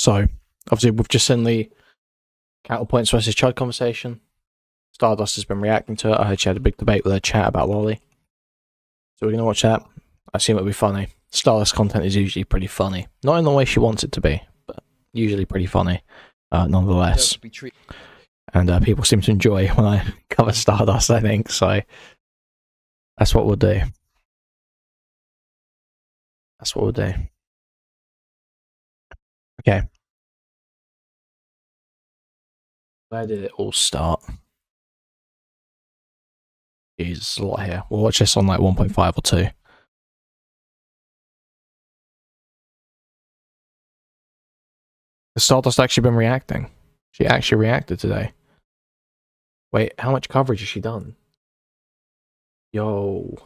So, obviously, we've just seen the counterpoints versus Chud conversation. Stardust has been reacting to it. I heard she had a big debate with her chat about Lolly. So we're going to watch that. I assume it'll be funny. Stardust content is usually pretty funny. Not in the way she wants it to be, but usually pretty funny, nonetheless. And people seem to enjoy when I cover Stardust, I think. So that's what we'll do. That's what we'll do. Okay. Where did it all start? Jesus, a lot here. We'll watch this on like 1.5 or 2. Has Stardust actually been reacting? She actually reacted today. Wait, how much coverage has she done? Yo.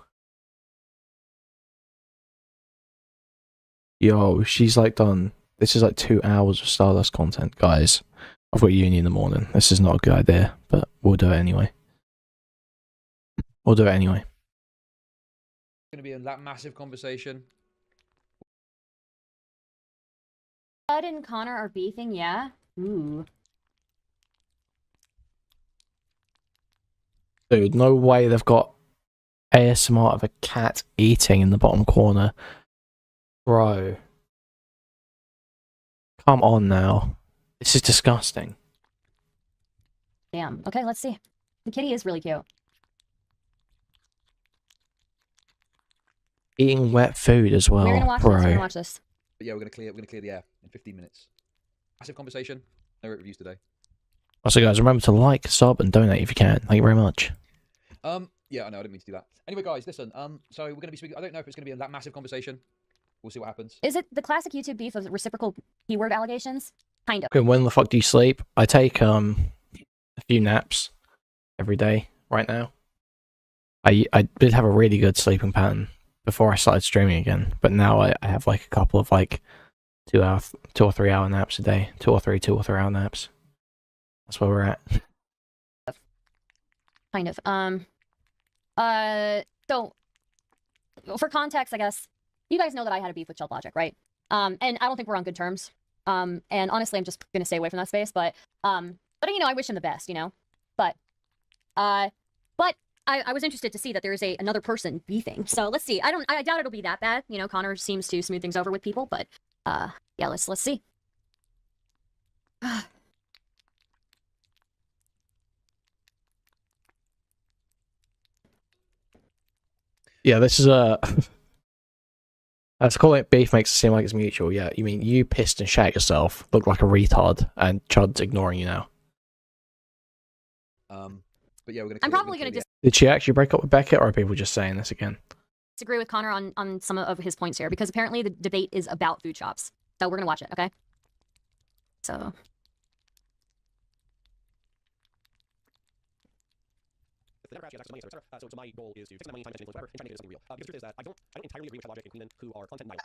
Yo, she's like done... This is like 2 hours of Stardust content, guys. I've got uni in the morning. This is not a good idea, but we'll do it anyway. We'll do it anyway. Going to be in that massive conversation. Bud and Connor are beefing, yeah? Ooh. Dude, no way they've got ASMR of a cat eating in the bottom corner. Bro. Come on now. This is disgusting. Damn. Okay, let's see. The kitty is really cute. Eating wet food as well. We're gonna watch bro. this. We're gonna watch this. But yeah, we're gonna clear the air in 15 minutes. Massive conversation. No reviews today. Also, guys, remember to like, sub, and donate if you can. Thank you very much. Yeah, I know, I didn't mean to do that. Anyway, guys, listen. So we're gonna be speaking. I don't know if it's gonna be in that massive conversation. We'll see what happens. Is it the classic YouTube beef of reciprocal keyword allegations? Kind of. Okay, when the fuck do you sleep? I take a few naps every day right now. I did have a really good sleeping pattern before I started streaming again, but now I have like a couple of like 2 or 3 hour naps a day. 2 or 3 hour naps. That's where we're at. Kind of. So for context, I guess you guys know that I had a beef with Child Logic, right? And I don't think we're on good terms. And honestly, I'm just gonna stay away from that space. But you know, I wish him the best, you know. But I was interested to see that there is another person beefing. So let's see. I doubt it'll be that bad. You know, Connor seems to smooth things over with people. But yeah, let's see. Yeah, this is a. Let's call it beef makes it seem like it's mutual. Yeah, you mean you pissed and shat yourself, look like a retard, and Chud's ignoring you now. But yeah, we're gonna. I'm probably gonna Did she actually break up with Beckett, or are people just saying this again? disagree with Connor on some of his points here, because apparently the debate is about food shops. So we're gonna watch it, okay? So. Never actually has access to money, etc. So my goal is to take that money, time, attention, influence, whatever, and try to make it something real. Because the truth is that I don't entirely agree with Logic and Kuihman, who are content minded.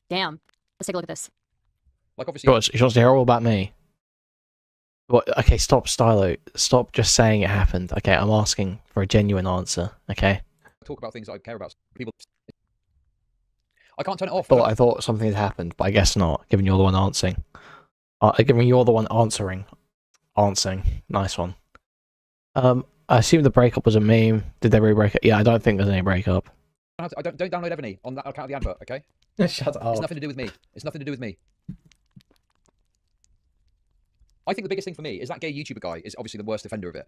Damn. Let's take a look at this. Like obviously. She wants to hear all about me. What? Okay, stop, Stylo. Stop just saying it happened. Okay, I'm asking for a genuine answer. Okay. Talk about things that I care about. People. I can't turn it off. I thought something had happened, but I guess not. Given you're the one answering. Given you're the one answering. Nice one. I assume the breakup was a meme. Did they really break up? Yeah, I don't think there's any breakup. I don't download Evany on that account of the advert, okay? Shut up. It's nothing to do with me. It's nothing to do with me. I think the biggest thing for me is that gay YouTuber guy is obviously the worst offender of it.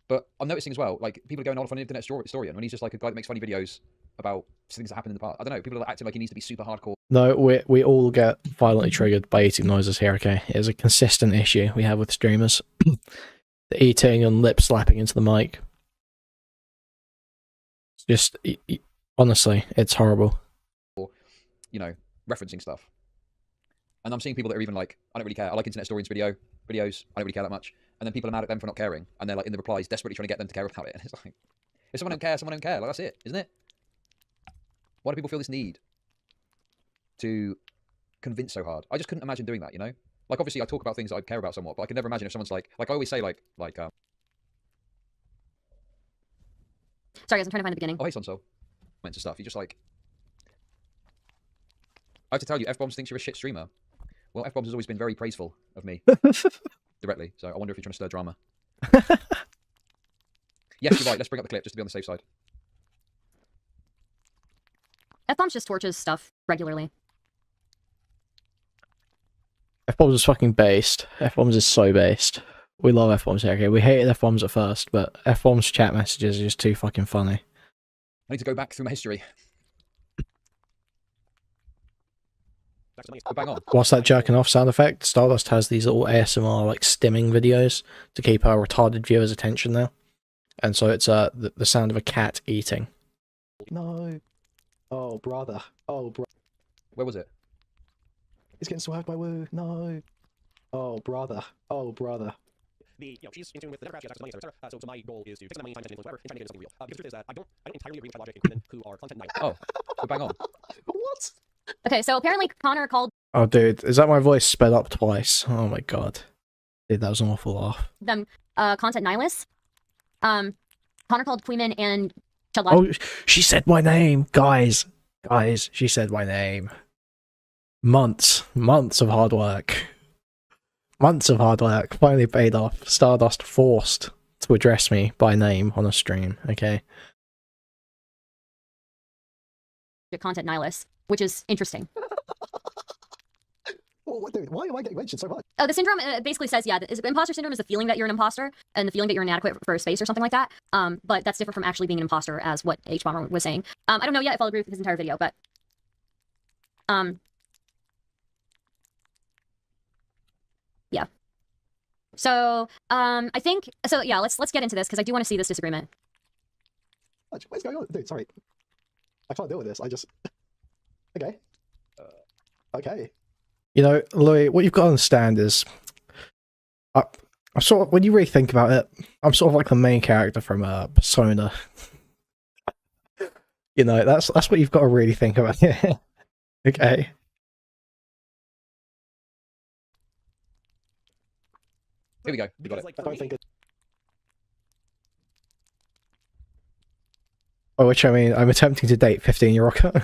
But I'm noticing as well, like, people are going off on an internet historian when he's just like a guy that makes funny videos about things that happened in the past. I don't know, people are acting like he needs to be super hardcore. No, we all get violently triggered by eating noises here, okay? It is a consistent issue we have with streamers. The eating and lip slapping into the mic. It's just, honestly, it's horrible. You know, referencing stuff. And I'm seeing people that are even like, I don't really care. I like internet historians videos. I don't really care that much. And then people are mad at them for not caring. And they're like in the replies, desperately trying to get them to care about it. And it's like, if someone don't care, someone don't care. Like, that's it, isn't it? Why do people feel this need to convince so hard? I just couldn't imagine doing that, you know? Like, obviously, I talk about things that I care about somewhat, but I can never imagine if someone's like I always say, Sorry, guys, I'm trying to find the beginning. oh, hey, Sonsol. Comments and stuff. You're just like, I have to tell you, F-Bombs thinks you're a shit streamer. Well, F-Bombs has always been very praiseful of me directly, so I wonder if you're trying to stir drama. Yes, you're right. Let's bring up the clip just to be on the safe side. F-Bombs just torches stuff regularly. F-Bombs is fucking based. F-Bombs is so based. We love F-Bombs here, okay? We hated F-Bombs at first, but F-Bombs chat messages are just too fucking funny. I need to go back through my history. But bang on. What's that jerking off sound effect? Stardust has these little ASMR, like, stimming videos to keep our retarded viewers' attention now. And so it's the sound of a cat eating. No. Oh, brother. Oh, bro. Where was it? He's getting swagged by Woo. No. Oh, brother. Oh, brother. She's in tune with the Democrats, she has access to money, etc. So my goal is to fix that money, time, attention, whatever, and try to make it something real. Because the truth is that I don't entirely agree with Logic and Kuihman, who are content knights. Oh, but bang on. What? Okay, so apparently Connor called Oh, dude, is that my voice sped up twice? Oh my god. Dude, that was an awful laugh. them content nihilists. Connor called Kuihman and Chudlogic. Oh, she said my name! Guys, she said my name. Months of hard work. Months of hard work finally paid off. Stardust forced to address me by name on a stream, okay? Content nihilists, which is interesting. Well, dude, why am I getting mentioned so much? Oh, the syndrome basically says, yeah, imposter syndrome is the feeling that you're an imposter and the feeling that you're inadequate for a space or something like that. But that's different from actually being an imposter, as what H-Bomber was saying. I don't know yet if I'll agree with his entire video, but yeah. So I think so. Yeah, let's get into this because I do want to see this disagreement. What's going on? Dude, sorry. I can't deal with this. I just... Okay. Okay. You know, Louis, what you've got to understand is... I'm sort of, when you really think about it, I'm sort of like the main character from Persona. You know, that's what you've got to really think about here. Okay. Here we go. We got Because, it. like, I don't think it... By which I mean, I'm attempting to date 15-year-old.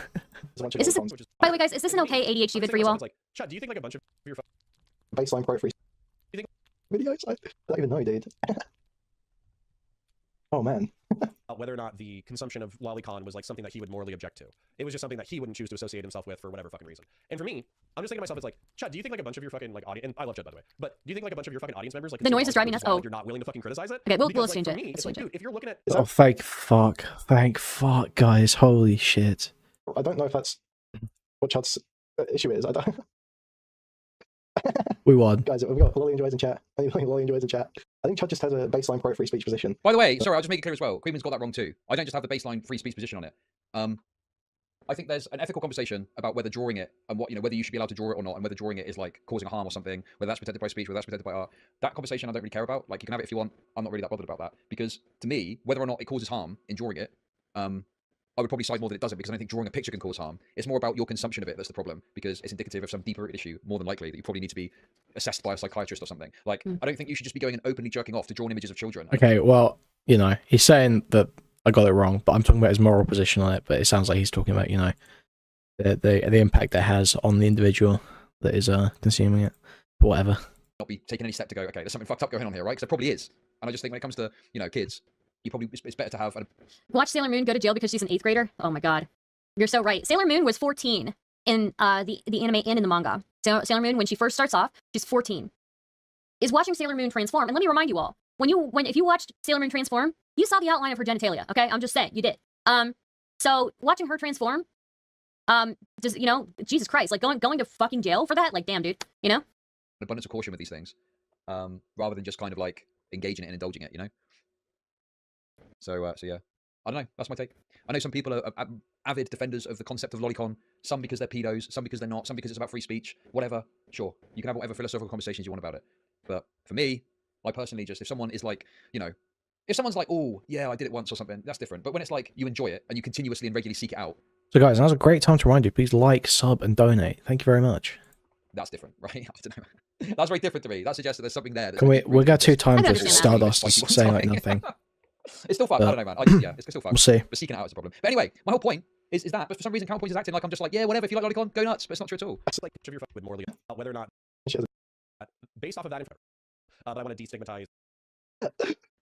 Is this by the way, guys, is this an okay ADHD vid for you all? Like, Chad, do you think like a bunch of your baseline pro free videos? I don't even know, dude. Oh man. Whether or not the consumption of lolicon was like something that he would morally object to. It was just something that he wouldn't choose to associate himself with for whatever fucking reason. And for me, I'm just thinking to myself, it's like, Chad, do you think like a bunch of your fucking like audience, and I love Chad by the way, but do you think like a bunch of your fucking audience members like The noise is driving us. why, Oh, like, you're not willing to fucking criticize it? okay, we'll Because, change like, it. for me, Let's it's like, change it. dude, if you're looking at Oh, thank fuck, guys. Holy shit. I don't know if that's what Chad's issue is. I don't. We won. Guys, we've got Lolly enjoys in chat. Lolly enjoys in chat. I think Chad just has a baseline pro free speech position. By the way, sorry, I'll just make it clear as well. Kuihman's got that wrong too. I don't just have the baseline free speech position on it. I think there's an ethical conversation about whether drawing it and what, you know, whether you should be allowed to draw it or not, and whether drawing it is like causing harm or something, whether that's protected by speech, whether that's protected by art. That conversation I don't really care about. Like, you can have it if you want. I'm not really that bothered about that, because to me, whether or not it causes harm in drawing it, I would probably side more that it doesn't, because I don't think drawing a picture can cause harm. It's more about your consumption of it that's the problem, because it's indicative of some deeper issue, more than likely, that you probably need to be assessed by a psychiatrist or something. Like, I don't think you should just be going and openly jerking off to drawn images of children. Okay, well, you know, he's saying that I got it wrong, but I'm talking about his moral position on it, but it sounds like he's talking about, you know, the impact that has on the individual that is consuming it, or whatever. Not be taking any step to go, okay, there's something fucked up going on here, right? Because there probably is. And I just think when it comes to, you know, kids, you probably, it's better to have Watch Sailor Moon go to jail because she's an 8th grader. Oh my god, you're so right. Sailor Moon was 14 in the anime and in the manga. Sailor Moon, when she first starts off, she's 14. Is watching Sailor Moon transform, and let me remind you all, if you watched Sailor Moon transform, you saw the outline of her genitalia. Okay, I'm just saying, you did. So watching her transform, just, you know, Jesus Christ, like going to fucking jail for that, like, damn, dude, you know. an abundance of caution with these things, rather than just kind of like engaging it and indulging it, you know. So yeah, I don't know. That's my take. I know some people are avid defenders of the concept of lolicon. Some because they're pedos, some because they're not, some because it's about free speech. Whatever. Sure, you can have whatever philosophical conversations you want about it. But for me, I personally just, if someone is like, you know, if someone's like, oh yeah, I did it once or something, that's different. But when it's like you enjoy it and you continuously and regularly seek it out, So guys, now's a great time to remind you, please like, sub, and donate. Thank you very much. that's different, right? I don't know. That's very different to me. That suggests that there's something there. That's Can we'll go 2 times I with understand that. Stardust saying like nothing. It's still fun. I don't know, man. Yeah, it's still fun. We'll see. But seeking it out is a problem. But anyway, my whole point is that. But for some reason, Counterpoint is acting like I'm just like, yeah, whatever. If you like lolicon, go nuts. But it's not true at all. That's like trivia with morally whether or not she has based off of that info. But I want to destigmatize.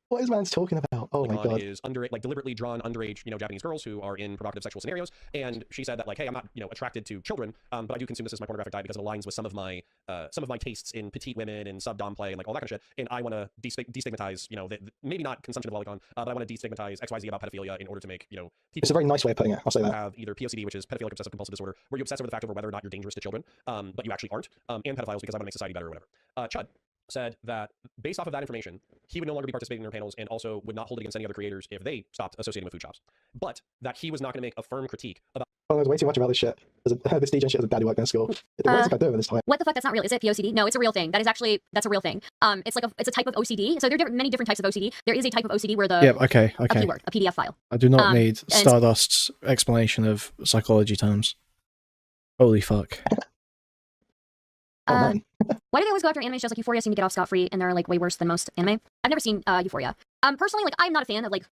What is man's talking about? Oh my god! Is deliberately drawn underage, Japanese girls who are in provocative sexual scenarios. And she said that like, hey, I'm not, attracted to children, but I do consume this as my pornographic diet because it aligns with some of my tastes in petite women and sub-dom play and like all that kind of shit. And I want to destigmatize, maybe not consumption of lolicon, but I want to destigmatize XYZ about pedophilia in order to make, people. It's a very nice way of putting it. I'll say that. Have either POCD, which is pedophilic obsessive compulsive disorder, where you obsess over the fact over whether or not you're dangerous to children, but you actually aren't, and pedophiles because I want to make society better or whatever. Chud said that based off of that information, he would no longer be participating in their panels and also would not hold it against any other creators if they stopped associating with food shops. But that he was not going to make a firm critique about. Oh, there's way too much about this shit. This DJ shit has a daddy work in school. What is this guy doing this time? What the fuck? That's not real. Is it POCD? No, it's a real thing. That's a real thing. It's a type of OCD. So there are many different types of OCD. There is a type of OCD where the okay. a keyword, a PDF file. I do not need Stardust's explanation of psychology terms. Holy fuck. Why do they always go after anime shows like Euphoria seem to get off scot-free and they're like way worse than most anime? I've never seen Euphoria. Personally, like I'm not a fan of like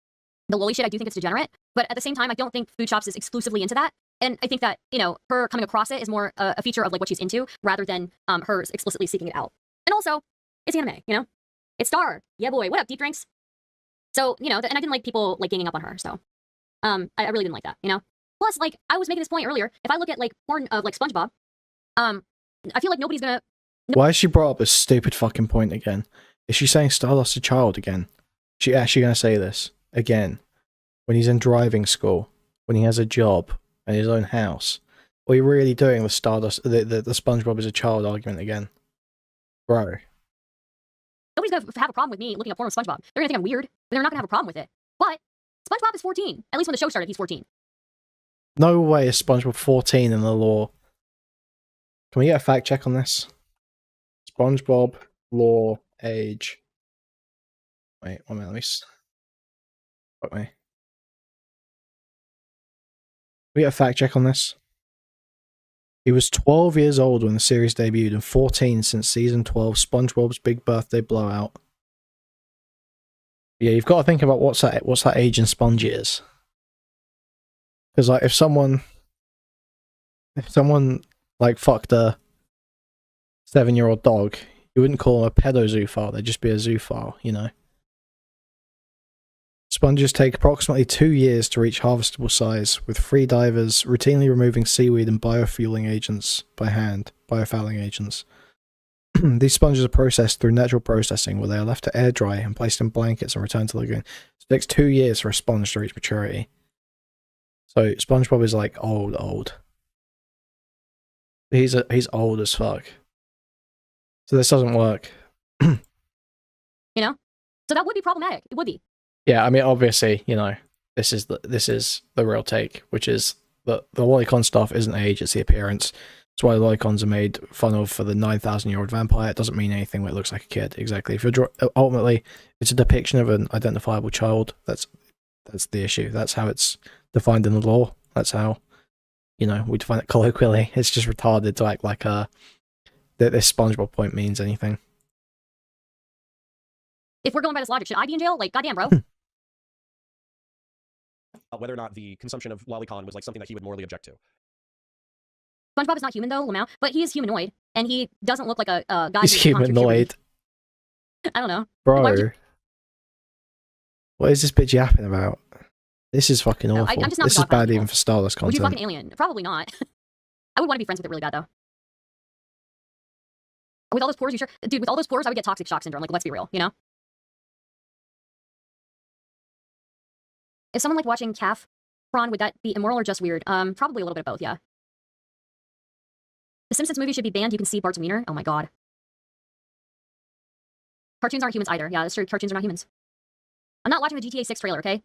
the loli shit. I do think it's degenerate, but at the same time, I don't think Food Shops is exclusively into that. And I think that, her coming across it is more a feature of like what she's into rather than her explicitly seeking it out. And also, it's anime, It's Star. Yeah, boy. What up, Deep Drinks? So, and I didn't like people like ganging up on her. So, I really didn't like that, Plus, like I was making this point earlier, if I look at like porn of like SpongeBob, I feel like nobody's gonna. Why has she brought up this stupid fucking point again? Is she saying Stardust a child again? Is she actually gonna say this again? When he's in driving school, when he has a job and his own house, are you really doing the Stardust, the SpongeBob is a child argument again, bro? Nobody's gonna have a problem with me looking up porn with SpongeBob. They're gonna think I'm weird, but they're not gonna have a problem with it. But SpongeBob is 14. At least when the show started, he's 14. No way is SpongeBob 14 in the law. Can we get a fact check on this? SpongeBob law age. Wait, 1 minute. Fuck me. Can we get a fact check on this? He was 12 years old when the series debuted and 14 since season 12, SpongeBob's Big Birthday Blowout. Yeah, you've got to think about what's that age in Sponge is. Because like if someone like fucked a 7-year-old dog, you wouldn't call him a pedozoophile, they'd just be a zoophile, Sponges take approximately 2 years to reach harvestable size, with free divers routinely removing seaweed and biofueling agents by hand, biofouling agents. These sponges are processed through natural processing, where they are left to air dry and placed in blankets and returned to the lagoon. It takes 2 years for a sponge to reach maturity. So SpongeBob is like old. He's old as fuck. So this doesn't work. So that would be problematic. It would be. Yeah, I mean, obviously, this is the real take, which is that the lolicon stuff isn't age, it's the appearance. That's why the lolicons are made fun of for the 9,000-year-old vampire. It doesn't mean anything when it looks like a kid. Exactly. If you're ultimately, it's a depiction of an identifiable child. That's the issue. That's how it's defined in the law. That's how, we define it colloquially. It's just retarded to act like that this SpongeBob point means anything. If we're going by this logic, should I be in jail? Like, goddamn, bro. Whether or not the consumption of lolicon was like something that he would morally object to. SpongeBob is not human though, Lamau, but he is humanoid, and he doesn't look like a guy. He's humanoid. I don't know, bro. What is this bitch yapping about? This is fucking awful. I'm just not this is bad even for Stardust content. Would you fuck an alien? Probably not. I would want to be friends with it really bad though. With all those pores, you sure? Dude, with all those pores, I would get toxic shock syndrome. Like, let's be real, If someone liked watching calf prawn, would that be immoral or just weird? Probably a little bit of both, yeah. The Simpsons movie should be banned. You can see Bart's demeanor. Oh my god. Cartoons aren't humans either. Yeah, that's true. Cartoons are not humans. I'm not watching the GTA 6 trailer, okay?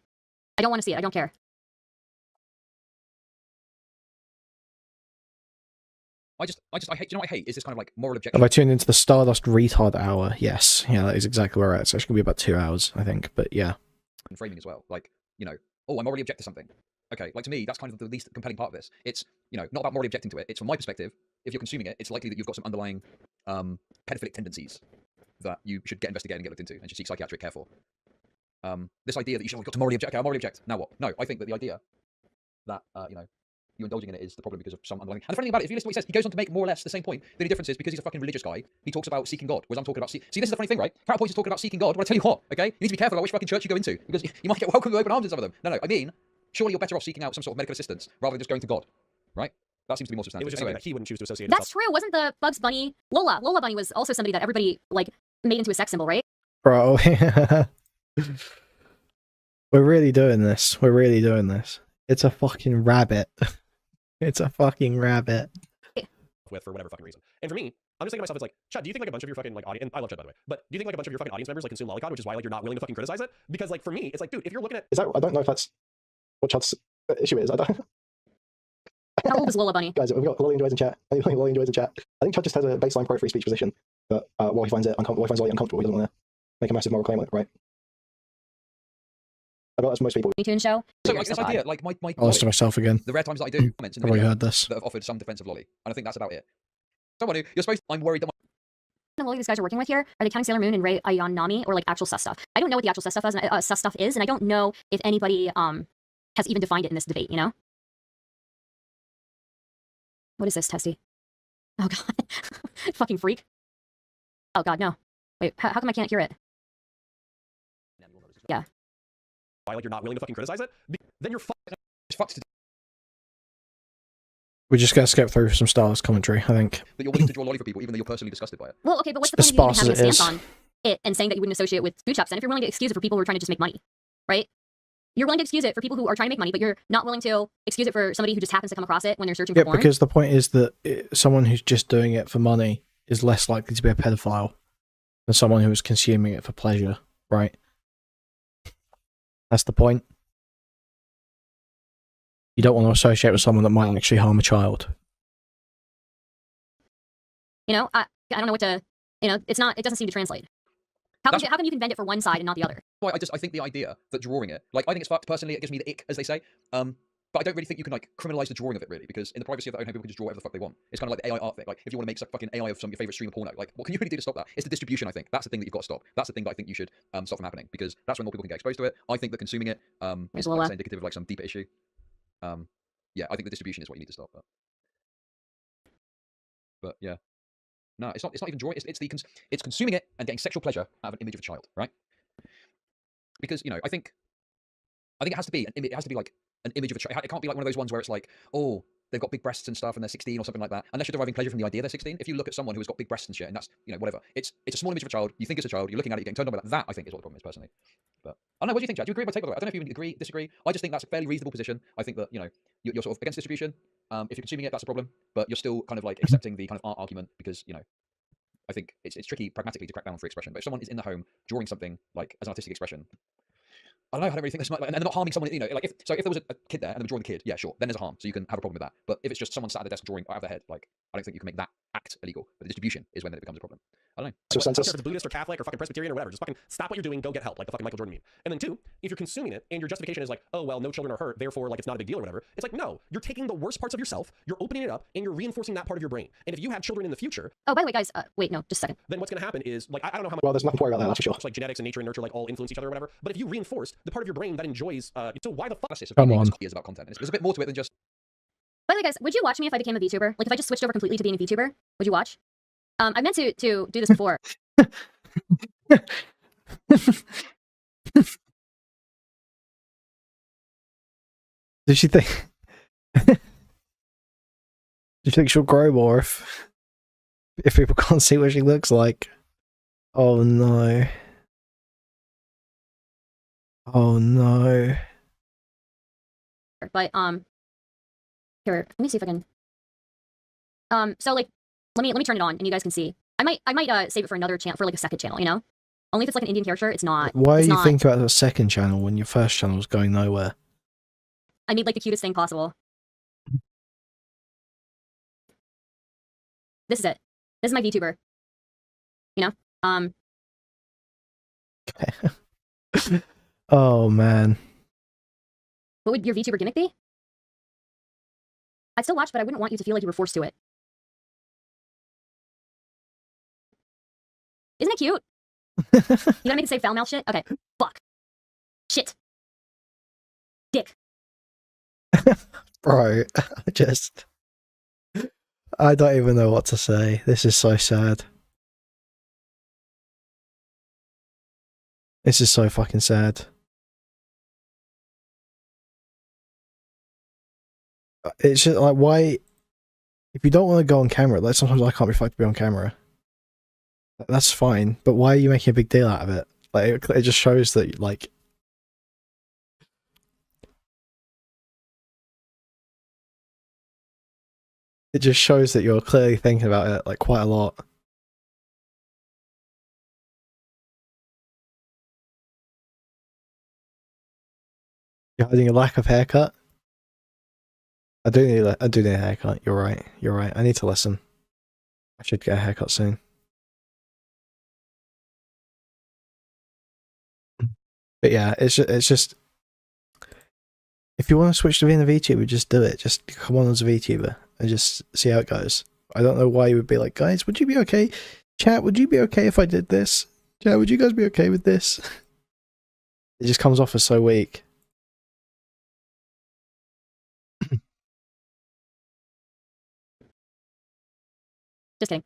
I don't want to see it. I don't care. I hate, I hate is this kind of like moral objection. Have I tuned into the Stardust retard hour? Yes. Yeah, that is exactly where we're at. It's actually going to be about 2 hours, I think. But yeah. And framing as well. Like, oh, I morally object to something. Okay, like to me, that's kind of the least compelling part of this. It's, not about morally objecting to it. It's from my perspective, if you're consuming it, it's likely that you've got some underlying pedophilic tendencies that you should get investigated and get looked into and should seek psychiatric care for. This idea that you should have got to morally object, okay, I morally object. Now what? No, I think that the idea that, you indulging in it is the problem because of some underlying. And the funny thing about it, if you listen to what he says, he goes on to make more or less the same point. The only difference is because he's a fucking religious guy, he talks about seeking God, whereas I'm talking about see, this is the funny thing, right? Counterpoint is talking about seeking God. But I tell you what, okay, you need to be careful about which fucking church you go into because you might get welcomed with open arms in some of them. No, I mean, surely you're better off seeking out some sort of medical assistance rather than just going to God, right? That seems to be more substantial. It was just anyway. something that he wouldn't choose to associate That's himself. true. Wasn't the Bugs Bunny Lola? Lola Bunny was also somebody that everybody like made into a sex symbol, right? Bro, we're really doing this. We're really doing this. It's a fucking rabbit. It's a fucking rabbit. With for whatever fucking reason. And for me, I'm just thinking to myself, it's like, Chad, do you think like a bunch of your fucking like audience, and I love Chad by the way, but do you think like a bunch of your fucking audience members like consume lolicon, which is why like you're not willing to fucking criticize it? Because like for me, it's like, dude, if you're looking at Is that? I don't know if that's what Chad's issue is. I don't. How old is Lola Bunny? Guys, we've got Lolly enjoys in chat. Lolly enjoys in chat. I think Chad just has a baseline pro free speech position, but while he finds Lolly uncomfortable, he doesn't want to make a massive moral claim on it, right? I bet that's most people. Tune show. So like this idea, like my I'll listen to myself again. the rare times that I do comments in the Probably video heard this. that have offered some defense of Lolly, and I think that's about it. Someone who you're supposed to, I'm worried that Lolly these guys are working with here, are they counting Sailor Moon and Rei Ayanami or like actual sus stuff? I don't know what the actual sus stuff is, and I don't know if anybody has even defined it in this debate, you know? What is this, Testy? Oh god. Fucking freak. Oh god, no. Wait, how come I can't hear it? Yeah. why like you're not willing to fucking criticize it, then you're it's fucked to We're just going to skip through some Stardust commentary, I think. that you're willing to draw Lolly for people even though you're personally disgusted by it. Well, okay, but what's the As point of you even sparse having a as it stance is. on it and saying that you wouldn't associate it with food shops? And if you're willing to excuse it for people who are trying to just make money, right? You're willing to excuse it for people who are trying to make money, but you're not willing to excuse it for somebody who just happens to come across it when they're searching for Yeah, porn. because the point is that someone who's just doing it for money is less likely to be a pedophile than someone who is consuming it for pleasure, right? That's the point. You don't want to associate with someone that might actually harm a child. You know, I don't know what to, you know, it doesn't seem to translate. How come you can bend it for one side and not the other? Why I think the idea that drawing it, like I think it's fucked personally, it gives me the ick, as they say. But I don't really think you can like criminalize the drawing of it really, because in the privacy of their own home, people can just draw whatever the fuck they want. It's kind of like the AI art thing. Like if you want to make some fucking AI of some of your favorite streamer porno, like what can you really do to stop that? It's the distribution. I think that's the thing that you've got to stop. That's the thing that I think you should stop from happening, because that's when more people can get exposed to it. I think that consuming it is like, indicative of like some deeper issue. Yeah, I think the distribution is what you need to stop. But yeah. No, it's not even drawing. It's consuming it and getting sexual pleasure out of an image of a child, right? Because you know, I think it has to be like an image of a child. It can't be like one of those ones where it's like, oh, they've got big breasts and stuff and they're 16 or something like that. Unless you're deriving pleasure from the idea they're 16. If you look at someone who has got big breasts and shit, and that's, you know, whatever, it's a small image of a child. You think it's a child. You're looking at it, you're getting turned on by that. That I think is what the problem is personally. But I don't know. What do you think, Chad? Do you agree with my take? By the way, I don't know if you agree, disagree. I just think that's a fairly reasonable position. I think that, you know, you're sort of against distribution. If you're consuming it, that's a problem. But you're still kind of like accepting the kind of art argument because, you know, I think it's tricky pragmatically to crack down on free expression. But if someone is in the home drawing something like as an artistic expression, I don't know. I don't really think there's much, and they're not harming someone. You know, like if there was a kid there and they're drawing the kid, yeah, sure, then there's a harm. So you can have a problem with that. But if it's just someone sat at the desk drawing out of their head, like I don't think you can make that act illegal. But the distribution is when it becomes a problem. I don't know. So I don't care census. if it's Buddhist or Catholic or fucking Presbyterian or whatever. Just fucking stop what you're doing. Go get help, like the fucking Michael Jordan meme. And then two, if you're consuming it and your justification is like, oh well, no children are hurt, therefore like it's not a big deal or whatever. It's like no, you're taking the worst parts of yourself, you're opening it up, and you're reinforcing that part of your brain. And if you have children in the future, Oh, by the way, guys, wait, no, just a second. then what's going to happen is like I don't know how much. Well, there's nothing to worry about there, that's for sure. Like genetics and nature and nurture like all influence each other or whatever. But if you reinforced the part of your brain that enjoys, so why the fuck? That's it. Come on. It's about content. There's a bit more to it than just. By the way, guys, would you watch me if I became a VTuber? Like if I just switched over completely to being a VTuber, would you watch? I meant to do this before. Did you think? Do you think she'll grow more if people can't see what she looks like? Oh no! Oh no! But here, let me see if I can. So like, let me turn it on, and you guys can see. I might save it for another channel, for like a second channel, you know. Only if it's like an Indian character. It's not. Why are it's you not, thinking about the second channel when your first channel was going nowhere? I made like the cutest thing possible. This is it. This is my VTuber. You know. Oh man. What would your VTuber gimmick be? I'd still watch, but I wouldn't want you to feel like you were forced to it. Isn't it cute? You gotta make it say foul mouth shit? Okay. Fuck. Shit. Dick. Bro, I don't even know what to say. This is so sad. This is so fucking sad. It's just like, why? If you don't want to go on camera, like sometimes I can't be fucked to be on camera. That's fine, but why are you making a big deal out of it? Like, it just shows that, like, it just shows that you're clearly thinking about it, like, quite a lot. You're hiding a lack of haircut? I do need a haircut. You're right. You're right. I need to listen. I should get a haircut soon. But yeah, it's just if you want to switch to being a VTuber, just do it. Just come on as a VTuber and just see how it goes. I don't know why you would be like, guys, would you be okay? Chat, would you be okay if I did this? Chat, would you guys be okay with this? It just comes off as so weak. Just kidding.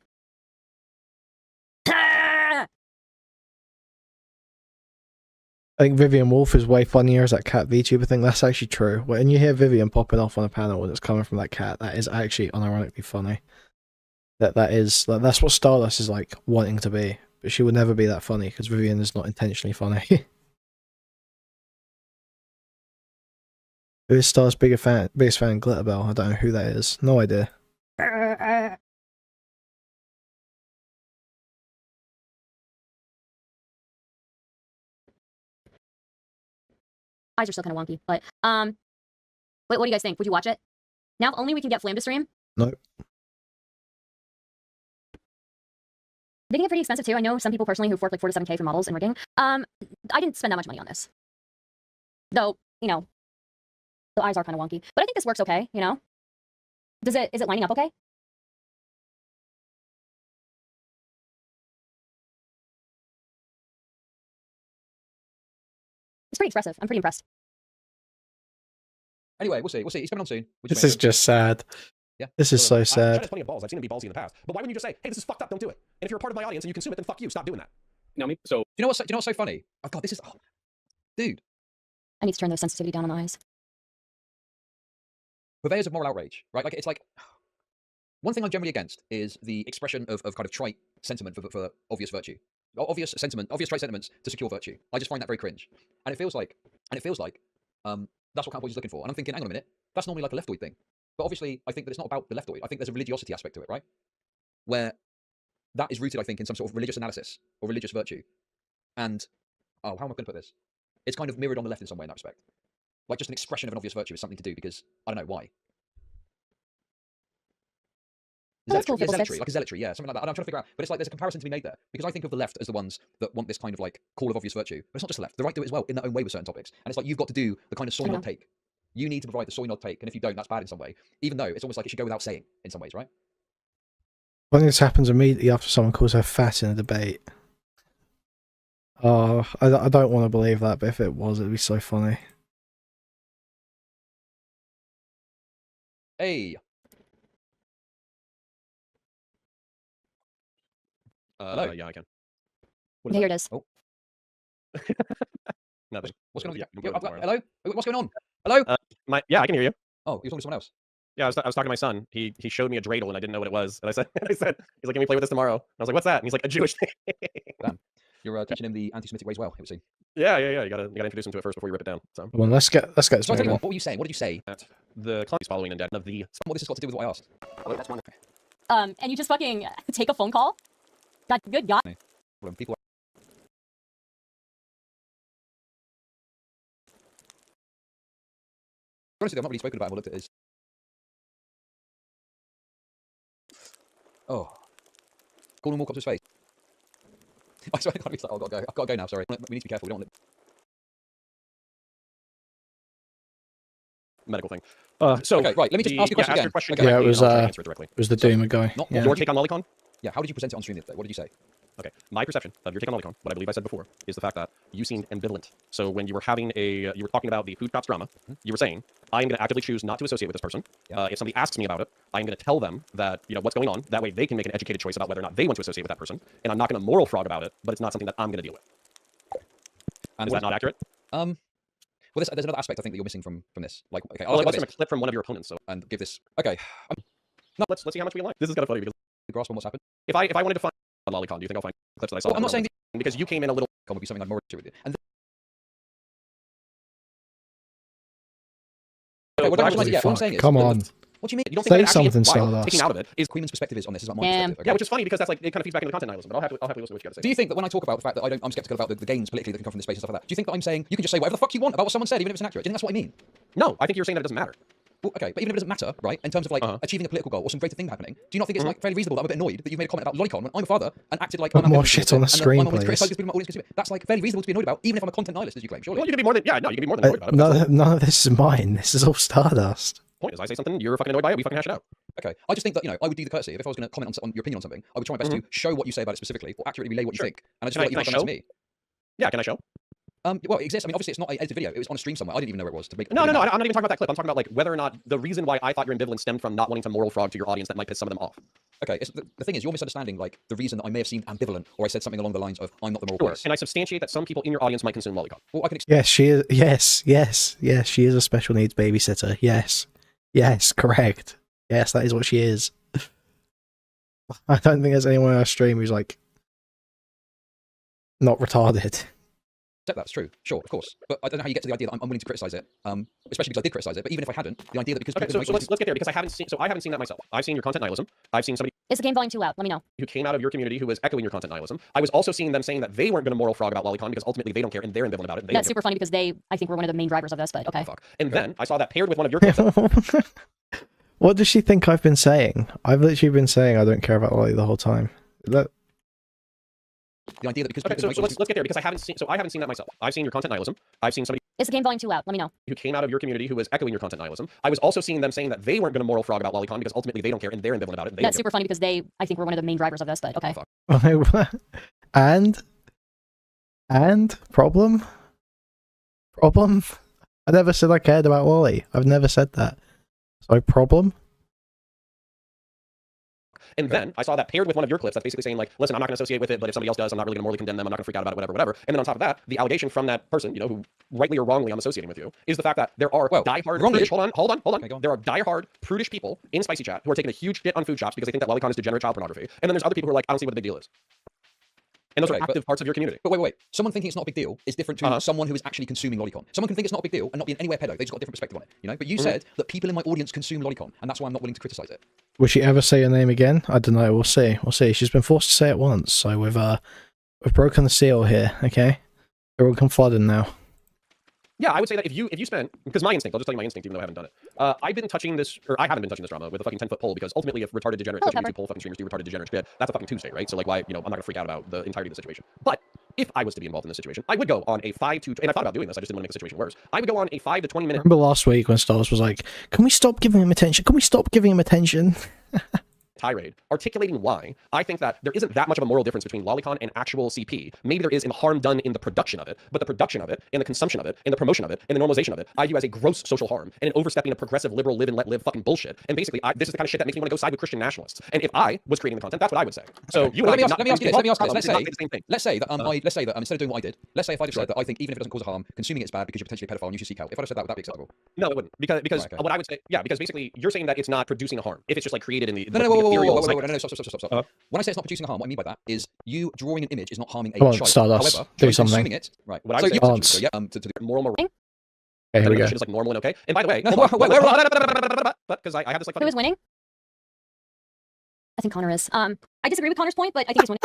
I think Vivian Wolf is way funnier as that cat VTuber thing. That's actually true. When you hear Vivian popping off on a panel and it's coming from that cat, that is actually unironically funny. That's what Stardust is like wanting to be, but she would never be that funny because Vivian is not intentionally funny. Who is Star's biggest fan? Glitterbell. I don't know who that is. No idea. Eyes are still kind of wonky, but wait, what do you guys think? Would you watch it? Now, if only we can get Flame to stream. Nope. They can get pretty expensive too. I know some people personally who've worked like 4 to 7K for models and rigging. I didn't spend that much money on this, though. You know, the eyes are kind of wonky, but I think this works okay. You know, is it lining up okay? It's pretty expressive. I'm pretty impressed. Anyway, we'll see. We'll see. He's coming on soon. This is just sad. Yeah. This is so Chad sad. has plenty of balls. I've seen him be ballsy in the past. But why wouldn't you just say, hey, this is fucked up, don't do it? And if you're a part of my audience and you consume it, then fuck you, stop doing that. You know me? So Do you know what's so funny? Oh god, this is dude. I need to turn the sensitivity down on the eyes. Purveyors of moral outrage, right? Like it's like one thing I'm generally against is the expression of kind of trite sentiment for obvious virtue. Obvious trite sentiments to secure virtue. I just find that very cringe. And it feels like that's what Cowboys is looking for. And I'm thinking, hang on a minute, that's normally like a leftoid thing. But obviously, I think that it's not about the leftoid. I think there's a religiosity aspect to it, right? Where that is rooted, I think, in some sort of religious analysis or religious virtue. And, how am I going to put this? It's kind of mirrored on the left in some way in that respect. Like just an expression of an obvious virtue is something to do because, I don't know why. Oh, that's cool, Zealotry, fiddle sticks. like a zealotry, yeah, something like that. And I'm trying to figure out, but it's like there's a comparison to be made there because I think of the left as the ones that want this kind of like call of obvious virtue, but it's not just the left. The right do it as well in their own way with certain topics, and it's like you've got to do the kind of soy nod take. You need to provide the soy nod take, and if you don't, that's bad in some way. Even though it's almost like it should go without saying in some ways, right? I think this happens immediately after someone calls her fat in a debate. Oh, I don't want to believe that, but if it was, it'd be so funny. Hey. Hello? Yeah, I can. Okay, here it is. Oh. Nothing. What's going on? Yeah, hello? What's going on? Hello? Yeah, I can hear you. Oh, you're talking to someone else. Yeah, I was talking to my son. He showed me a dreidel and I didn't know what it was. And I said, he's like, can we play with this tomorrow? And I was like, what's that? And he's like, a Jewish thing. Damn. You're teaching him the anti-Semitic ways well, it would seem. Yeah. You gotta introduce him to it first before you rip it down. So. Come on, let's get this So I tell you moving. what were you saying? What did you say? That the club is following in debt of the. What this has got to do with what I asked? Oh, that's wonderful. And you just fucking take a phone call? God, good God. People. Honestly, I've not really spoken about him or looked at his. Oh. Gordon walk up to his face. I swear I can't be like, oh, I've got to go now, sorry. We need to be careful, we don't want Medical thing. So okay, right, let me just ask you a question again. Question Okay. Yeah, directly it was and I'll try to answer it directly. it was the Doomer guy. Not Yeah. Your take on Lolicon? Yeah, how did you present it on stream the other day? What did you say? Okay, my perception of your take on Lolicon, what I believe I said before, is the fact that you seemed ambivalent. So when you were having you were talking about the food crops drama, you were saying, I'm going to actively choose not to associate with this person. If somebody asks me about it, I'm going to tell them that, what's going on. That way they can make an educated choice about whether or not they want to associate with that person. And I'm not going to moral frog about it, but it's not something that I'm going to deal with. And is that not accurate? Well, there's another aspect I think that you're missing from this. Like, okay, I'll let's a clip from one of your opponents. So and give this. Okay. No, let's see how much we like. This is kind of funny because The grasp on what's happened. if I wanted to find on Lolicon, do you think I'll find clips that I saw? Well, I'm not saying because you came in a little. would be something I'd more into with you. And okay, what I'm saying is, Come on. What do you mean? You don't Say think that actually something, is wild? Stardust. Taking out of it is Kuihman's perspective is on this. Is about my Damn. perspective. Okay? yeah, which is funny because that's like it kind of feeds back into content nihilism. But I'll have to listen to what you got to say. Do you think that when I talk about the fact that I'm skeptical about the gains politically that can come from this space and stuff like that, do you think that I'm saying you can just say whatever the fuck you want about what someone said, even if it's inaccurate? Do you think that's what I mean? No, I think you're saying that it doesn't matter. Well, okay, but even if it doesn't matter, right, in terms of like achieving a political goal or some greater thing happening, do you not think it's like fairly reasonable that I'm a bit annoyed that you've made a comment about Lolicon when I'm a father and acted like Put I'm more ambivalent shit towards on the it, and screen, I'm willing to please. criticise because people in my audience consume it? That's like fairly reasonable to be annoyed about, even if I'm a content nihilist, as you claim. Surely. Well, you can be more than you can be more than annoyed about it. None of this is mine. This is all Stardust. Point is, I say something, you're fucking annoyed by it, we fucking hash it out. Okay, I just think that I would do the courtesy if I was going to comment on your opinion on something, I would try my best to show what you say about it specifically or accurately relay what you think. And I just feel like you've not done that to me. Yeah, can I show? Well, it exists. I mean, obviously, it's not an edited video. It was on a stream somewhere. I didn't even know where it was. No, I'm not even talking about that clip. I'm talking about like whether or not the reason why I thought your ambivalence stemmed from not wanting to moral frog to your audience that might piss some of them off. Okay, the thing is, you're misunderstanding like the reason that I may have seemed ambivalent, or I said something along the lines of I'm not the moral voice. And I substantiate that some people in your audience might consume Lolicon. Well, I can explain. Yes, she is. Yes, she is a special needs babysitter. Yes, correct. Yes, that is what she is. I don't think there's anyone on our stream who's like not retarded. That's true, sure, of course. But I don't know how you get to the idea that I'm willing to criticize it, especially because I did criticize it. But even if I hadn't, the idea that because okay, so let's get there because I haven't seen that myself. I've seen your content nihilism. I've seen somebody. Is the game volume too loud? Let me know. Who came out of your community who was echoing your content nihilism. I was also seeing them saying that they weren't going to moral frog about Lolicon because ultimately they don't care and they're ambivalent about it. That's super funny because I think we're one of the main drivers of this, but okay. Oh, fuck. And then I saw that paired with one of your clips. What does she think I've been saying? I've literally been saying I don't care about Lolly the whole time. The idea that because okay, so let's get there because I haven't seen that myself. I've seen your content nihilism. I've seen somebody. Is the game volume too loud? Let me know. Who came out of your community who was echoing your content nihilism. I was also seeing them saying that they weren't going to moral frog about Lolicon because ultimately they don't care and they're ambivalent about it. That's super funny because I think we're one of the main drivers of this, but okay. Oh, fuck. and problem. I never said I cared about Lolly. I've never said that. So problem. And then I saw that paired with one of your clips that's basically saying like, listen, I'm not going to associate with it, but if somebody else does, I'm not really going to morally condemn them. I'm not going to freak out about it, whatever. And then on top of that, the allegation from that person, who rightly or wrongly I'm associating with you, is the fact that there are diehard prudish, hold on. Okay, there are diehard prudish people in Spicy Chat who are taking a huge hit on food shops because they think that Lolicon is degenerate child pornography. And then there's other people who are like, I don't see what the big deal is. And those are active parts of your community. But wait. Someone thinking it's not a big deal is different to someone who is actually consuming Lolicon. Someone can think it's not a big deal and not be in anywhere pedo. They've just got a different perspective on it, But you said that people in my audience consume Lolicon, and that's why I'm not willing to criticize it. Will she ever say her name again? I don't know. We'll see. She's been forced to say it once, so we've broken the seal here. Okay, they're all confiding now. Yeah, I would say that if you spent, because my instinct, I'll just tell you my instinct, even though I haven't done it. I haven't been touching this drama with a fucking 10-foot pole because ultimately, if retarded degenerate Twitch and YouTube pole fucking streamers do retarded degenerate shit, that's a fucking Tuesday, right? So like, why, I'm not gonna freak out about the entirety of the situation. But if I was to be involved in this situation, I would go on a 5 to, and I thought about doing this, I just didn't want to make the situation worse. I would go on a 5 to 20 minute. Remember last week when Stardust was like, "Can we stop giving him attention? Tirade, articulating why I think that there isn't that much of a moral difference between Lolicon and actual CP. Maybe there is in the harm done in the production of it, but the production of it, and the consumption of it, and the promotion of it, and the normalization of it, I view as a gross social harm and an overstepping of progressive liberal live and let live fucking bullshit. And basically, this is the kind of shit that makes me want to go side with Christian nationalists. And if I was creating the content, that's what I would say. So you let me ask you this. Let's say that instead of doing what I did, let's say if I just said that I think even if it doesn't cause harm, consuming it's bad because you're potentially a pedophile and you should seek help. If I just said that, would that be acceptable? No, it wouldn't. Because right, okay. What I would say, because basically you're saying that it's not producing a harm. If it's just like created in the Stop. When I say it's not producing a harm, what I mean by that is you drawing an image is not harming a Come on, child. Stardust, However, do something. consuming it, right? What I So would you say, to the moral. Okay, here we go. Shit is like normal and okay. And by the way, because I have this like. Who is winning? I think Connor is. I disagree with Connor's point, but I think he's winning.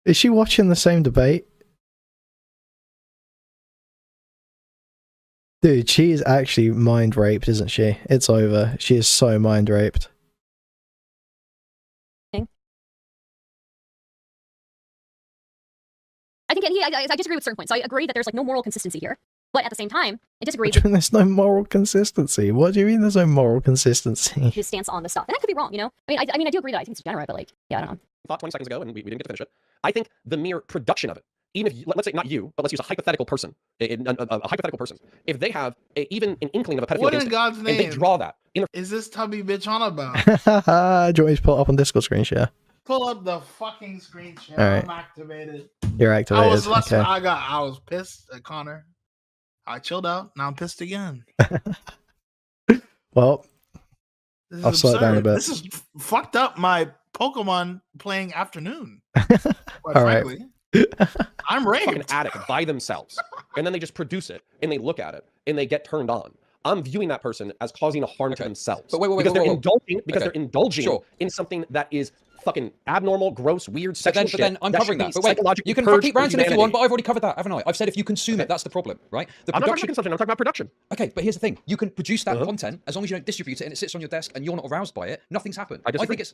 Is she watching the same debate? Dude, she is actually mind raped, isn't she? It's over. She is so mind raped. I think I disagree with certain points. So I agree that there's like no moral consistency here. But at the same time, I disagree But there's no moral consistency. What do you mean there's no moral consistency? with his stance on this stuff. And I could be wrong, you know? I mean, I do agree that I think it's degenerate, but like, yeah, I don't know. Thought 20 seconds ago, and we didn't get to finish it. I think the mere production of it, even if, let's say not you, but let's use a hypothetical person, a hypothetical person, if they have even an inkling of a pedophilic What in instinct, God's and they name draw that in a is this tubby bitch on about? Do you want me to pull it up on Discord screen share? Pull up the fucking screen share. All right. I'm activated. You're activated. I was less. Okay. I was pissed at Connor. I chilled out. Now I'm pissed again. Well, This is I'll slow it down a absurd. bit. This is fucked up my Pokemon playing afternoon. Quite all right. frankly. I'm fucking raped. addict by themselves, and then they just produce it, and they look at it, and they get turned on. I'm viewing that person as causing a harm to themselves. But wait, because they're indulging, Okay. they're indulging Sure. in something that is fucking abnormal, gross, weird, But sexual then, shit. but then I'm that covering should that. be But wait, psychologically you can purged keep from ranting if you humanity. want, but I've already covered that, haven't I? I've said if you consume it, that's the problem, right? The I'm not talking about production. consumption. I'm talking about production. Okay, but here's the thing: you can produce that Uh-huh. content as long as you don't distribute it and it sits on your desk and you're not aroused by it. Nothing's happened. I disagree. think it's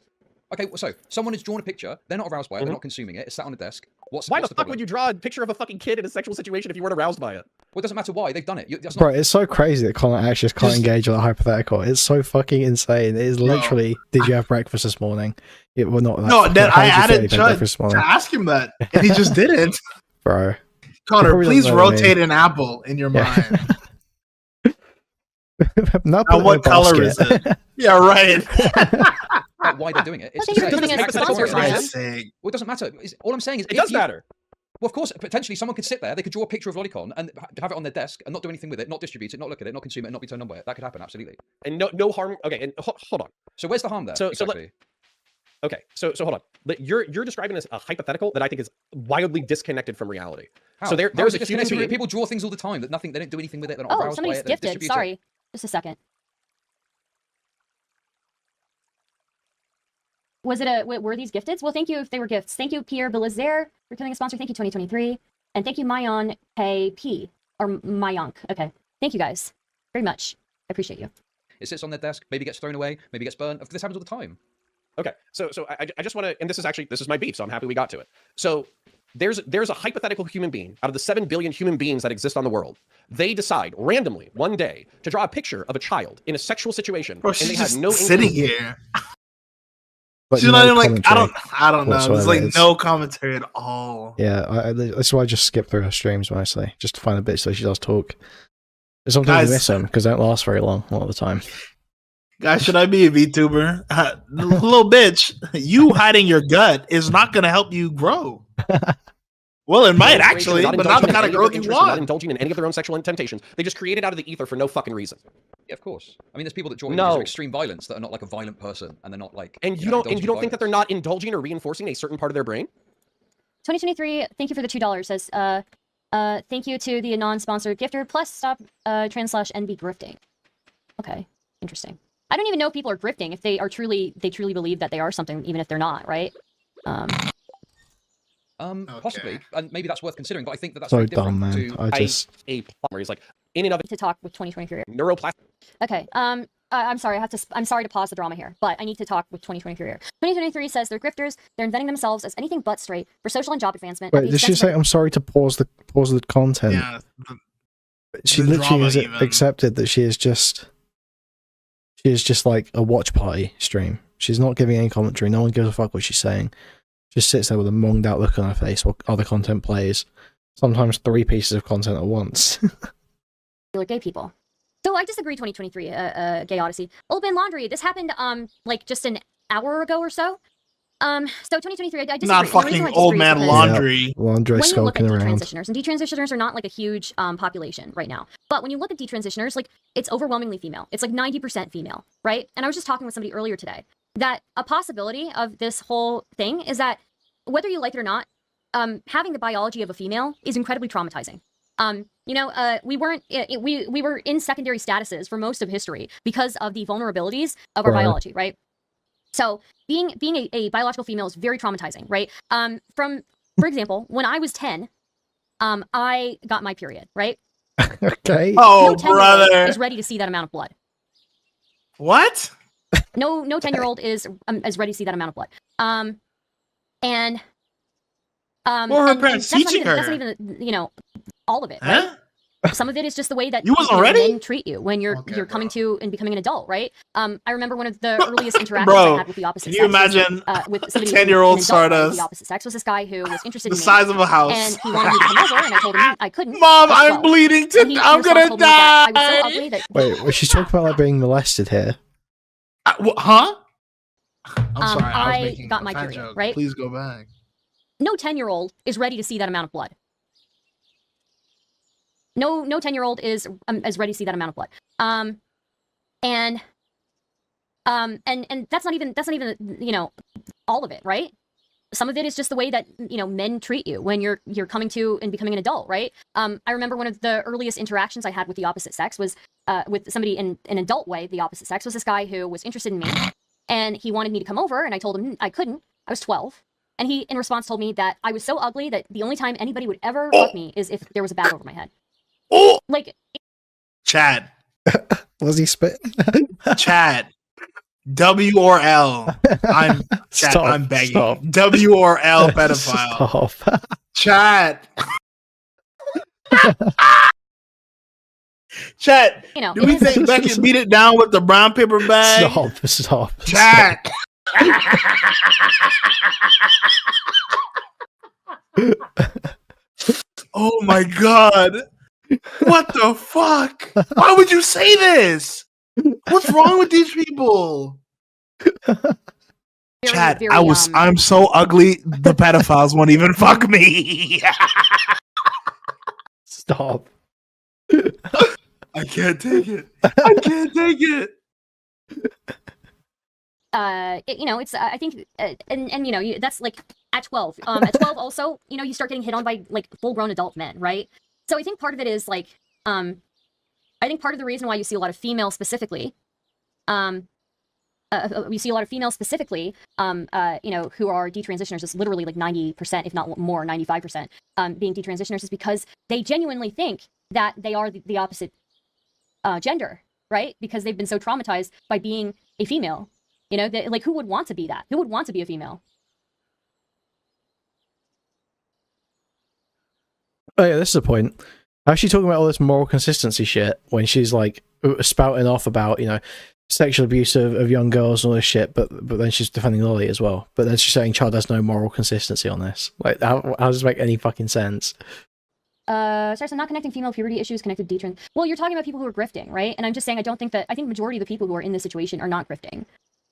okay. So someone has drawn a picture. They're not aroused by it. Mhm. They're not consuming it. It's sat on a desk. What's Why what's the fuck problem? would you draw a picture of a fucking kid in a sexual situation if you weren't aroused by it? Well, it doesn't matter why they've done it. That's Bro, not. it's so crazy that Connor actually just can't Just- engage with a hypothetical. It's so fucking insane. It is Bro. literally, did you have breakfast this morning? It will not. No, fucking- that how I did you feel added if you had Chud breakfast this to morning? ask him that, and he just didn't. Bro. Connor, Probably please doesn't know what I rotate an apple in your mind. Now Now, what color is it? Yeah, right. About why they're doing it. It's Well, to thank you for say- giving us it's a to say- sponsor, it's man. to Christ's say- sake. Well, it doesn't matter. All I'm saying is It if does you- matter. Well, of course, potentially someone could sit there, they could draw a picture of Lolicon and have it on their desk and not do anything with it, not distribute it, not look at it, not consume it, and not be turned on by it. That could happen, absolutely. And no harm. Okay, and hold on. So where's the harm there? So exactly. Okay, so hold on. You're describing this a hypothetical that I think is wildly disconnected from reality. How? So How there's is a it human disconnected? being. People draw things all the time that they don't do anything with it. They're not Oh, aroused by somebody's it. They don't gifted. distribute it. Sorry. Just a second. Was it were these gifted? Well, thank you if they were gifts. Thank you, Pierre Belizaire, for becoming a sponsor. Thank you, 2023. And thank you, Mayon P. Or Mayonk. Okay. Thank you guys very much. I appreciate you. It sits on their desk, maybe gets thrown away, maybe gets burned. This happens all the time. Okay, so I just want to, and this is my beef, so I'm happy we got to it. So there's a hypothetical human being out of the 7 billion human beings that exist on the world. They decide randomly one day to draw a picture of a child in a sexual situation, Bro, and she's they just have no sitting inkling- here. But She's no not even like commentary. I don't know. There's whatsoever. like It's- no commentary at all. Yeah, that's why I just skip through her streams mostly, just to find a bit so she does talk. And sometimes Guys- I miss them because they don't last very long a lot of the time. Guys, should I be a VTuber? Little bitch, you hiding your gut is not going to help you grow. Well, it might no actually, inspiration, but not the indulging in kind of any growth their you interests, Not want. indulging in any of their own sexual temptations. They just create it out of the ether for no fucking reason. Yeah, of course. I mean, there's people that draw No. images of extreme violence that are not like a violent person, and they're not like. And you know, don't indulging in think that they're violence. not indulging or reinforcing a certain part of their brain? 2023, thank you for the $2. Says, thank you to the non-sponsored gifter, plus stop trans/NB grifting. Okay, interesting. I don't even know if people are grifting if they truly believe that they are something, even if they're not, right? Possibly, and maybe that's worth considering. But I think that that's So very different dumb, man. to. I just A plot where he's like, in and of To talk with 2023. neuroplastic. Okay. I'm sorry. I'm sorry to pause the drama here, but I need to talk with 2023 here. 2023 says they're grifters. They're inventing themselves as anything but straight for social and job advancement. at wait. the Did she expense say of- I'm sorry to pause the content? Yeah, She the literally drama has even. accepted that she is just like a watch party stream. She's not giving any commentary. No one gives a fuck what she's saying. Just sits there with a monged out look on her face while other content plays. Sometimes 3 pieces of content at once. gay people. So I disagree. 2023, Gay Odyssey. Old Man Laundry. This happened like just an hour ago or so. So 2023, I disagree. not And the reason fucking why I old disagree is man because laundry. Laundry when you look at skulking around. detransitioners, and detransitioners are not like a huge population right now, but when you look at detransitioners, like it's overwhelmingly female. It's like 90% female, right? And I was just talking with somebody earlier today that a possibility of this whole thing is that whether you like it or not, having the biology of a female is incredibly traumatizing. We were in secondary statuses for most of history because of the vulnerabilities of our Right. biology, right? So being a biological female is very traumatizing, right? For example, when I was 10, I got my period, right? Okay. Oh, No 10-year-old brother. is ready to see that amount of blood. What? No 10-year-old is ready to see that amount of blood. What were her parents that's not teaching even, her? That's not even all of it, Huh? right? Some of it is just the way that You wasn't ready? men treat you when you're Okay, coming bro. to and becoming an adult, right? I remember one of the earliest interactions Bro, I had with the opposite can you sex imagine with a somebody 10-year-old an adult with Stardust? the opposite sex was this guy who was interested The in me, size of a house. and he wanted me to come over, and I told him I couldn't. Mom, I was I'm 12. bleeding And he, to. in I'm response, gonna told me that I was so die. ugly that Wait, was she talking about like being molested here? Huh? I'm sorry. I was I making got a my fat period, joke. right? Please go back. No 10-year-old is ready to see that amount of blood. No 10-year-old is ready to see that amount of blood. And that's not even all of it, right? Some of it is just the way that men treat you when you're coming to and becoming an adult, right? I remember one of the earliest interactions I had with the opposite sex was with somebody in an adult way. The opposite sex was this guy who was interested in me, and he wanted me to come over, and I told him I couldn't. I was 12. And he, in response, told me that I was so ugly that the only time anybody would ever fuck me is if there was a bag over my head. Like, Chad. Was he spit? Chad. W or L. I'm Chad, Stop, I'm begging. stop. W or L pedophile. Stop. Chad. Chad. Do we it is- think Beckett beat it down with the brown paper bag? Stop. Chad. Oh my god. What the fuck? Why would you say this? What's wrong with these people? Chad, I'm so ugly, the pedophiles won't even fuck me. Stop. I can't take it. I can't take it. it's I think and that's like at 12. At 12 also, you start getting hit on by like full-grown adult men, right? So I think part of it is like I think part of the reason why you see a lot of females specifically we see a lot of females specifically who are detransitioners is literally like 90%, if not more, 95% being detransitioners is because they genuinely think that they are the opposite gender, right? Because they've been so traumatized by being a female. Like, who would want to be that? Who would want to be a female? Oh yeah, this is the point. How's she talking about all this moral consistency shit when she's like spouting off about sexual abuse of young girls and all this shit, but then she's defending Lolly as well. But then she's saying Child has no moral consistency on this. Like, how does this make any fucking sense? Sorry, so not connecting female puberty issues connected to detrans. Well, you're talking about people who are grifting, right? And I'm just saying I think the majority of the people who are in this situation are not grifting.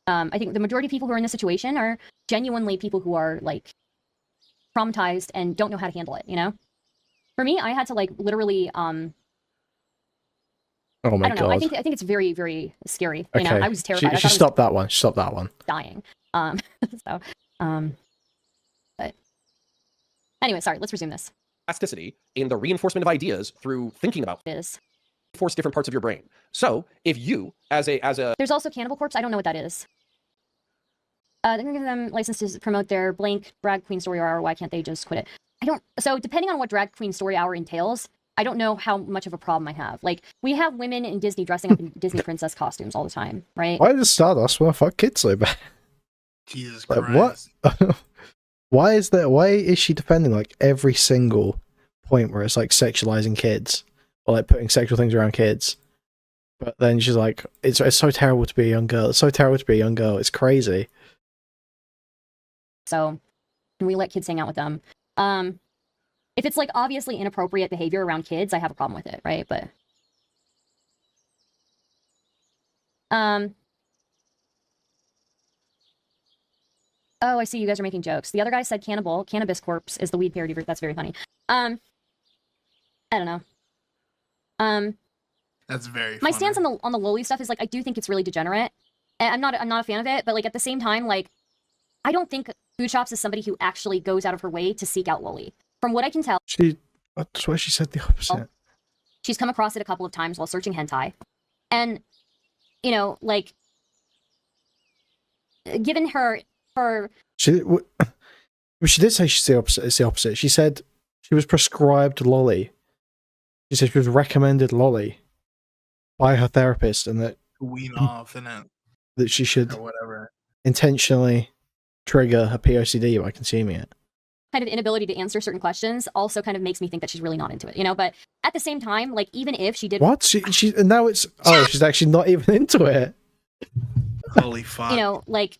I think the majority of people who are in this situation are genuinely people who are like traumatized and don't know how to handle it, For me, I had to like literally Oh my I don't know. god. I think it's very, very scary. Okay. I was terrified. She stopped that one. She stopped that one. Dying. But anyway, sorry, let's resume this. Plasticity in the reinforcement of ideas through thinking about reinforce different parts of your brain. So if you as a There's also Cannibal Corpse. I don't know what that is. They're gonna give them license to promote their blank drag queen story hour. Why can't they just quit it? So depending on what drag queen story hour entails, I don't know how much of a problem I have. Like, we have women in Disney dressing up in Disney princess costumes all the time, right? Why does Stardust want to fuck kids so bad? Jesus Like, Christ. what? Why is she defending like every single point where it's like sexualizing kids or like putting sexual things around kids? But then she's like, it's so terrible to be a young girl. It's so terrible to be a young girl. It's crazy. So we let kids hang out with them. If it's like obviously inappropriate behavior around kids, I have a problem with it, right? But oh, I see you guys are making jokes. The other guy said cannabis corpse is the weed parody. That's very funny. I don't know. That's very my funny. stance on the loli stuff is like I do think it's really degenerate. And I'm not a fan of it, but like at the same time, like I don't think Food Shops is somebody who actually goes out of her way to seek out loli. From what I can tell, I swear she said the opposite. She's come across it a couple of times while searching hentai. And, like, given her... She did say she's the opposite. It's the opposite. She said she was prescribed lolly. She said she was recommended lolly by her therapist, and that wean off and that she should or whatever intentionally trigger her POCD by consuming it. kind of inability to answer certain questions also kind of makes me think that she's really not into it, you know? But at the same time, like, even if she did... What? She now it's... Oh, she's actually not even into it. Holy fuck. You know, like,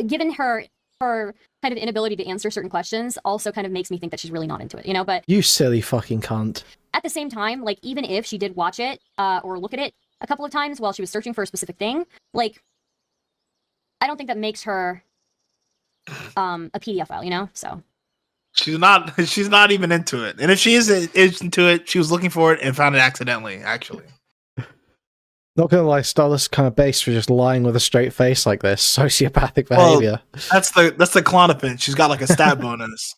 given her kind of inability to answer certain questions also kind of makes me think that she's really not into it, you know? But you silly fucking cunt. at the same time, like, even if she did watch it or look at it a couple of times while she was searching for a specific thing, like, I don't think that makes her a PDF file, you know? So she's not even into it. And if she is into it, she was looking for it and found it accidentally, actually. Not gonna lie, Stardust kind of based for just lying with a straight face like this. Sociopathic behavior. That's the Clonopin. She's got like a stat bonus.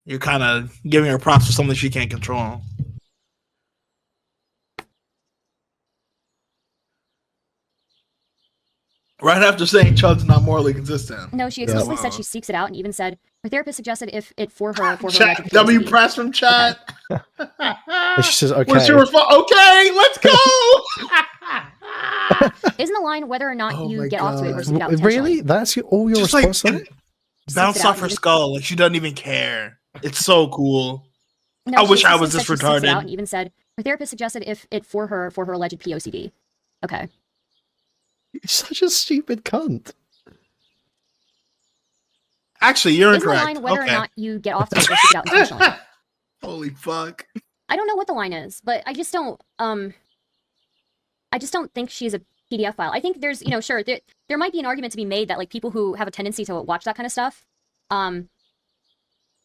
You're kind of giving her props for something she can't control. Right after saying Chud's not morally consistent. no, she explicitly said she seeks it out, and even said her therapist suggested if it for her Chat, alleged W PTSD. press from chat. And she says, okay. What's your response? Okay, let's go. Isn't the line whether or not Oh you my get off to it or God. seek it out intentionally? Really? That's all your Just like response? bounce Seeks it out off her and even- skull. Like she doesn't even care. It's so cool. No, I she wish I was explicitly this said she seeks it out retarded. and even said her therapist suggested if it for her alleged POCD. Okay. You're such a stupid cunt. Actually, you're Isn't the incorrect. line whether Okay. or not you get off to it or seek it out intentionally? Holy fuck. I don't know what the line is, but I just don't think she's a PDF file. I think there's, you know, sure, there might be an argument to be made that like people who have a tendency to watch that kind of stuff,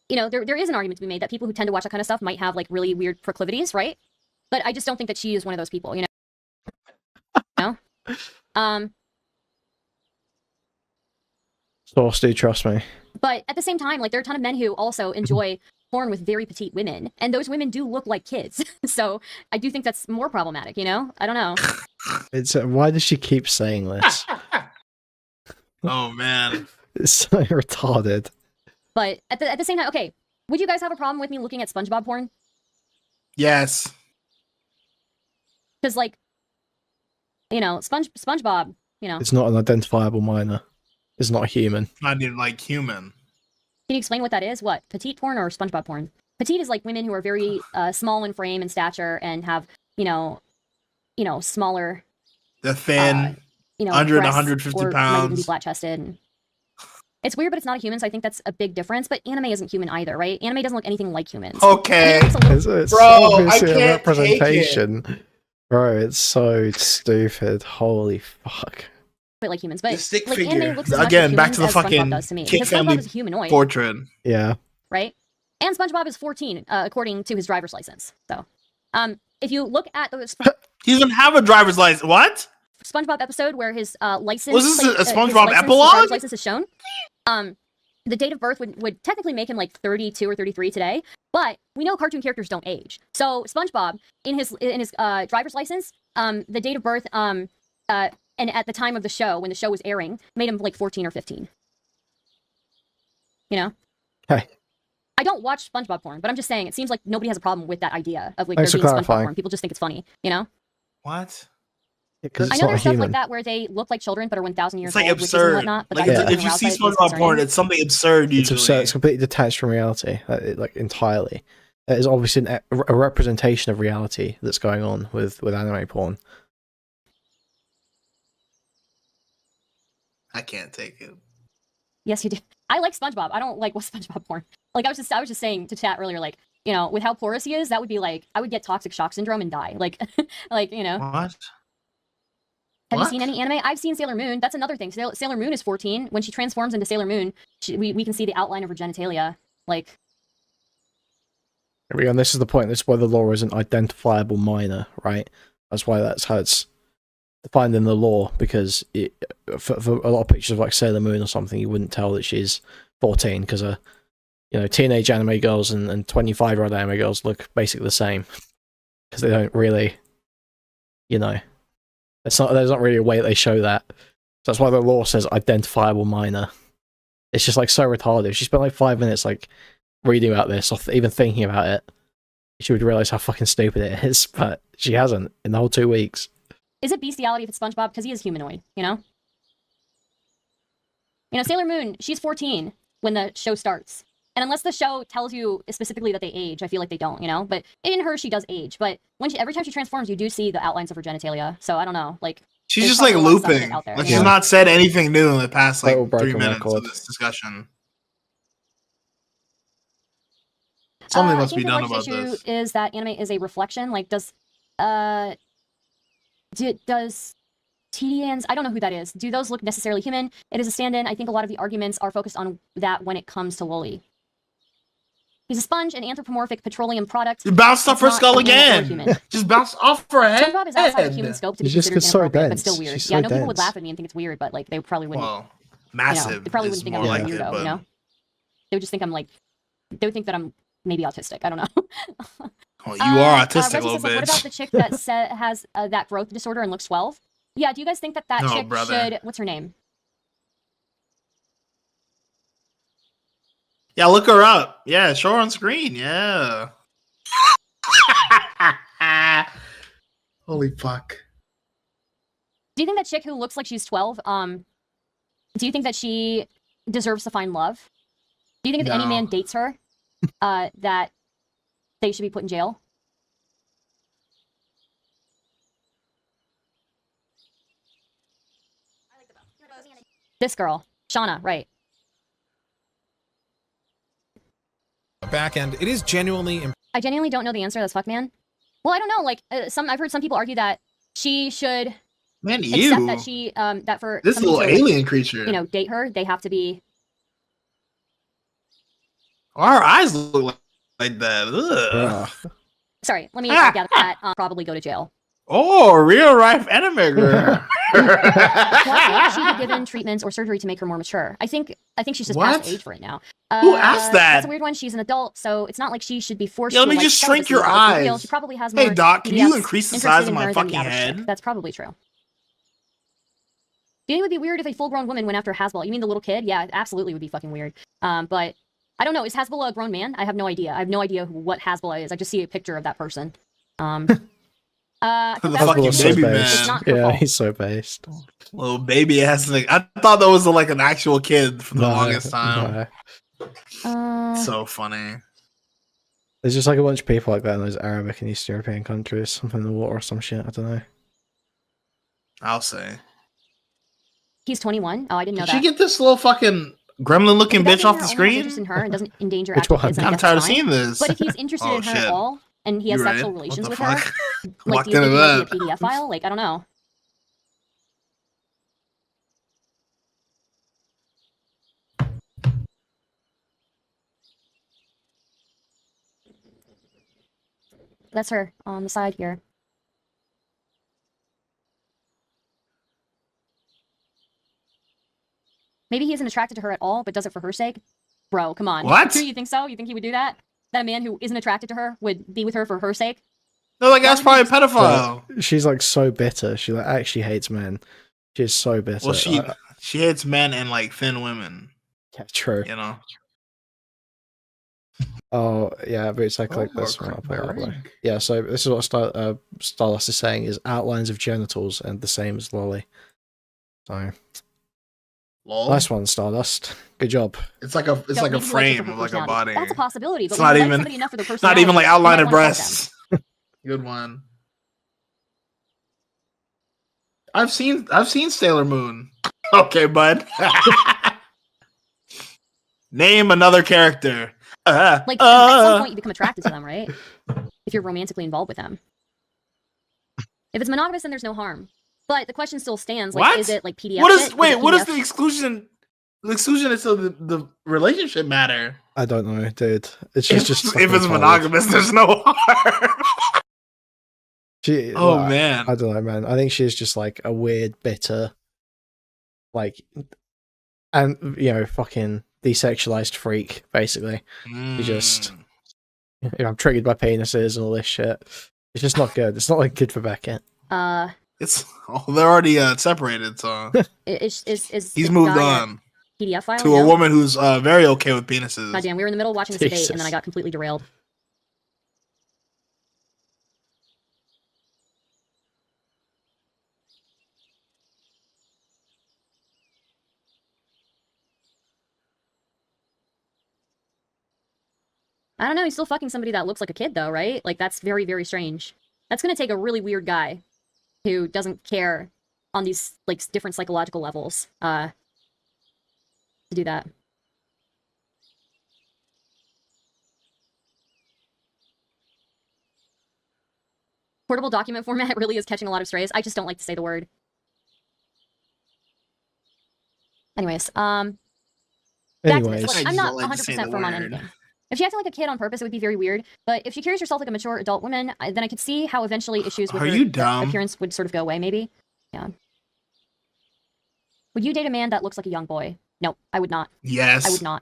you know, there is an argument to be made that people who tend to watch that kind of stuff might have like really weird proclivities, right? But I just don't think that she is one of those people, you know? Source, do trust me. But at the same time, like there are a ton of men who also enjoy porn with very petite women, and those women do look like kids. So I do think that's more problematic, you know? I don't know. It's why does she keep saying this? Oh man. It's so retarded. But at the same time, okay, would you guys have a problem with me looking at SpongeBob porn? Yes. Because like, you know, SpongeBob, you know, It's not an identifiable minor. It's not a human. Not even like human. can you explain what that is? What, petite porn or SpongeBob porn? Petite is like women who are very small in frame and stature and have, you know, smaller, The thin, you know, 100, breasts 150 or might even be pounds. flat chested. And it's weird, but it's not a human, so I think that's a big difference. But anime isn't human either, right? Anime doesn't look anything like humans. Okay. I mean, it looks a little It's Bro, I obviously can't a take it. representation. Bro, it's so stupid. Holy fuck. bit like humans, but The stick like figure. anime looks as much Again, like back to the humans as SpongeBob fucking does to me. Kid Because family SpongeBob is a humanoid, portrait. Yeah. right? And SpongeBob is 14, according to his driver's license. So, if you look at the He doesn't have a driver's license. What? SpongeBob episode where his license, Was this plate- a his SpongeBob license- his epilogue? driver's license is shown. The date of birth would technically make him like 32 or 33 today, but we know cartoon characters don't age. So SpongeBob in his driver's license, the date of birth, and at the time of the show when the show was airing, made him like 14 or 15. You know. Okay. I don't watch SpongeBob porn, but I'm just saying it seems like nobody has a problem with that idea of like Thanks there for being SpongeBob clarifying. porn. People just think it's funny, you know. What? Because I it's know not a there's stuff human. like that where they look like children but are 1,000 years It's like old, witches absurd. and whatnot. But Like guys Yeah. are if you aroused see by it because SpongeBob they're porn, into it. it's something absurd It's usually. absurd. It's completely detached from reality, like entirely. It is obviously a representation of reality that's going on with anime porn. I can't take it. Yes, you do. I like SpongeBob. I don't like what's SpongeBob porn. Like I was just saying to chat earlier, like, you know, with how porous he is, that would be like I would get toxic shock syndrome and die. Like, like you know. What? Have you What? seen any anime? I've seen Sailor Moon. That's another thing. Sailor Moon is 14. When she transforms into Sailor Moon, we can see the outline of her genitalia. Like, Here we go. And this is the point. This is why the law is an identifiable minor, right? That's why that's how it's defined in the law. Because for a lot of pictures of like Sailor Moon or something, you wouldn't tell that she's 14 because you know, teenage anime girls and 25-year-old anime girls look basically the same because they don't really, you know, there's not really a way they show that. So that's why the law says identifiable minor. It's just like so retarded. If she spent like 5 minutes like reading about this or even thinking about it, she would realize how fucking stupid it is. But she hasn't in the whole 2 weeks. is it bestiality if it's SpongeBob? Because he is humanoid, you know? You know, Sailor Moon, she's 14 when the show starts. And unless the show tells you specifically that they age, I feel like they don't, you know? But in her, she does age. But every time she transforms, you do see the outlines of her genitalia. So I don't know. Like, She's there's just like probably a lot of stuff looping. out there, Like you she's know? not said anything new in the past like Total 3 broken minutes record. of this discussion. Something I must be think the done largest about issue this. is that anime is a reflection. Like, does TDNs, I don't know who that is. Do those look necessarily human? It is a stand-in. I think a lot of the arguments are focused on that when it comes to Loli. He's a sponge, an anthropomorphic petroleum product. You bounced off It's her not skull human or again. human. Just bounced off her head. SpongeBob is outside of human scope to be It's just considered 'cause so inappropriate, but dense. still weird. She's Yeah, I so know people would dense. laugh at me and think it's weird, but like they probably wouldn't. Well, You massive. know, they probably is wouldn't think I'm more a like weirdo. it, but You know, they would just think I'm like, they would think that I'm maybe autistic. I don't know. well, you are autistic, Reggie little says, like, what bitch. about the chick that has that growth disorder and looks 12? Yeah, do you guys think that No, chick brother. should? What's her name? Yeah, look her up. Yeah, show her on screen. Yeah. Holy fuck. Do you think that chick who looks like she's 12, do you think that she deserves to find love? Do you think if any No. man dates her, that they should be put in jail? This girl, Shauna, right. Back end, it is genuinely I genuinely don't know the answer to this, fuck man. Well, I don't know, like, I've heard some people argue that she should Man, accept you. that she, that for This somebody little to, like, alien creature. you know, date her, they have to be. Our eyes look like that. Ugh. Ugh. Sorry, let me gather that. Probably go to jail. Oh, real life anime girl. Why should she be given treatments or surgery to make her more mature? I think she's just past What? age for it now. Who asked that? That's a weird one. She's an adult, so it's not like she should be forced Yeah, let to, me like, just shrink celibacy, your but if for real, eyes. she probably has Hey, more Doc, can you PDFs increase the interested size of in my her than the fucking average chick. head? That's probably true. Do you think it would be weird if a full-grown woman went after Hasbula? You mean the little kid? Yeah, it absolutely would be fucking weird. But I don't know. Is Hasbula a grown man? I have no idea. I have no idea what Hasbula is. I just see a picture of that person. I think The that's fucking what it is. baby man. It's not her Yeah, fault. he's so based. Little baby ass thing. I thought that was like an actual kid for the No, longest time. no. So funny. There's just like a bunch of people like that in those Arabic and East European countries, something in the water or some shit. I don't know. I'll say. He's 21. Oh, I didn't know Did that. she get this little fucking gremlin looking If that bitch off man the only has screen? interest in her and doesn't endanger Which actual one? kids, then I I'm guess tired of it's fine. seeing this. But if he's interested Oh, in her shit. at all, and he has You sexual ready? relations What with the her, fuck? like, Walked do you think into he might that. be a PDF file? Like, I don't know. That's her on the side here. Maybe he isn't attracted to her at all, but does it for her sake. Bro, come on. What? You think so? You think he would do that? That a man who isn't attracted to her would be with her for her sake? No, that guy's Why probably a pedophile. She's like so bitter. She like actually hates men. She's so bitter. Well, she hates men and like thin women. Yeah, true. You know. Oh yeah, but it's like this one. I'll put it up there. Yeah, so this is what Stardust is saying is outlines of genitals and the same as Lolly. So Lol. nice one, Stardust. Good job. It's like a Don't need to like frame her of like a personality. body. That's a possibility, but It's when not you like even- somebody enough for their It's not even like personality, you outline might of wanna fuck them. breasts. Good one. I've seen Sailor Moon. Okay, bud. Name another character. Like, at some point you become attracted to them, right? If you're romantically involved with them. If it's monogamous, then there's no harm. But the question still stands, like, What? is it like PDF What is shit? wait? it What is PDF? the exclusion? The exclusion is so the relationship matter. I don't know, dude. It's If, just if fucking it's retarded. monogamous, there's no harm. Oh Well, man. I don't know, man. I think she's just like a weird, bitter, like, and you know, fucking desexualized freak, basically. You just, you know, I'm triggered by penises and all this shit. It's just not good. It's not like good for Beckett. It's they're already separated, so Is he's the moved guy a on PDF file? to you a know? woman who's very okay with penises. God damn, we were in the middle of watching this debate, and then I Jesus. got completely derailed. I don't know. He's still fucking somebody that looks like a kid, though, right? Like, that's very, very strange. That's gonna take a really weird guy who doesn't care on these, like, different psychological levels, to do that. Portable document format really is catching a lot of strays. I just don't like to say the word. Anyways, back to this. Look, I'm not 100% firm on anything. If she acted like a kid on purpose, it would be very weird. But if she carries herself like a mature adult woman, then I could see how eventually issues with her appearance would sort of go away, maybe. Yeah. Would you date a man that looks like a young boy? No, I would not. Yes. I would not.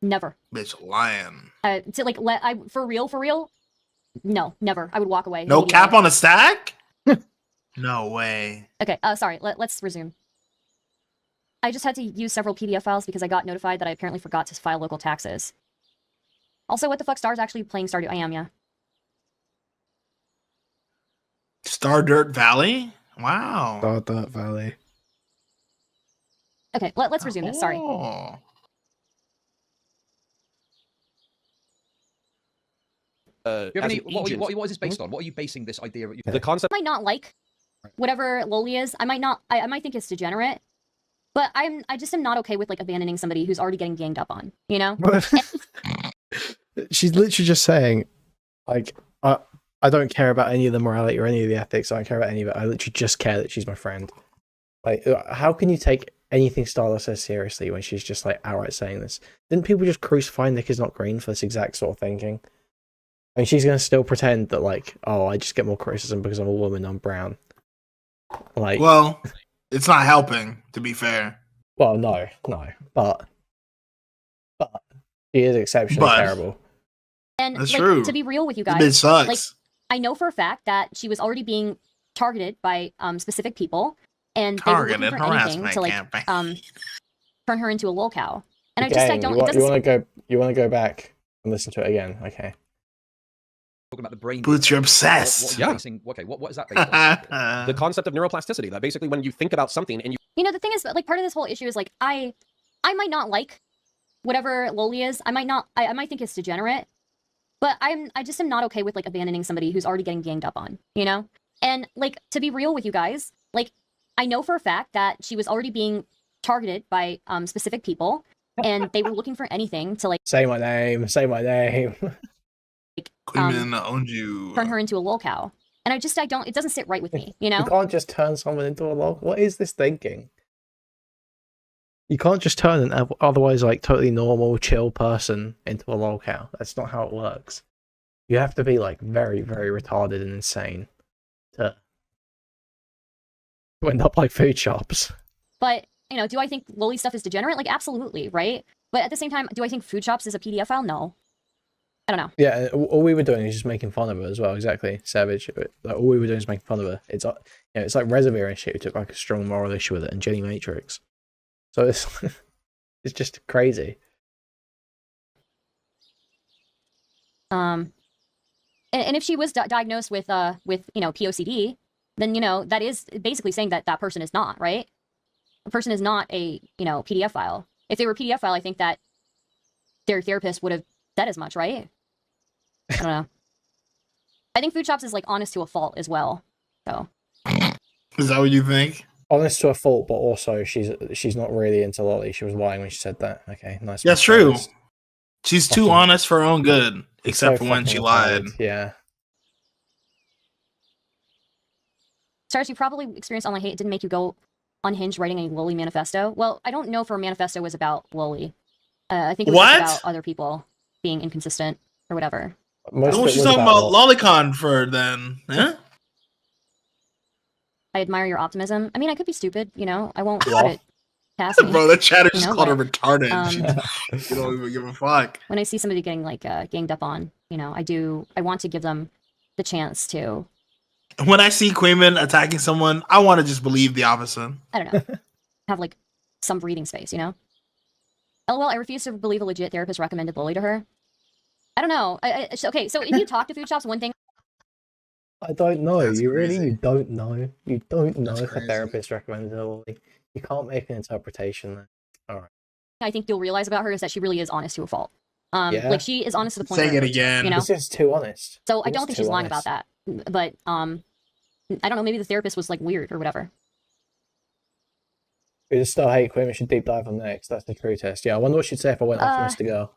Never. Bitch, lying. To like for real. No, never. I would walk away. No cap on a stack? No way. Okay, sorry. Let's resume. I just had to use several PDF files because I got notified that I apparently forgot to file local taxes. Also, what the fuck? Star's actually playing Stardew. I am, yeah. Stardirt Valley? Wow. Stardirt Valley. Okay, let's resume this. Sorry. What is this based on? What are you basing this idea of? The concept I might not like whatever Loli is. I might think it's degenerate. But I just am not okay with like abandoning somebody who's already getting ganged up on, you know? She's literally just saying, like, I don't care about any of the morality or any of the ethics. I don't care about any of it. I literally just care that she's my friend. Like, how can you take anything Stardust says seriously when she's just like outright saying this? Didn't people just crucify Nick is not green for this exact sort of thinking? I mean, she's gonna still pretend that like, oh, I just get more criticism because I'm a woman, I'm brown. Like, well, it's not helping, to be fair. Well, no, but she is exceptionally terrible. And that's like, true. To be real with you guys, it sucks. Like, I know for a fact that she was already being targeted by specific people, and they were looking for anything to like turn her into a lol cow. And again, I don't. You want to go back and listen to it again, okay? Talking about the brain. Boots, you're obsessed. Yeah. Okay, what is that based on? The concept of neuroplasticity. That basically when you think about something and you know, the thing is, like, part of this whole issue is like I might not like whatever Loli is. I might think it's degenerate. But I just am not okay with like abandoning somebody who's already getting ganged up on, you know? And like, to be real with you guys, like, I know for a fact that she was already being targeted by specific people, and they were looking for anything to like say my name. Like, Kuihman owned you. Turn her into a lol cow. And it doesn't sit right with me, you know? You can't just turn someone into a lol. What is this thinking? You can't just turn an otherwise like totally normal, chill person into a lol cow. That's not how it works. You have to be like very, very retarded and insane to end up like food shops. But, you know, do I think Loli stuff is degenerate? Like, absolutely, right? But at the same time, do I think food shops is a PDF file? No. I don't know. Yeah, all we were doing is just making fun of her as well. Exactly, Savage. Like, all we were doing is making fun of her. It's it's like Reservoir and shit who took like a strong moral issue with it, and Jenny Matrix. So it's it's just crazy. And if she was diagnosed with you know, POCD, then, you know, that is basically saying that that person is not, right? A person is not a, you know, PDF file. If they were a PDF file, I think that their therapist would have said as much, right? I don't know. I think food shops is like honest to a fault as well. So is that what you think? Honest to a fault, but also she's not really into Lolly. She was lying when she said that. Okay, nice. That's true. She's too honest for her own good, except for when she lied. Yeah. Stars, you probably experienced online hate. It didn't make you go unhinged writing a Loli manifesto. Well, I don't know if her manifesto was about Loli. I think it was about other people being inconsistent or whatever. What she's talking about Lolicon for then? Huh? I admire your optimism. I mean, I could be stupid, you know. I won't let it pass me. Bro, the chatter just called her but, retarded. You don't even give a fuck. When I see somebody getting like ganged up on, you know, I want to give them the chance to. When I see Kuihman attacking someone, I want to just believe the opposite. I don't know. Have like some breathing space, you know? LOL, I refuse to believe a legit therapist recommended Loli to her. I don't know. Okay, so if you talk to food shops, one thing. I don't know. That's you crazy. really don't know. You don't know That's if crazy. a therapist recommended Lolly. You can't make an interpretation there. All right. I think you'll realize about her is that she really is honest to a fault. Yeah. Like she is honest to the point. Say where it again. You know. This is too honest. So I It's don't think too she's lying honest. about that. But I don't know. Maybe the therapist was like weird or whatever. We just still hate Kuihman. We should deep dive on next. That's the crew test. Yeah, I wonder what she'd say if I went off Mr. Girl.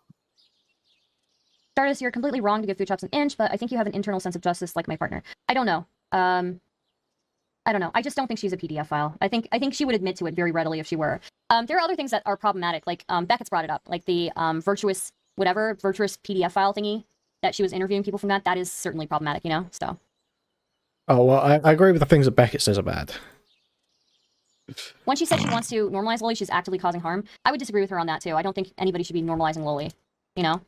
Stardust, you're completely wrong to give food shops an inch, but I think you have an internal sense of justice like my partner. I don't know. I don't know. I just don't think she's a PDF file. I think she would admit to it very readily if she were. There are other things that are problematic, like Beckett's brought it up, like the virtuous PDF file thingy that she was interviewing people from that. That is certainly problematic, you know. So. Oh well, I agree with the things that Beckett says are bad. When she said she wants to normalize Loli, she's actively causing harm. I would disagree with her on that too. I don't think anybody should be normalizing Loli. You know.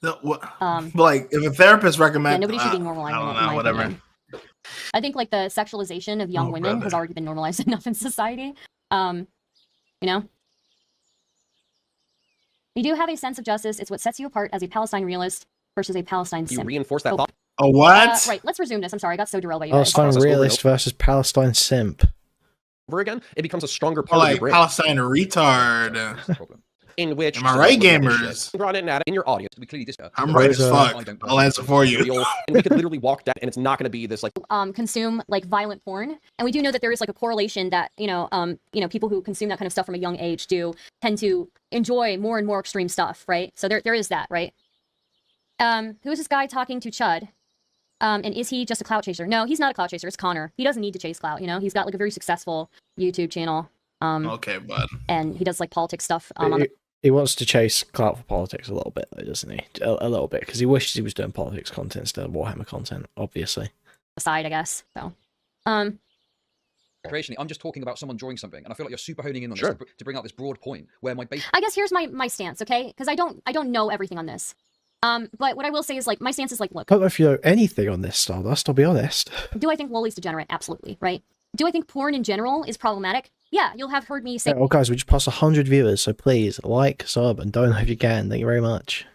Like if a therapist recommends, yeah, nobody should be normalizing. I don't it, in know, my whatever. opinion. I think like the sexualization of young women has already been normalized enough in society. You know. You do have a sense of justice. It's what sets you apart as a Palestine realist versus a Palestine simp. You reinforce that thought. A what? Right, let's resume this. I'm sorry, I got so derailed by you guys. Palestine realist versus Palestine simp. Over again, it becomes a stronger part of Like your brain. Palestine retard. That's the problem. In which, Am I right, gamers? Brought in at it in your audience. We clearly dis- I'm right as fuck. I'll answer for you. And we could literally walk that, and it's not going to be this like. Consume like violent porn, and we do know that there is like a correlation that people who consume that kind of stuff from a young age do tend to enjoy more and more extreme stuff, right? So there is that, right? Who is this guy talking to Chud? And is he just a clout chaser? No, he's not a clout chaser. It's Connor. He doesn't need to chase clout. You know, he's got like a very successful YouTube channel. Okay, bud. And he does like politics stuff. On He wants to chase clout for politics a little bit, though, doesn't he? A little bit, because he wishes he was doing politics content instead of Warhammer content, obviously. the side, I guess. So, Recreationally, I'm just talking about someone drawing something, and I feel like you're super honing in on Sure. this to bring out this broad point where my base. I guess here's my stance, okay? Because I don't know everything on this. But what I will say is like my stance is like, look. I don't know if you know anything on this, Stardust. I'll be honest. Do I think Loli's degenerate? Absolutely, right? Do I think porn in general is problematic? Yeah, you'll have heard me say. Yeah, well, guys, we just passed 100 viewers, so please like, sub, and donate if you can. Thank you very much.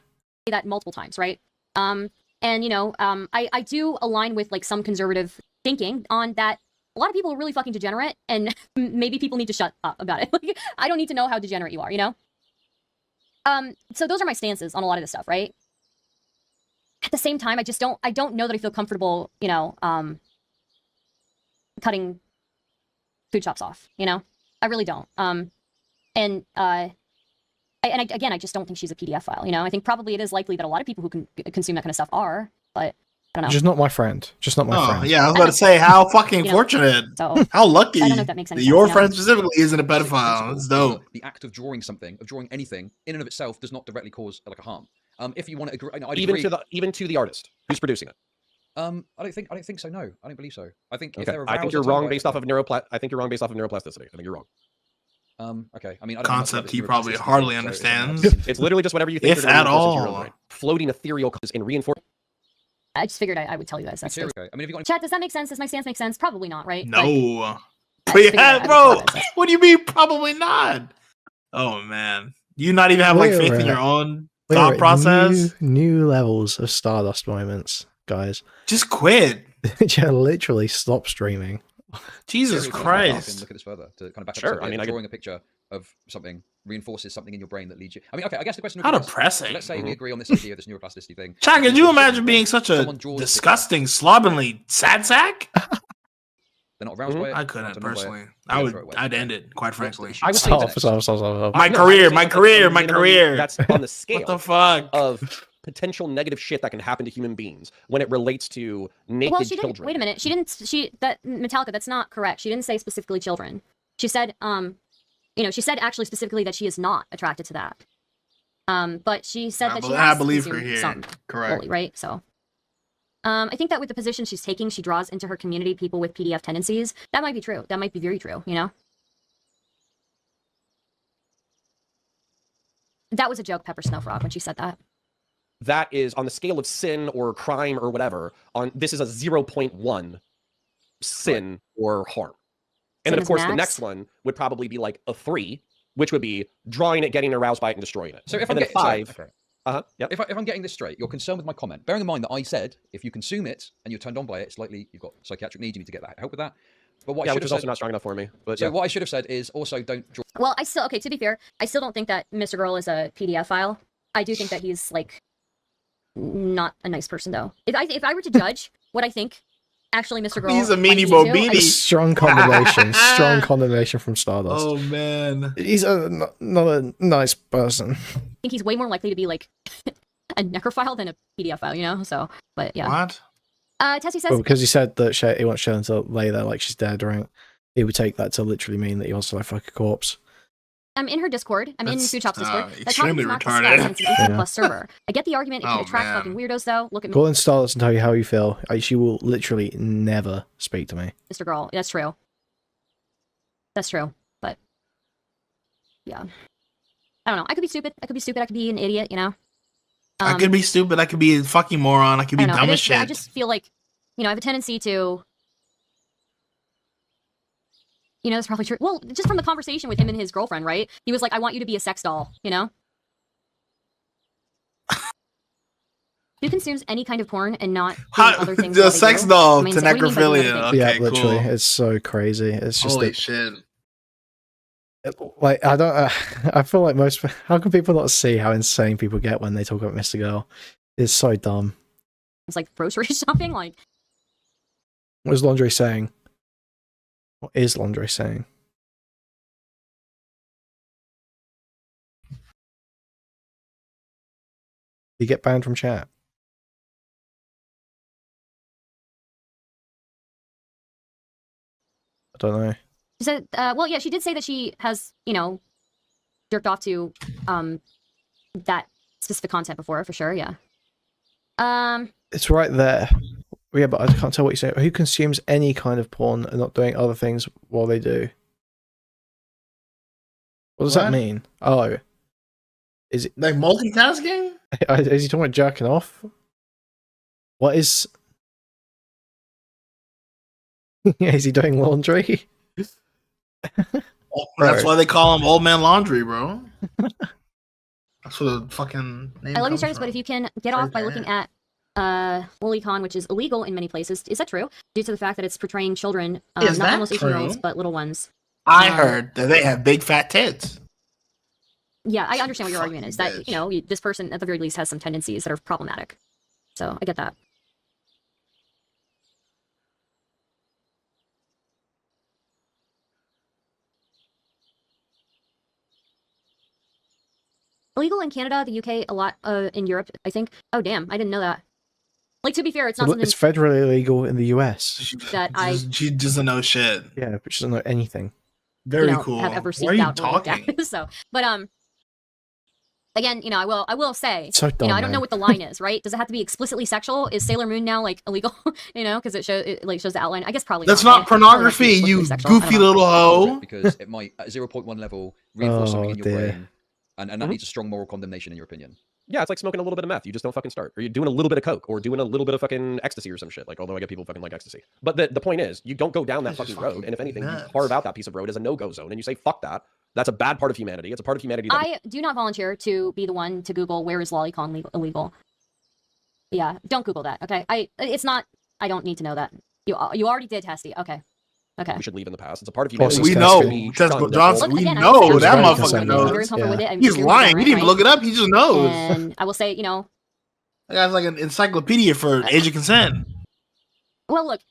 That multiple times, right? And you know, I do align with like some conservative thinking on that. A lot of people are really fucking degenerate, and maybe people need to shut up about it. Like, I don't need to know how degenerate you are, you know? So those are my stances on a lot of this stuff, right? At the same time, I don't know that I feel comfortable, you know, cutting food shops off, you know? I really don't. Again, I just don't think she's a PDF file, you know? I think probably it is likely that a lot of people who can consume that kind of stuff are, but I don't know. Just not my friend. Just not my friend. Yeah, I was about to say, how fucking You know, fortunate. So, How lucky I don't know if that makes any your sense, friend specifically isn't a pedophile. It's dope. The act of drawing something, of drawing anything, in and of itself, does not directly cause like a harm. If you want to agree, I'd even agree. even to the artist who's producing it. I don't think so. No, I don't believe so. I think if Okay. they're I think aroused you're at some wrong point- based off of I think you're wrong based off of neuroplasticity. I think you're wrong. Okay. I mean, I don't know much about Concept this he probably neuroplasticity hardly thing, so it's something I understands. have to look It's literally just whatever you think. If you're gonna at reinforce into your own all. brain. Floating ethereal causes in reinforce. I just figured I would tell you guys. That's into. Okay. I mean, have you got any Chat, does that make sense? Does my stance make sense? Probably not, right? No. Like, But figured I yeah, would bro. tell you guys. What do you mean probably not? Oh man. You not even have like faith in your own We're thought at process? New levels of Stardust moments, guys. Just quit. Yeah, literally stop streaming. Jesus Seriously, I can Christ. look at this further to kind of back Sure, up. I mean, I could- drawing a picture of something reinforces something in your brain that leads you. I mean, okay, I guess the question. How is, depressing. Let's say we agree on this idea, this neuroplasticity thing. Chad, could you imagine being such a Someone draws a picture. disgusting, slovenly sad sack? They're not aroused by it. I they're couldn't not turned on by it, personally. they're gonna throw it away. I'd end it, quite What's the frankly. issue? I would say Stop. My No, career, I would my say career, that my minimally career. That's on the scale What the fuck? of potential negative shit that can happen to human beings when it relates to naked Well, she didn't. children. Wait a minute. She didn't. That Metallica. That's not correct. She didn't say specifically children. She said, she said actually specifically that she is not attracted to that. But she said that she I has believe her consumed here. some Correct. fully, right? So, I think that with the position she's taking, she draws into her community people with PDF tendencies. That might be true. That might be very true. You know. That was a joke, Pepper Snowfrog, when she said that. That is on the scale of sin or crime or whatever. This is a 0.1 sin or harm. And Same then of as course the Max? next one would probably be like a 3, which would be drawing it, getting aroused by it, and destroying it. So if and I'm then getting 5. okay. Yep. If I'm getting this straight, you're concerned with my comment. Bearing in mind that I said if you consume it and you're turned on by it, it's likely you've got psychiatric needs. You need to get that help with that. But what Yeah, I which should is have also said, not strong enough for me. But so yeah. what I should have said is also don't draw. Well, okay, to be fair, I still don't think that Mr. Girl is a PDF file. I do think that he's like not a nice person though. If I were to judge what I think actually Mr. Girl He's a might meanie be bo into, I beanie. Strong condemnation. Strong condemnation from Stardust. Oh man, He's not a nice person. think he's way more likely to be like a necrophile than a PDF file, you know? So, but yeah. what? Tessie says, Well, because he said that he wants Sharon to lay there like she's dead, right? He would take that to literally mean that he wants to like fuck a corpse. I'm in her Discord. I'm in That's, Food Shop's Discord. That extremely topic is not retarded. discussed, and it's an 18 Yeah. plus server. I get the argument. It can Oh, attract man. fucking weirdos, though. Look at me, Call in Stardust and tell you how you feel. She will literally never speak to me. Mr. Girl. That's true. That's true. But yeah, I don't know. I could be stupid. I could be an idiot. You know. I could be stupid. I could be a fucking moron. I could be I don't know. dumb as shit. I just feel like, I have a tendency to. That's probably true. Well, just from the conversation with him and his girlfriend, right? He was like, "I want you to be a sex doll," you know? Who consumes any kind of porn and not doing other things? The while they sex do? doll I mean, to what do you mean by doing other necrophilia. things? Yeah, Okay, literally, cool. it's so crazy. It's just Holy shit. like I don't. I feel like most. How can people not see how insane people get when they talk about Mr. Girl? It's so dumb. It's like grocery shopping, like. What is Laundry saying? What is Laundry saying? You get banned from chat. I don't know. She said, well, yeah, she did say that she has, jerked off to that specific content before, for sure, yeah. It's right there. Yeah, but I can't tell what you're saying. Who consumes any kind of porn and not doing other things while they do? What does that What? mean? Oh. Is it Like multitasking? is he talking about jerking off? What is is he doing laundry? Oh, that's why they call him Old Man Laundry, bro. That's what the fucking name I love you, comes Stardust, but from. if you can get off by looking at WoollyCon, which is illegal in many places, is that true? Due to the fact that it's portraying children, Is not that almost 18-year-olds, true? but little ones. I heard that they have big fat tits. Yeah, I understand what your Fucking argument is. That, bitch. This person, at the very least, has some tendencies that are problematic. So, I get that. Illegal in Canada, the UK, a lot in Europe, I think. Oh, damn, I didn't know that. Like, to be fair, it's not something It's federally illegal in the US. that She doesn't know shit. Yeah, but she doesn't know anything. Very cool. have ever Why are seeked you out or looked talking? at. So, but again, I will say, It's so dumb, I don't know man. what the line is, right? Does it have to be explicitly sexual? Is Sailor Moon now like illegal? Because it shows the outline. I guess probably That's not, not right? Probably has to be pornography, you explicitly sexual. I don't goofy know. little hoe. Because it might, at 0.1 level, reinforce something Oh, in your dear. brain. And that needs a strong moral condemnation, in your opinion. Yeah, it's like smoking a little bit of meth. You just don't fucking start. Or you're doing a little bit of coke, or doing a little bit of fucking ecstasy or some shit. Like, although I get people fucking like ecstasy. But the point is, you don't go down that That's just fucking road. fucking And if anything, nuts. you carve out that piece of road as a no-go zone, and you say, fuck that. That's a bad part of humanity. It's a part of humanity that I do not volunteer to be the one to Google where is lolicon illegal. Yeah, don't Google that. Okay, it's not. I don't need to know that. You already did, Testy. Okay. Okay. we should leave in the past. It's a part of course humanity. it's We that know. should be Tess shunned, Johnson, therefore- we Look, again, know I'm that very motherfucker concerned. I'm very knows. comfortable Yeah. with it. I'm He's very lying. He ignorant, didn't even right? look it up. He just knows. And I will say, That guy's like an encyclopedia for age of consent. well, look,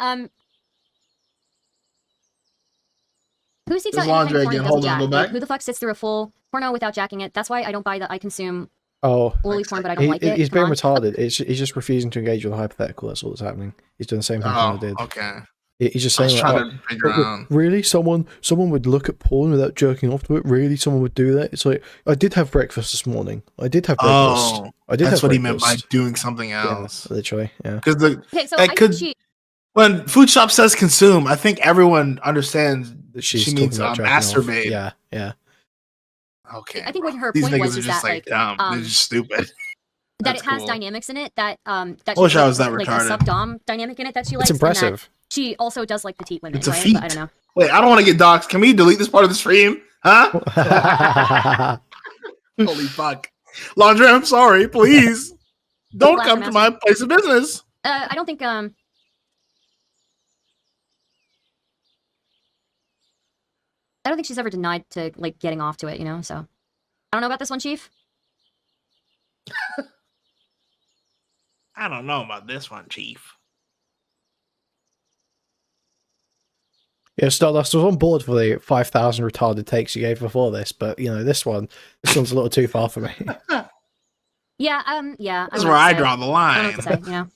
who seeks There's out any kind laundry of porn again. that Hold doesn't on, jack? go Like, back. who the fuck sits through a full porno without jacking it? That's why I don't buy that. I consume Oh, lolly porn, but I don't like it. he's Come being on. retarded. He's just refusing to engage with a hypothetical. That's all that's happening. He's doing the same thing Connor Oh, did. okay. He's just I saying, was like, trying to figure out. really, someone would look at porn without jerking off to it. Really, someone would do that? It's like, I did have breakfast this morning. I did have breakfast. Oh, I did that's have what he meant by breakfast. doing something Yeah, else. literally, yeah. Because Okay, so I I think could- she. when Food Shop says consume, I think everyone understands That she's she talking means about jerking off. masturbate. Yeah, yeah. Okay. I think what her These point niggas was are is just that like dumb. They're just stupid. that That's it has cool. dynamics in it that that Wish she I likes, was that like retarded. a sub dom dynamic in it that she likes. It's and that impressive. she also does like petite women, It's a right? feat. But I don't know. Wait, I don't want to get doxxed. Can we delete this part of the stream? Huh? Holy fuck. Laundry, I'm sorry. Please. Don't Last come to master. my place of business. I don't think don't think she's ever denied to like getting off to it, you know. So I don't know about this one, Chief. I don't know about this one, Chief. Yeah, Stardust was on board for the 5,000 retarded takes you gave before this, but you know this one's a little too far for me. Yeah, yeah. That's where I draw the I don't know line. what to say, you know.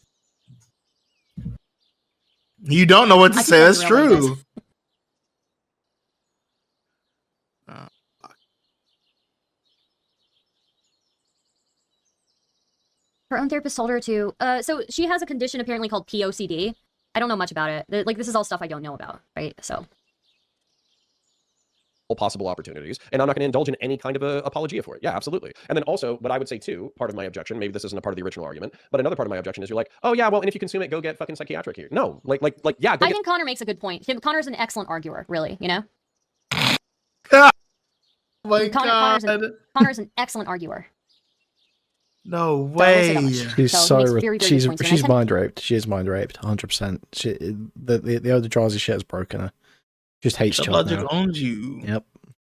You don't know what to I say. can That's tell you real true. Her own therapist told her to. So she has a condition apparently called POCD. I don't know much about it. Like, this is all stuff I don't know about, right? So. All possible opportunities, and I'm not going to indulge in any kind of a apologia for it. Yeah, absolutely. And then also, what I would say too, part of my objection, maybe this isn't a part of the original argument, but another part of my objection is you're like, oh yeah, well, and if you consume it, go get fucking psychiatric here. No, yeah. Go I think Connor makes a good point. Connor's an excellent arguer, really. You know. Oh my God. Connor's an excellent arguer. No way. She's So he makes very, very good points, and I she's tend- mind raped. She is mind raped, 100%. The older Drowsy shit has broken her. Just hates Chud Chud Logic now. owns you. Yep.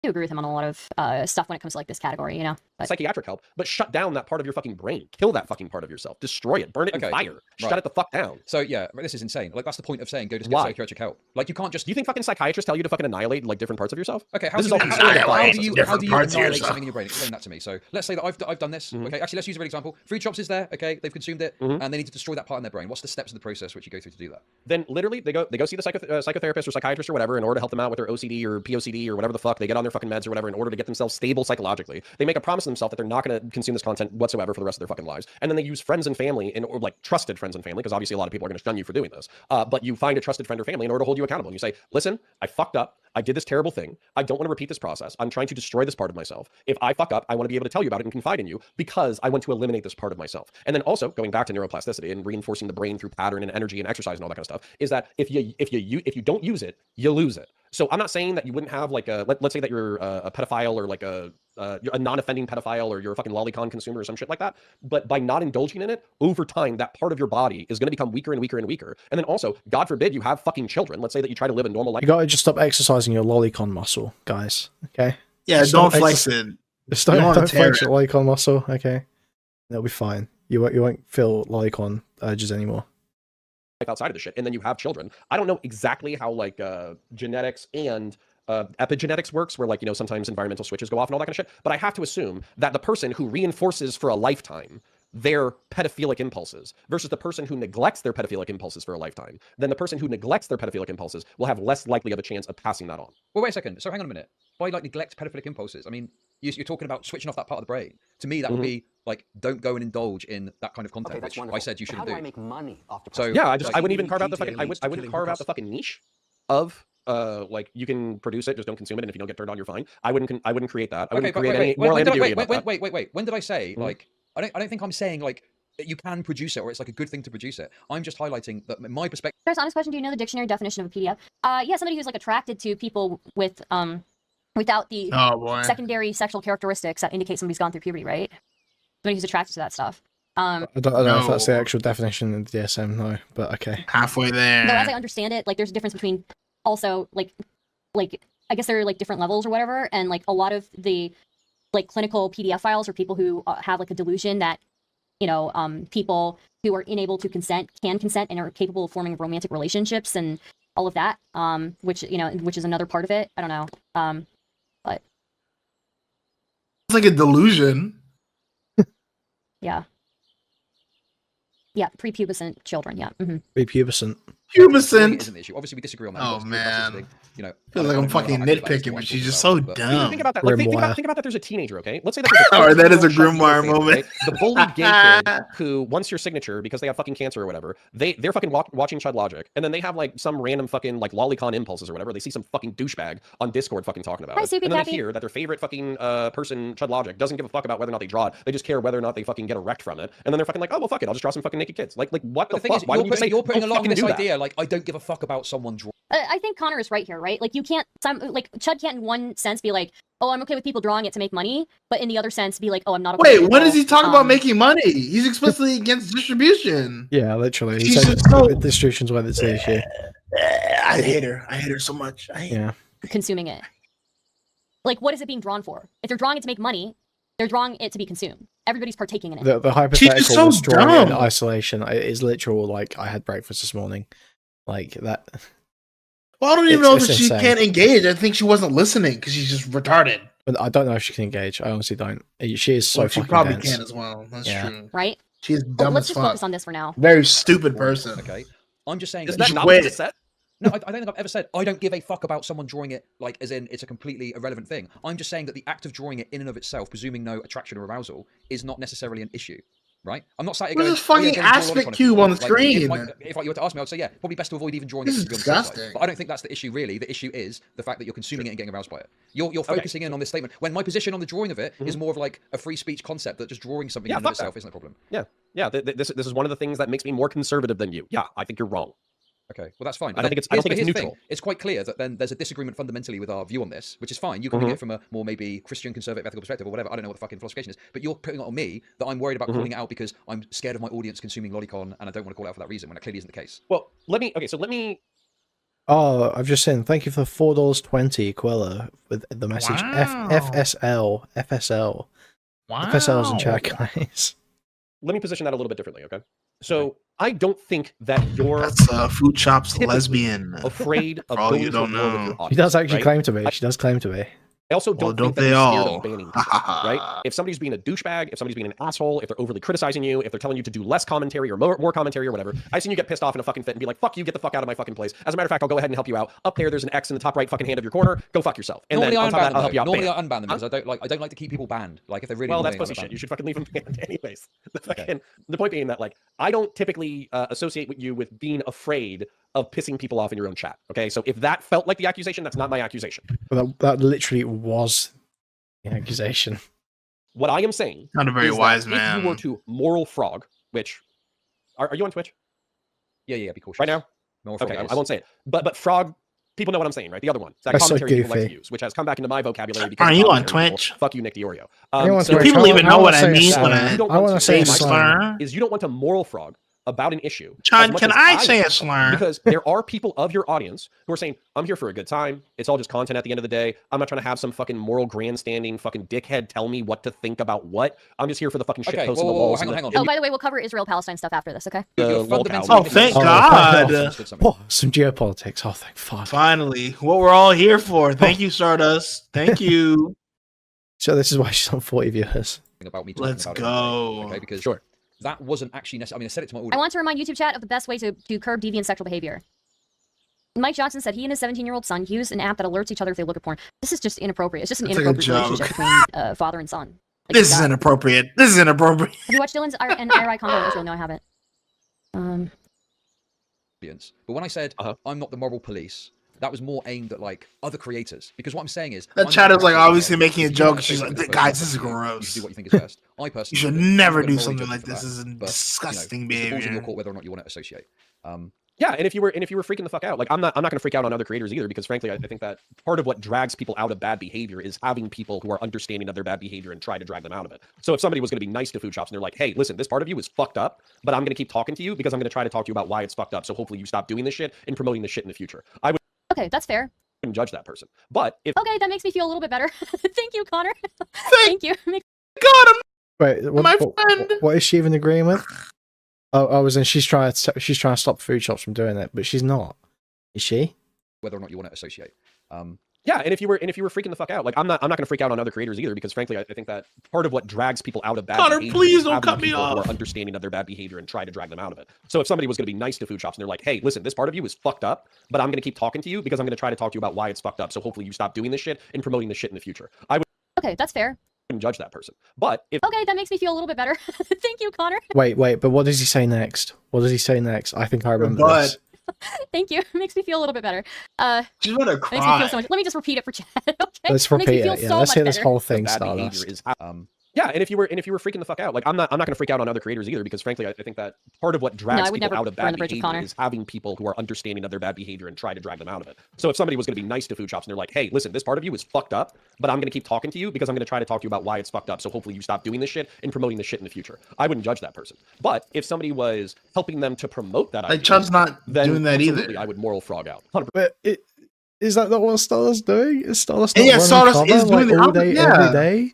I do agree with him on a lot of stuff when it comes to like this category, you know. But psychiatric help, but shut down that part of your fucking brain. Kill that fucking part of yourself. Destroy it. Burn it in Okay, fire. Shut right. it the fuck down. So yeah, this is insane. Like that's the point of saying go just get Why? psychiatric help. Like you can't just. Do you think fucking psychiatrists tell you to fucking annihilate like different parts of yourself? Okay, how This do is you, all how, considered how bias. do you, how Different do you parts of annihilate yourself. something in your brain? Explain that to me. So let's say that I've done this. Mhm. Okay, actually let's use a real example. Food Chops is there. Okay, they've consumed it, Mhm. and they need to destroy that part in their brain. What's the steps of the process which you go through to do that? Then literally they go see the psychotherapist or psychiatrist or whatever in order to help them out with their OCD or POCD or whatever the fuck. They get on their fucking meds or whatever in order to get themselves stable psychologically. They make a promise to themselves that they're not going to consume this content whatsoever for the rest of their fucking lives. And then they use friends and family or like trusted friends and family, because obviously a lot of people are going to shun you for doing this. But you find a trusted friend or family in order to hold you accountable. And you say, listen, I fucked up. I did this terrible thing. I don't want to repeat this process. I'm trying to destroy this part of myself. If I fuck up, I want to be able to tell you about it and confide in you because I want to eliminate this part of myself. And then also going back to neuroplasticity and reinforcing the brain through pattern and energy and exercise and all that kind of stuff is that if you don't use it, you lose it. So I'm not saying that you wouldn't have like a let's say that you're a pedophile or like you're a non-offending pedophile or you're a fucking lolicon consumer or some shit like that. But by not indulging in it, over time, that part of your body is going to become weaker and weaker and weaker. And then also, God forbid, you have fucking children. Let's say that you try to live a normal life. You gotta just stop exercising your lolicon muscle, guys. Okay? Yeah, Just don't don't flex it. Just You don't wanna tear flex it. your lolicon muscle, okay? It'll be fine. You won't feel lolicon urges anymore. Outside of the shit, and then you have children. I don't know exactly how like genetics and epigenetics works, where like, you know, sometimes environmental switches go off and all that kind of shit. But I have to assume that the person who reinforces for a lifetime their pedophilic impulses versus the person who neglects their pedophilic impulses for a lifetime, then the person who neglects their pedophilic impulses will have less likely of a chance of passing that on. Well, wait a second. So hang on a minute. By like neglect pedophilic impulses, I mean you're talking about switching off that part of the brain. To me, that would be like don't go and indulge in that kind of content, which I said you shouldn't do. make money off the So Yeah, I like, wouldn't even carve out the detailing fucking I leads to wouldn't killing carve out hookers. the fucking niche of like you can produce it, just don't consume it, and if you don't get turned on, you're fine. I wouldn't create that. I wouldn't create any moral ambiguity about that. Wait. When did I say like I don't think I'm saying like that you can produce it or it's like a good thing to produce it. I'm just highlighting that my perspective. First, honest question: do you know the dictionary definition of a PDF? Yeah, somebody who's like attracted to people with without the Oh boy. secondary sexual characteristics that indicate somebody's gone through puberty, right? Somebody who's attracted to that stuff. I don't know if that's the No. actual definition in the DSM, no, but okay. Halfway there. Though as I understand it, like there's a difference between also like I guess there are like different levels or whatever, and like a lot of the like clinical PDF files are people who have like a delusion that, you know, people who are unable to consent can consent and are capable of forming romantic relationships and all of that, which, you know, which is another part of it. I don't know. But It's like a delusion. yeah. Yeah, prepubescent children, yeah. Mm-hmm. Prepubescent. Pubescent. Isn't the issue. Obviously, we disagree on that. Oh, Obviously, that's just the man. thing, you know, Feels I like don't I'm know fucking how I feel about this, nitpicking, what but I'm she's just talking so about, but- dumb. Think about that. Like, think Grimoire. about that there's a teenager, okay? Let's say that there's a Alright, that is a girl shuns you Grimoire for family, moment. right? The bullied gay kid who wants your signature because they have fucking cancer or whatever, they're fucking watching Chud Logic, and then they have like some random fucking like lolicon impulses or whatever. They see some fucking douchebag on Discord fucking talking about Hi, it. Soupy And then Cappy. they hear that their favorite fucking person, Chud Logic, doesn't give a fuck about whether or not they draw it. They just care whether or not they fucking get erect from it. And then they're fucking like, oh well fuck it, I'll just draw some fucking naked kids. Like what But the the thing fuck? is, Why wouldn't you say you're putting a don't lot in fucking this do that? idea. Like, I don't give a fuck about someone drawing. I think Connor is right here, right? Like you can't, like Chud can't in one sense be like, oh, I'm okay with people drawing it to make money, but in the other sense be like, oh, I'm not okay. Wait, with when people, does he talk about making money? He's explicitly against distribution. Yeah, literally. He She's said just so- the distribution's where it's the issue. I hate her. I hate her so much. Yeah. consuming it? Like, what is it being drawn for? If they're drawing it to make money, they're drawing it to be consumed. Everybody's partaking in it. The hypothetical so was drawing in dumb. isolation. It is literal. Like, I had breakfast this morning. Like that. Well, I don't even know if it's she insane. can't engage. I think she wasn't listening because she's just retarded. But I don't know if she can engage. I honestly don't. She is so Well, she fucking probably dense. can as well. That's Yeah. true. Right? She is Well, dumb let's as just fuck. focus on this for now. Very stupid person. Okay. I'm just saying. Is that that not wait. what it said? No, I don't think I've ever said I don't give a fuck about someone drawing it, like as in it's a completely irrelevant thing. I'm just saying that the act of drawing it in and of itself, presuming no attraction or arousal, is not necessarily an issue, right? I'm not sat here What going, is this fucking "Oh, yeah, go and draw aspect lolicon if cube you on want." the Like, screen? if you were to ask me, I would say, yeah, probably best to avoid even drawing This it. is To be on the safe side. disgusting. But I don't think that's the issue really. The issue is the fact that you're consuming it and getting aroused by it. You're focusing in on this statement when my position on the drawing of it is more of like a free speech concept that just drawing something in and of itself isn't a problem. Yeah. This is one of the things that makes me more conservative than you. Yeah, I think you're wrong. Okay, well that's fine. I don't think it's Here's the neutral. thing. It's quite clear that then there's a disagreement fundamentally with our view on this, which is fine. You can get it from a more maybe Christian conservative ethical perspective or whatever. I don't know what the fucking philosophication is, but you're putting it on me that I'm worried about calling it out because I'm scared of my audience consuming lolicon and I don't want to call it out for that reason when it clearly isn't the case. Well, let me. Oh, I've just seen. Thank you for $4.20, Quilla, with the message. Wow. FSL. Wow. FSL's in chat, guys. Let me position that a little bit differently, okay? So I don't think that you're That's Food Shop's typically lesbian. afraid of For all going you to war don't with know. your She audience. does actually right? claim to be. She does claim to be. I also Well, don't think don't that they you're scared all? of banning yourself, right? If somebody's being a douchebag, if somebody's being an asshole, if they're overly criticizing you, if they're telling you to do less commentary or more commentary or whatever, I've seen you get pissed off in a fucking fit and be like, fuck you, get the fuck out of my fucking place. As a matter of fact, I'll go ahead and help you out. Up there, there's an X in the top right fucking hand of your corner. Go fuck yourself. And Normally then I on top of unban that, I'll help them. you out. Normally bam. I unban them because I don't like to keep people banned. Like if they're really Well, that's annoying, pussy I'll shit. unban You should fucking leave them banned anyways. The point being that like I don't typically associate with you with being afraid of pissing people off in your own chat. Okay, so if that felt like the accusation, that's not my accusation. But that literally was the accusation. What I am saying Not a very is that wise if man. you were to moral frog, which are you on Twitch Yeah, be cautious. right now? More Okay, frog I won't say it. But frog, people know what I'm saying, right? The other one, that That's so commentary people like to goofy. use, which has come back into my vocabulary. Because Are of you on commentary people. Twitch? Fuck you, Nick DiOrio. Anyone on So Do Twitch, people I even wanna know what say I mean slur. when you don't I want want to to say say my slur. slur? is you don't want to moral frog about an issue. as John, much can as I say am. a slur? Because there are people of your audience who are saying, I'm here for a good time. It's all just content at the end of the day. I'm not trying to have some fucking moral grandstanding fucking dickhead tell me what to think about what. I'm just here for the fucking shit Okay, posts whoa, on the whoa, walls. hang and on. Oh, by the way, we'll cover Israel-Palestine stuff after this, okay? You're locale. fundamentally Oh, thank misunderstood. God. Misunderstood something. Oh, some geopolitics. Oh, thank fuck. Finally, what we're all here for. Thank you, Stardust. Thank you. So this is why she's on 40 viewers. About me talking Let's about it, go. okay? Because Sure. that wasn't actually necessary. I mean, I said it to my I audience. want to remind YouTube chat of the best way to curb deviant sexual behavior. Mike Johnson said he and his 17-year-old son use an app that alerts each other if they look at porn. This is just inappropriate. It's just an That's like a inappropriate joke. relationship between father and son. Like, This is God. inappropriate. This is inappropriate. Have you watched Dylan's and IRI combo in Israel? No, I haven't. Audience. But when I said I'm not the moral police, that was more aimed at like other creators. Because what I'm saying is That I'm chat not is like moral obviously police. making a If you joke. wanna She's say like, something guys, that's this is you gross. do what you think is best. I personally You should think that never I'm do morally something judged like for this. that. This is But, disgusting it's the balls in your behavior. court whether or not you want to associate. Yeah, and if you were freaking the fuck out, like I'm not gonna freak out on other creators either, because frankly, I think that part of what drags people out of bad behavior is having people who are understanding of their bad behavior and try to drag them out of it. So if somebody was gonna be nice to food shops and they're like, hey, listen, this part of you is fucked up, but I'm gonna keep talking to you because I'm gonna try to talk to you about why it's fucked up. So hopefully you stop doing this shit and promoting this shit in the future. I Okay, that's fair. wouldn't judge that person. But if Okay, that makes me feel a little bit better. Thank you, Connor. Thank Thank you. God, Wait, My friend. what is she even agreeing with? Oh, as in she's trying to stop food shops from doing it, but she's not. Is she? Whether or not you want to associate. yeah, and if you were freaking the fuck out, like I'm not gonna freak out on other creators either, because frankly, I think that part of what drags people out of bad Connor, behavior please is don't having cut me people who off. are understanding of their bad behavior and try to drag them out of it. So if somebody was gonna be nice to food shops and they're like, hey, listen, this part of you is fucked up, but I'm gonna keep talking to you because I'm gonna try to talk to you about why it's fucked up. So hopefully you stop doing this shit and promoting this shit in the future. I Okay, that's fair. wouldn't judge that person. But if Okay, that makes me feel a little bit better. Thank you, Connor. Wait, but what does he say next? What does he say next? I think I remember butt. this. Thank you. Makes me feel a little bit better. she's gonna Makes me feel cry. so much. Let me just repeat it for chat. Okay. Let's Makes me repeat feel it. Yeah, so let's much hear this better. whole thing, bad Stardust. behavior is yeah, and if you were freaking the fuck out, like I'm not gonna freak out on other creators either, because frankly, I think that part of what drags I would people never out of burn bad the bridge with behavior Connor. is having people who are understanding of their bad behavior and try to drag them out of it. So if somebody was gonna be nice to food shops and they're like, hey, listen, this part of you is fucked up, but I'm gonna keep talking to you because I'm gonna try to talk to you about why it's fucked up. So hopefully you stop doing this shit and promoting this shit in the future. I wouldn't judge that person. But if somebody was helping them to promote that Like idea, Chud's not then doing that absolutely, either. I would moral frog out. 100%. But Is that not what Stardust doing? Is Stardust not Yeah, running Stardust cover, is doing like, the all opposite, day, yeah. every day?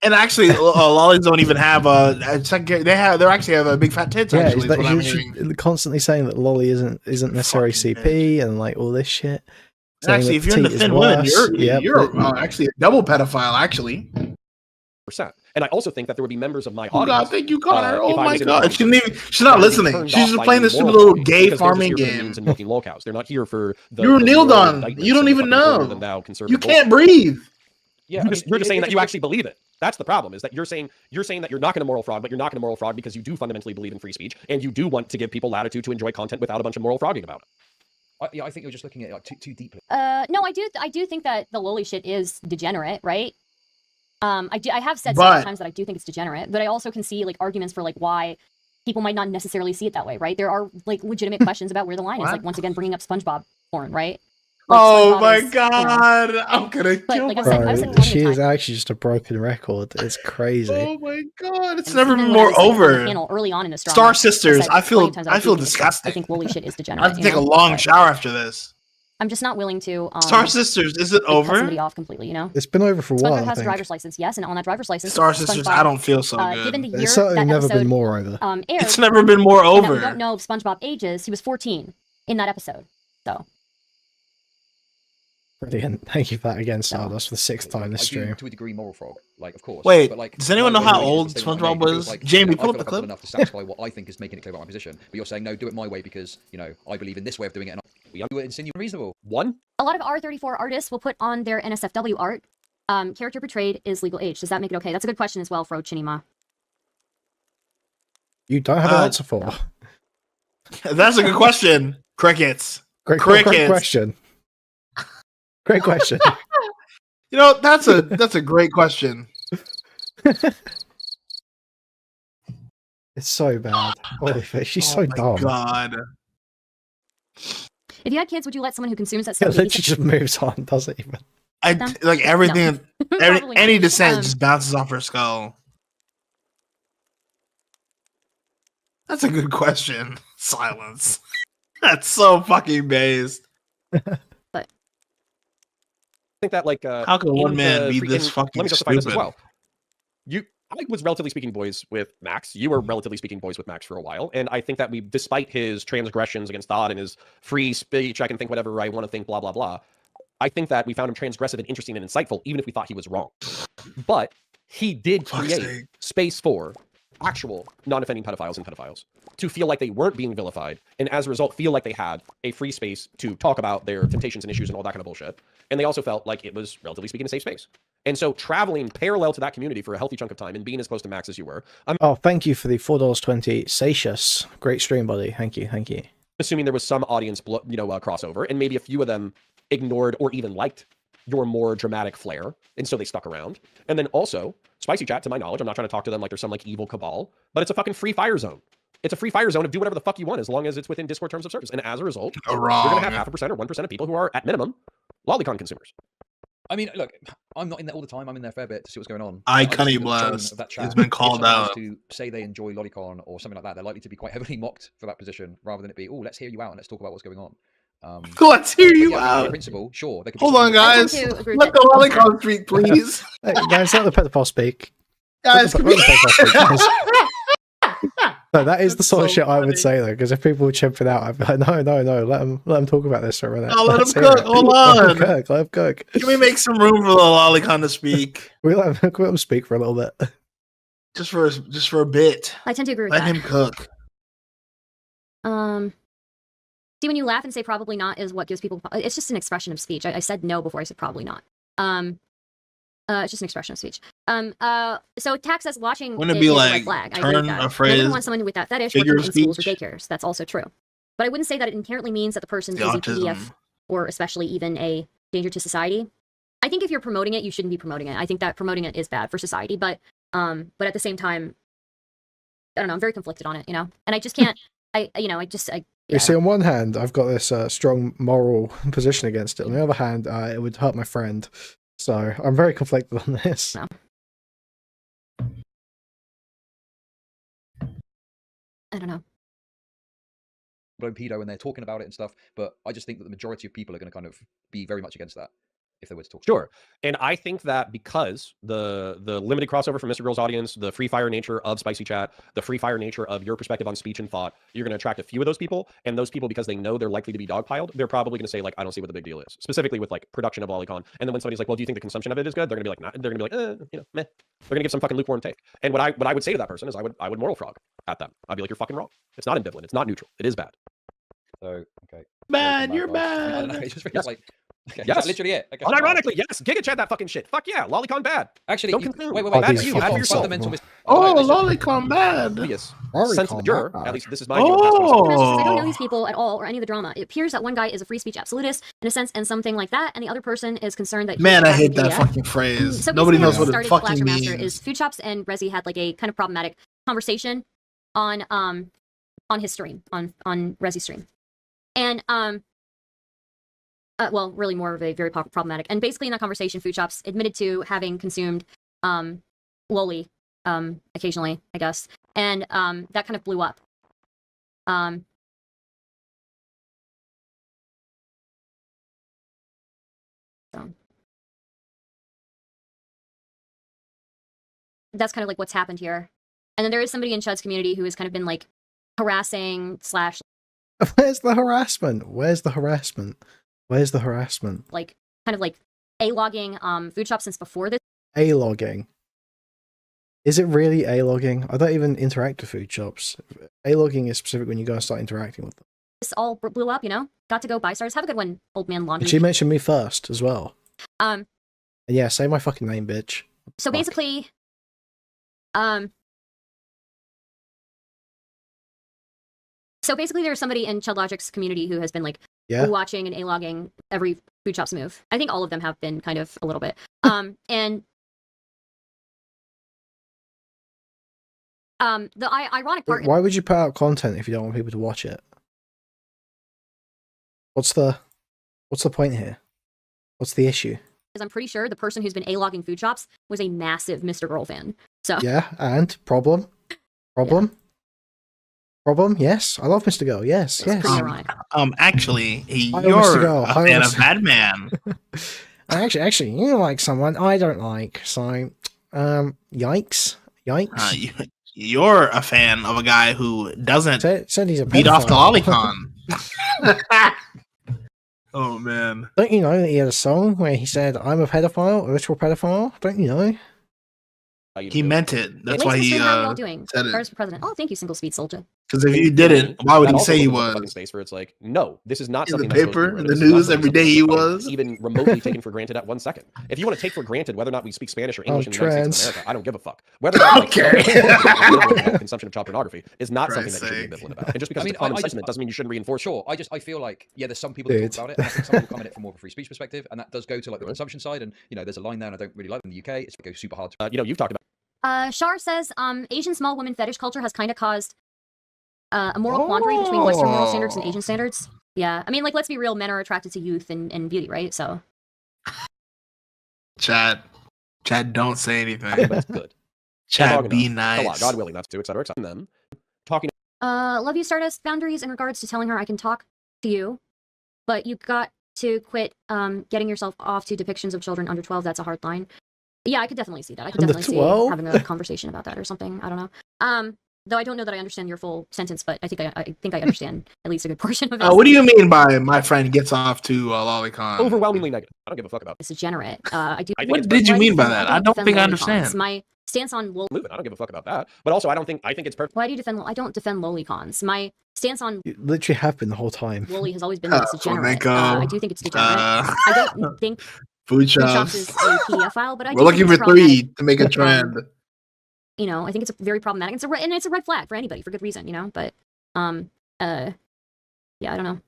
And actually, lollies don't even have a second. They actually have a big fat tits. Yeah, Actually, is is that what I'm she's hearing. constantly saying that Lolly isn't necessarily Fucking CP and like all this shit. And Saying actually, that if you're into petite is thin women, worse. you're actually a double pedophile. Actually, percent. And I also think that there would be members of my oh audience. god, thank you, Connor. If Oh I my was in the god, audience, she's not that would be listening. turned She's off just by playing me this stupid moral little flogging gay because they're just farming here for the game. memes and milking lol cows. They're not here for the. You're the kneel moral done. indictments You don't and the even fucking holier know. than thou You conservative can't bullshit. breathe. Yeah, you're just saying that you actually believe it. That's the problem. Is that you're saying that you're not going to moral frog, but you're not going to moral frog because you do fundamentally believe in free speech and you do want to give people latitude to enjoy content without a bunch of moral frogging about it. Yeah, I think you're just looking at it like too deeply. No, I do think that the loli shit is degenerate, right? I have said several times that I do think it's degenerate, but I also can see like arguments for like why people might not necessarily see it that way, right? There are like legitimate questions about where the line is, like once again bringing up SpongeBob porn, right? Like, oh SpongeBob my is, god, I'm gonna kill like Bro, she is actually just a broken record. It's crazy. Oh my god, it's and never been even when I more was, like, on the over. panel early on in this drama, Star Sisters, said I plenty feel of times that I do think it's- disgusting. I think loli shit is I degenerate. have to take a long shower after this. I'm just not willing to. Star Sisters, is it like, over? cut somebody off completely, you know. It's been over for a while. SpongeBob I has a think. driver's license, yes, and on that driver's license, Star Sisters, I don't feel so good. Given the year It's certainly that never episode, been more over. Aired, It's never been more and that we over. don't know if SpongeBob ages. He was 14 in that episode, so. Brilliant. Thank you for that again, Stardust, for the 6th time this I do, stream. to a degree, moral frog, like of course. Wait, but, like, does anyone my know way how is old the statement I SpongeBob made. It was? like, Jamie, you know, pull I up feel the like I've done clip. enough to satisfy what I think is making it clear about my position. But you're saying no, do it my way because I believe in this way of doing it, and we do it insinuate reasonable. A lot of R34 artists will put on their NSFW art, character portrayed is legal age. Does that make it okay? That's a good question as well, Fro Chinima. You don't have an answer for. That's a good question. Crickets. Great question. Great question. You know, that's a great question. It's so bad. Holy fish, she's so dumb. God. If you had kids, would you let someone who consumes that It stuff? literally just moves on, doesn't even. Like everything, Probably any not. dissent just bounces off her skull. That's a good question. Silence. That's so fucking based. But I think that like How can one man be this fucking let me justify this as stupid? well. I was relatively speaking boys with Max. You were relatively speaking boys with Max for a while, and I think that we, despite his transgressions against God and his free speech, I can think whatever I want to think, blah blah blah. I think that we found him transgressive and interesting and insightful, even if we thought he was wrong. But he did create space for actual non-offending pedophiles and pedophiles to feel like they weren't being vilified, and as a result, feel like they had a free space to talk about their temptations and issues and all that kind of bullshit. And they also felt like it was, relatively speaking, a safe space. And so traveling parallel to that community for a healthy chunk of time and being as close to Max as you were, Oh, thank you for the $4.20. Satius. Great stream, buddy. Thank you. Thank you. assuming there was some audience, crossover, and maybe a few of them ignored or even liked your more dramatic flair, and so they stuck around. And then also, Spicy Chat, to my knowledge, I'm not trying to talk to them like they're some like evil cabal, but it's a fucking free fire zone. It's a free fire zone of do whatever the fuck you want as long as it's within Discord terms of service. And as a result, you're going to have 0.5% or 1% of people who are, at minimum, lolicon consumers. I mean, look, I'm not in there all the time. I'm in there a fair bit to see what's going on. Icony blast. It's been called out. To say they enjoy lolicon or something like that, they're likely to be quite heavily mocked for that position, rather than it be, oh, let's hear you out and let's talk about what's going on. Let's hear you out. In principle, sure. Hold on, guys. Let the lolicon speak, please. Hey, guys, let the pedophile speak. Guys, let the pedophile speak. No, that is the sort of shit I would say though, because if people would chimp it out, I'd be like, no, let them talk about this for a minute. No, let Let's them hear cook. it. Hold Let on. them cook. Can we make some room for the lolicon to speak? Can we let them speak for a little bit? Just for a bit. I tend to agree with Let that. him cook. See, when you laugh and say probably not is what gives people, it's just an expression of speech. I said no before I said probably not. It's just an expression of speech. So Tax says watching Wouldn't it it be is a like, red flag. I turn agree with that. a phrase, Nobody wants someone with that fetish figure working of in schools or speech? daycares. That's also true. But I wouldn't say that it inherently means that the person The is a autism. PDF or especially even a danger to society. I think if you're promoting it, you shouldn't be promoting it. I think that promoting it is bad for society. But at the same time, I don't know. I'm very conflicted on it, you know. And I just can't. You see, on one hand, I've got this strong moral position against it. On the other hand, it would hurt my friend. So I'm very conflicted on this. No. I don't know. blown pedo and they're talking about it and stuff. But I just think that the majority of people are going to kind of be very much against that if they were to talk. Sure. And I think that because the limited crossover from Mr. Girl's audience, the free fire nature of Spicy Chat, the free fire nature of your perspective on speech and thought, you're going to attract a few of those people. And those people, because they know they're likely to be dogpiled, they're probably going to say, like, I don't see what the big deal is. Specifically with, like, production of Lolicon. And then when somebody's like, well, do you think the consumption of it is good? They're going to be like, nah. They're going to be like, you know, meh. They're going to give some fucking lukewarm take. And what I would say to that person is I would moral frog at them. I'd be like, you're fucking wrong. It's not ambivalent. It's not neutral. It is bad. So, okay. Bad, you're I mean, I don't know. bad. It just feels Yes. like, okay, Yes. is that literally it? Okay. Unironically, yes. Giga Chad that fucking shit. Fuck yeah. Lolicon bad. Actually, Don't you, consume. wait, Oh, Bad these for you. fucking Bad for yourself. fundamental mis- Oh, it's just- Lolicon bad. Obvious. Lolicon Sensitive. You're, bad. at least this is my view. of past Oh. I don't know these people at all or any of the drama. It appears that one guy is a free speech absolutist in a sense and something like that, and the other person is concerned that he Man, should I have hate that media. fucking phrase. So Nobody basically knows what what it started fucking Flasher Master means. is Food Chops and Resi had like a kind of problematic conversation on his stream on Resi's stream, and well, really more of a very problematic. And basically in that conversation, Food Chops admitted to having consumed loli occasionally, I guess, and that kind of blew up. So that's kind of like what's happened here. And then there is somebody in Chud's community who has kind of been like harassing slash Where's the harassment? Where's the harassment? Where's the harassment? like kind of like A-logging Food Shop since before this. A-logging. Is it really A-logging? I don't even interact with food shops. A-logging is specific when you go and start interacting with them. This all blew up, you know? Got to go buy stars. Have a good one, old man laundry. And she mentioned me first as well. Um, And yeah, say my fucking name, bitch. so Fuck. basically, there's somebody in Chud Logic's community who has been like Yeah. watching and A-logging every Food Shop's move. I think all of them have been kind of a little bit. And the ironic part. Why would you put out content if you don't want people to watch it? What's the point here? What's the issue? Is I'm pretty sure the person who's been A-logging Food Shops was a massive Mr. Girl fan. So Yeah, and problem? Problem? Yes, I love Mr. Girl. Yes, it's yes. pretty ironic. Actually, Mr. you're Girl. a Hi, fan Mr. of Batman. Actually, you like someone I don't like. So, yikes. You're a fan of a guy who doesn't Said he's a beat off the pedophile. lolicon. Oh man. Don't you know that he had a song where he said, I'm a pedophile, a literal pedophile? Don't you know? He meant it. That's Wait, why he sister, how are y'all doing? said it. Stars for president. Oh, thank you, single speed soldier. Because if you didn't, why would That he also say he opens up the fucking was? space where it's like, no, this is not In the something that's supposed to paper, be in rude. the This is not news, something every day that's he supposed to be was. even remotely taken for granted at 1 second. If you want to take for granted whether or not we speak Spanish or English in the United States of trans. America, I don't give a fuck. Whether or not Okay. consumption of child pornography is not something that you should be Christ's ambivalent about. And just because I mean, it's a common I just- sentiment doesn't mean you shouldn't reinforce it. Sure, I feel like yeah, there's some people that Dude. talk about it. And I think some people come at it from more of a free speech perspective, and that does go to like the consumption side. And you know, there's a line there, and I don't really like it in the UK. It goes super hard to. You've talked about Shar says, Asian small woman fetish culture has kind of caused a moral quandary between Western moral standards and Asian standards. Yeah, I mean, like, let's be real, men are attracted to youth and beauty, right? So, Chad, don't say anything. that's good. Chad, Long be enough. A lot, nice. God willing, that's to, etc. And them talking. love you, Stardust. Boundaries in regards to telling her I can talk to you, but you got to quit getting yourself off to depictions of children under 12. That's a hard line. Yeah, I could definitely see that. I could Under definitely 12? see having a conversation about that or something. I don't know. Though I don't know that I understand your full sentence, but I think I understand at least a good portion of it. What do you mean by my friend gets off to lolicon? Overwhelmingly negative. I don't give a fuck about It's degenerate. I do. I think What it's did you Why do mean by defend- that? why I do you don't defend think I lolicons? understand. My stance on moving. I don't give a fuck about that. But also, I think it's perfect. why do you defend? I don't defend lolicons. My stance on You literally have been the whole time. loli has always been that it's degenerate. Flamenco. I do think it's degenerate. I don't think Food Food Shops is shops. a PDF file, but I We're do looking think for it's problematic. 3 to make a trend. You know, I think it's very problematic. And it's a red flag for anybody for good reason, you know. But yeah, I don't know.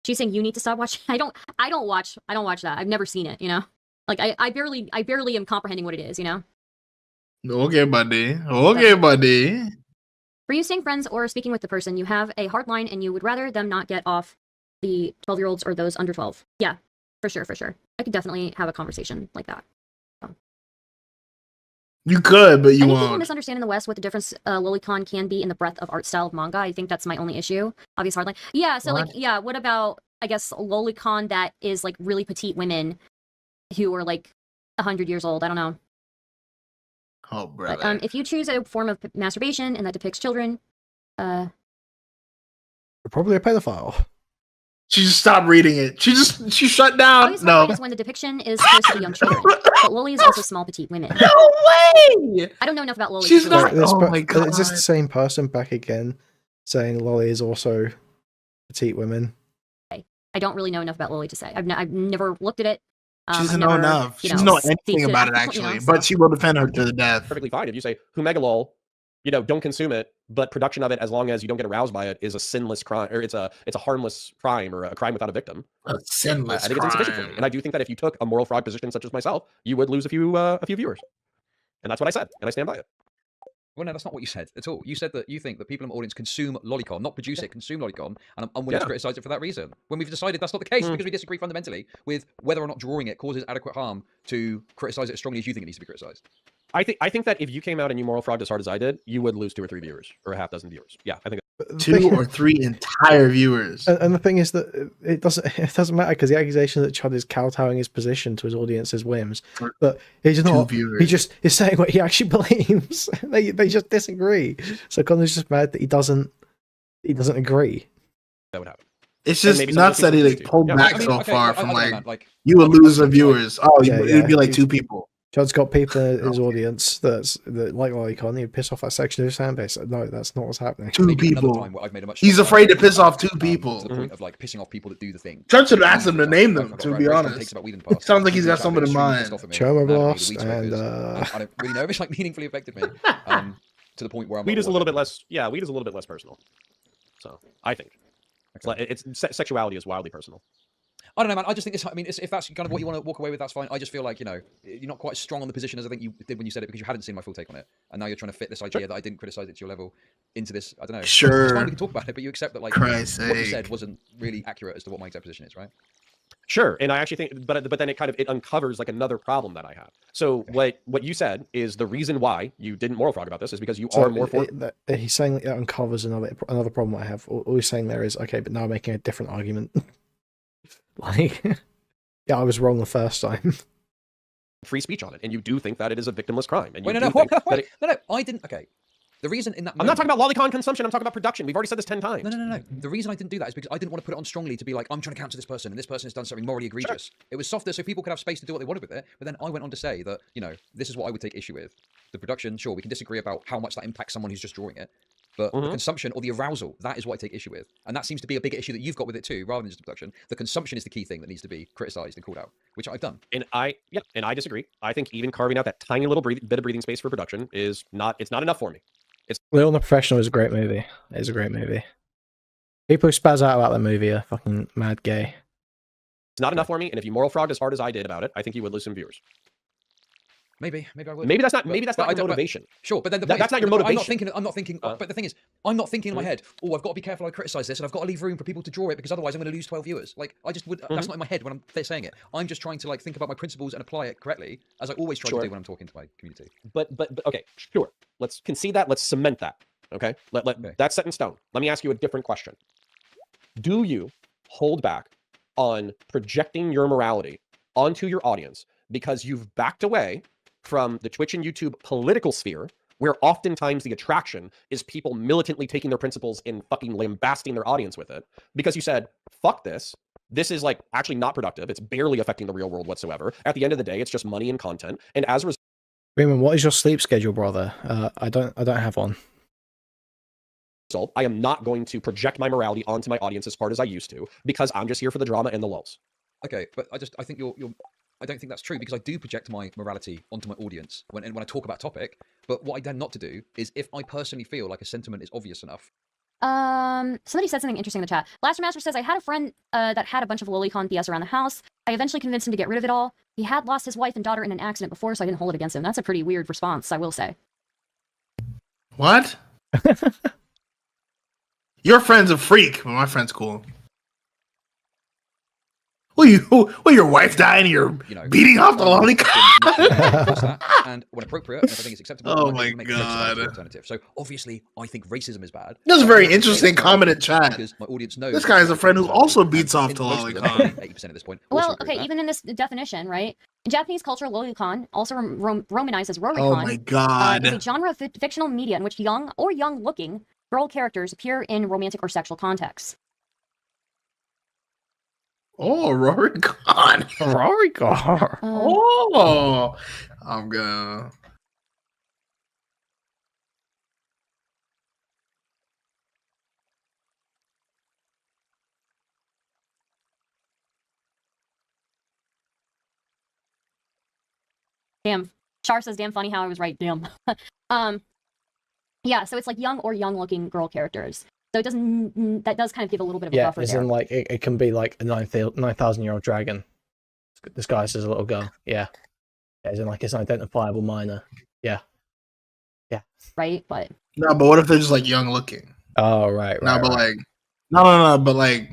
She's saying you need to stop watching. I don't watch that. I've never seen it, you know. Like I barely am comprehending what it is, you know. Okay, buddy. Okay, buddy. For you staying friends or speaking with the person, you have a hard line and you would rather them not get off the 12-year-olds or those under 12. Yeah, for sure. I could definitely have a conversation like that. You could, but you I think people won't. misunderstand in the West what the difference lolicon can be in the breadth of art style of manga. I think that's my only issue. Obvious hardline. Yeah, so like, yeah, what about, I guess, lolicon that is like really petite women who are like 100 years old? I don't know. Oh, brother. But if you choose a form of masturbation and that depicts children, You're probably a pedophile. She just stopped reading it. She shut down. obvious No. hardline is when the depiction is supposed to be young children. But loli is also small petite women. No way! I don't know enough about loli. She's to not- really say. Oh my God. Is this the same person back again saying lolly is also petite women? I don't really know enough about loli to say. I've never looked at it. She I've doesn't know never, enough. She you doesn't know, know anything speak to about it, you know, actually. so- But she will defend her to the death. Perfectly fine if you say Humegolol, don't consume it, but production of it, as long as you don't get aroused by it, is a sinless crime, or it's a harmless crime, or a crime without a victim. A sinless I think it's insufficient for me, crime. and I do think that if you took a moral fraud position such as myself, you would lose a few viewers, and that's what I said, and I stand by it. Well, no, that's not what you said at all. You said that you think that people in the audience consume lolicon, not produce it, consume lolicon, and I'm unwilling to criticize it for that reason. When we've decided that's not the case because we disagree fundamentally with whether or not drawing it causes adequate harm to criticize it as strongly as you think it needs to be criticized. I think that if you came out and you moral fraud as hard as I did, you would lose 2 or 3 viewers, or a half dozen viewers. Yeah, I think. The 2 thing- or 3 entire viewers. And the thing is that it doesn't matter because the accusation that Chud is kowtowing his position to his audience's whims, but he's not. viewers. He just is saying what he actually believes. they just disagree. So Connor's just mad that he doesn't agree. That would happen. It's And just maybe some other nuts that he people like do. pulled Yeah, back I mean, so okay, far I from don't know, like man, you would lose the viewers. Oh, Yeah, it would be yeah. like 2 people. Chud's got people in his audience that like Lolicon. He'd piss off that section of his fan base. No, that's not what's happening. 2 Maybe another people. time where I've made a much He's stronger afraid to argument piss off about, 2 people. to the point of like pissing off people that do the thing. Chud should have asked him to name them, I've to got be very strong honest. takes about weed in the It past. sounds like he's got Which something in extremely mind. pissed off at me. Chum, I've Weed lost, smokers. and I don't really know if it's like meaningfully affected me. To the point where I'm Weed like, is a little bit whatever. less. Yeah, weed is a little bit less personal. So I think sexuality is wildly personal. I don't know, man. I just think this. I mean, if that's kind of what you want to walk away with, that's fine. I just feel like you're not quite as strong on the position as I think you did when you said it because you hadn't seen my full take on it, and now you're trying to fit this idea that I didn't criticize it to your level into this. I don't know. Sure. It's fine, we can talk about it, but you accept that like Christ's what you sake. said wasn't really accurate as to what my exact position is, right? Sure, and I actually think, but then it uncovers like another problem that I have. So what you said is the reason why you didn't moral frog about this is because you are more for. He's saying it uncovers another problem I have. All he's saying there is okay, but now I'm making a different argument. Like, yeah, I was wrong the first time. Free speech on it, and you do think that it is a victimless crime. And you Wait, do think that no, I didn't. Okay, the reason in that I'm not talking about lolicon consumption. I'm talking about production. We've already said this 10 times. No. The reason I didn't do that is because I didn't want to put it on strongly to be like, I'm trying to counter this person and this person has done something morally egregious. It was softer so people could have space to do what they wanted with it. But then I went on to say that, this is what I would take issue with. The production, sure, we can disagree about how much that impacts someone who's just drawing it. But the consumption or the arousal, that is what I take issue with. And that seems to be a bigger issue that you've got with it too, rather than just the production. The consumption is the key thing that needs to be criticized and called out, which I've done. And I disagree. I think even carving out that tiny little bit of breathing space for production it's not enough for me. Leon the Professional is a great movie. It is a great movie. People who spaz out about that movie are fucking mad gay. It's not enough for me. And if you moral frogged as hard as I did about it, I think you would lose some viewers. Maybe I would. Maybe that's not But your I don't- motivation. Sure, but then That's not your motivation. I'm not thinking. But the thing is, I'm not thinking in my head. Oh, I've got to be careful. I criticize this, and I've got to leave room for people to draw it because otherwise I'm going to lose 12 viewers. Like I just would. That's not in my head when I'm saying it. I'm just trying to like think about my principles and apply it correctly, as I always try to do when I'm talking to my community. But okay, sure. Let's concede that. Let's cement that. Okay? That's set in stone. Let me ask you a different question. Do you hold back on projecting your morality onto your audience because you've backed away from the Twitch and YouTube political sphere, where oftentimes the attraction is people militantly taking their principles and fucking lambasting their audience with it, because you said, fuck this. This is like actually not productive. It's barely affecting the real world whatsoever. At the end of the day, it's just money and content. And as a Raymond, what is your sleep schedule, brother? I don't have one. result, I am not going to project my morality onto my audience as hard as I used to, because I'm just here for the drama and the lulls. Okay, but I think you're I don't think that's true because I do project my morality onto my audience when I talk about a topic. But what I tend not to do is if I personally feel like a sentiment is obvious enough. Somebody said something interesting in the chat. Blaster Master says, I had a friend that had a bunch of lolicon BS around the house. I eventually convinced him to get rid of it all. He had lost his wife and daughter in an accident before, so I didn't hold it against him. That's a pretty weird response, I will say. What? Your friend's a freak, but my friend's cool. Will your wife die and you're You know, beating off the lolicon? and when appropriate, and if I think it's acceptable, Oh I might my make a joke about God. the alternative. So obviously, I think racism is bad. That's a But very I also interesting think it's comment in bad chat. because my audience knows This guy has a friend who racism is also bad, beats and off in the most of them, lolicon. 80% at this point. Well, also agree okay, with that. even in this definition, right? In Japanese culture, lolicon, also romanized as roricon, Oh my God. is a genre of fictional media in which young or young-looking girl characters appear in romantic or sexual contexts. Oh, Rory gone. Rory God. Oh, I'm gonna. Damn. Char says, damn funny how I was right. Damn. Yeah, so it's like young or young-looking girl characters. So it doesn't. That does kind of give a little bit of a Yeah, buffer as there. in like it can be like a 9,000-year-old dragon disguised as a little girl. Yeah, as in like it's an identifiable minor. Yeah. Right, but No, but what if they're just like young looking? Oh right, No, right. but right. like, no, but like,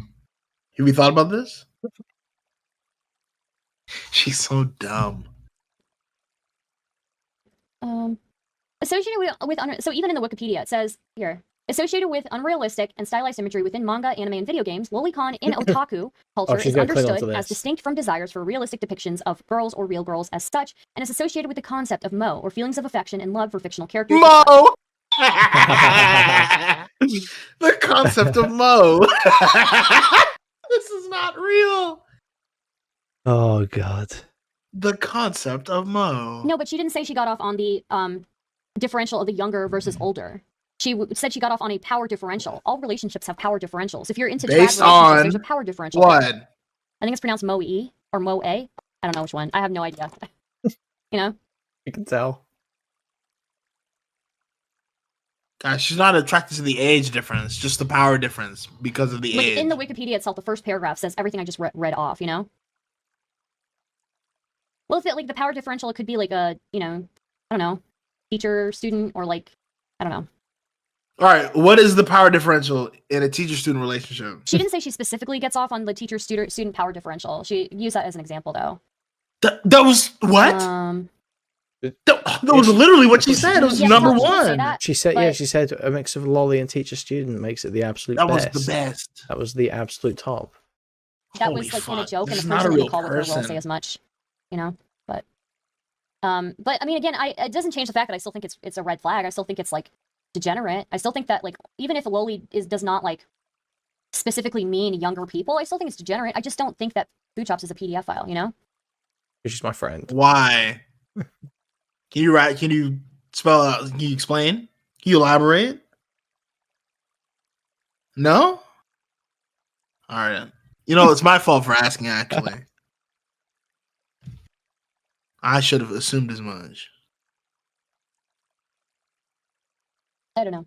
have you thought about this? She's so dumb. Associated with so even in the Wikipedia it says here, associated with unrealistic and stylized imagery within manga, anime, and video games, lolicon in otaku culture she's is gonna cling onto understood as this. distinct from desires for realistic depictions of girls or real girls as such, and is associated with the concept of mo, or feelings of affection and love for fictional characters. Mo. The concept of Mo. This is not real. Oh God. The concept of Mo. No, but she didn't say she got off on the differential of the younger versus older. She said she got off on a power differential. All relationships have power differentials. If you're into drag Based relationships, on there's a power differential. What? I think it's pronounced Moe or Moe. I don't know which one. I have no idea. You know? You can tell. Gosh, she's not attracted to the age difference, just the power difference because of the Like age. in the Wikipedia itself, the first paragraph says everything I just read off, you know? Well, if it, like the power differential, it could be like a, you know, I don't know, teacher, student, or like, I don't know. All right, what is the power differential in a teacher-student relationship? She didn't say she specifically gets off on the teacher-student power differential. She used that as an example, though. That was what? That was literally what she said. It was Yeah, number no, she did say one. that, She said, but- yeah, she said a mix of lolly and teacher-student makes it the absolute That best. was the best. That was the absolute top. That Holy was like in a fuck, joke, this and is the not a person in real the call with her will person. say as much, you know. But I mean, again, it doesn't change the fact that I still think it's a red flag. I still think it's like degenerate. I still think that like even if loli does not like specifically mean younger people, I still think it's degenerate. I just don't think that Food Chops is a PDF file, you know. She's my friend. Why? Can you write? Can you spell out? Can you explain? Can you elaborate? No? All right. You know, it's my fault for asking, actually. I should have assumed as much. I don't know.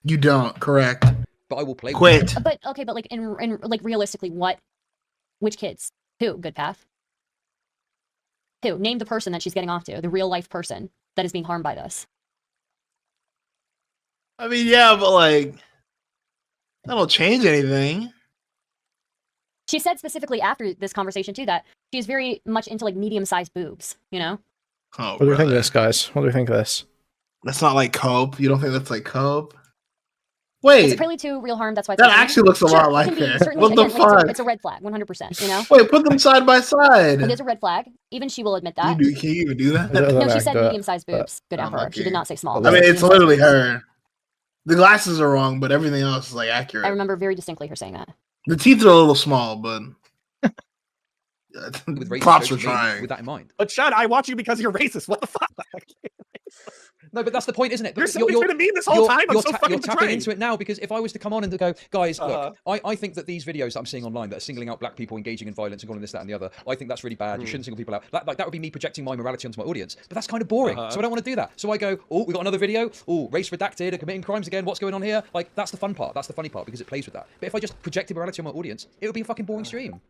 You don't, correct. But I will play. Quit. But okay, but like in like realistically, which kids? Who? Good Path. Who? Name the person that she's getting off to, the real life person that is being harmed by this. I mean, yeah, but like, that'll change anything. She said specifically after this conversation too that she's very much into like medium-sized boobs, you know? Oh, What do we think of brother. this, guys? What do we think of this? That's not like cope. You don't think that's like cope? It's Wait, a prelude to real harm, that's why it's that like, actually looks a sure, lot it like can be her. certainly- What the again, like, fuck? it's a red flag, 100%, you know? Wait, put them side by side. It is a red flag. Even she will admit that. Can you even do that? I don't No, know, she said but- medium-sized boobs. Good I'm Emperor. She did lucky. not say small. I She I mean, said it's medium-sized literally boobs. her. The glasses are wrong, but everything else is like accurate. I remember very distinctly her saying that. The teeth are a little small, but With racist props for jokes, you mean, trying. with that in mind. But Shad, I watch you because you're racist. What the fuck? No, but that's the point, isn't it? You're Because so been to me this whole time. I'm so fucking you're tapping betrayed. into it now because if I was to come on and to go, guys, Uh-huh. look, I think that these videos that I'm seeing online that are singling out black people engaging in violence and calling this, that, and the other, I think that's really bad. You shouldn't single people out. Like that would be me projecting my morality onto my audience. But that's kind of boring. So I don't want to do that. So I go, oh, we got another video. Oh, race redacted, are committing crimes again. What's going on here? Like that's the fun part. That's the funny part because it plays with that. But if I just projected morality on my audience, it would be a fucking boring stream.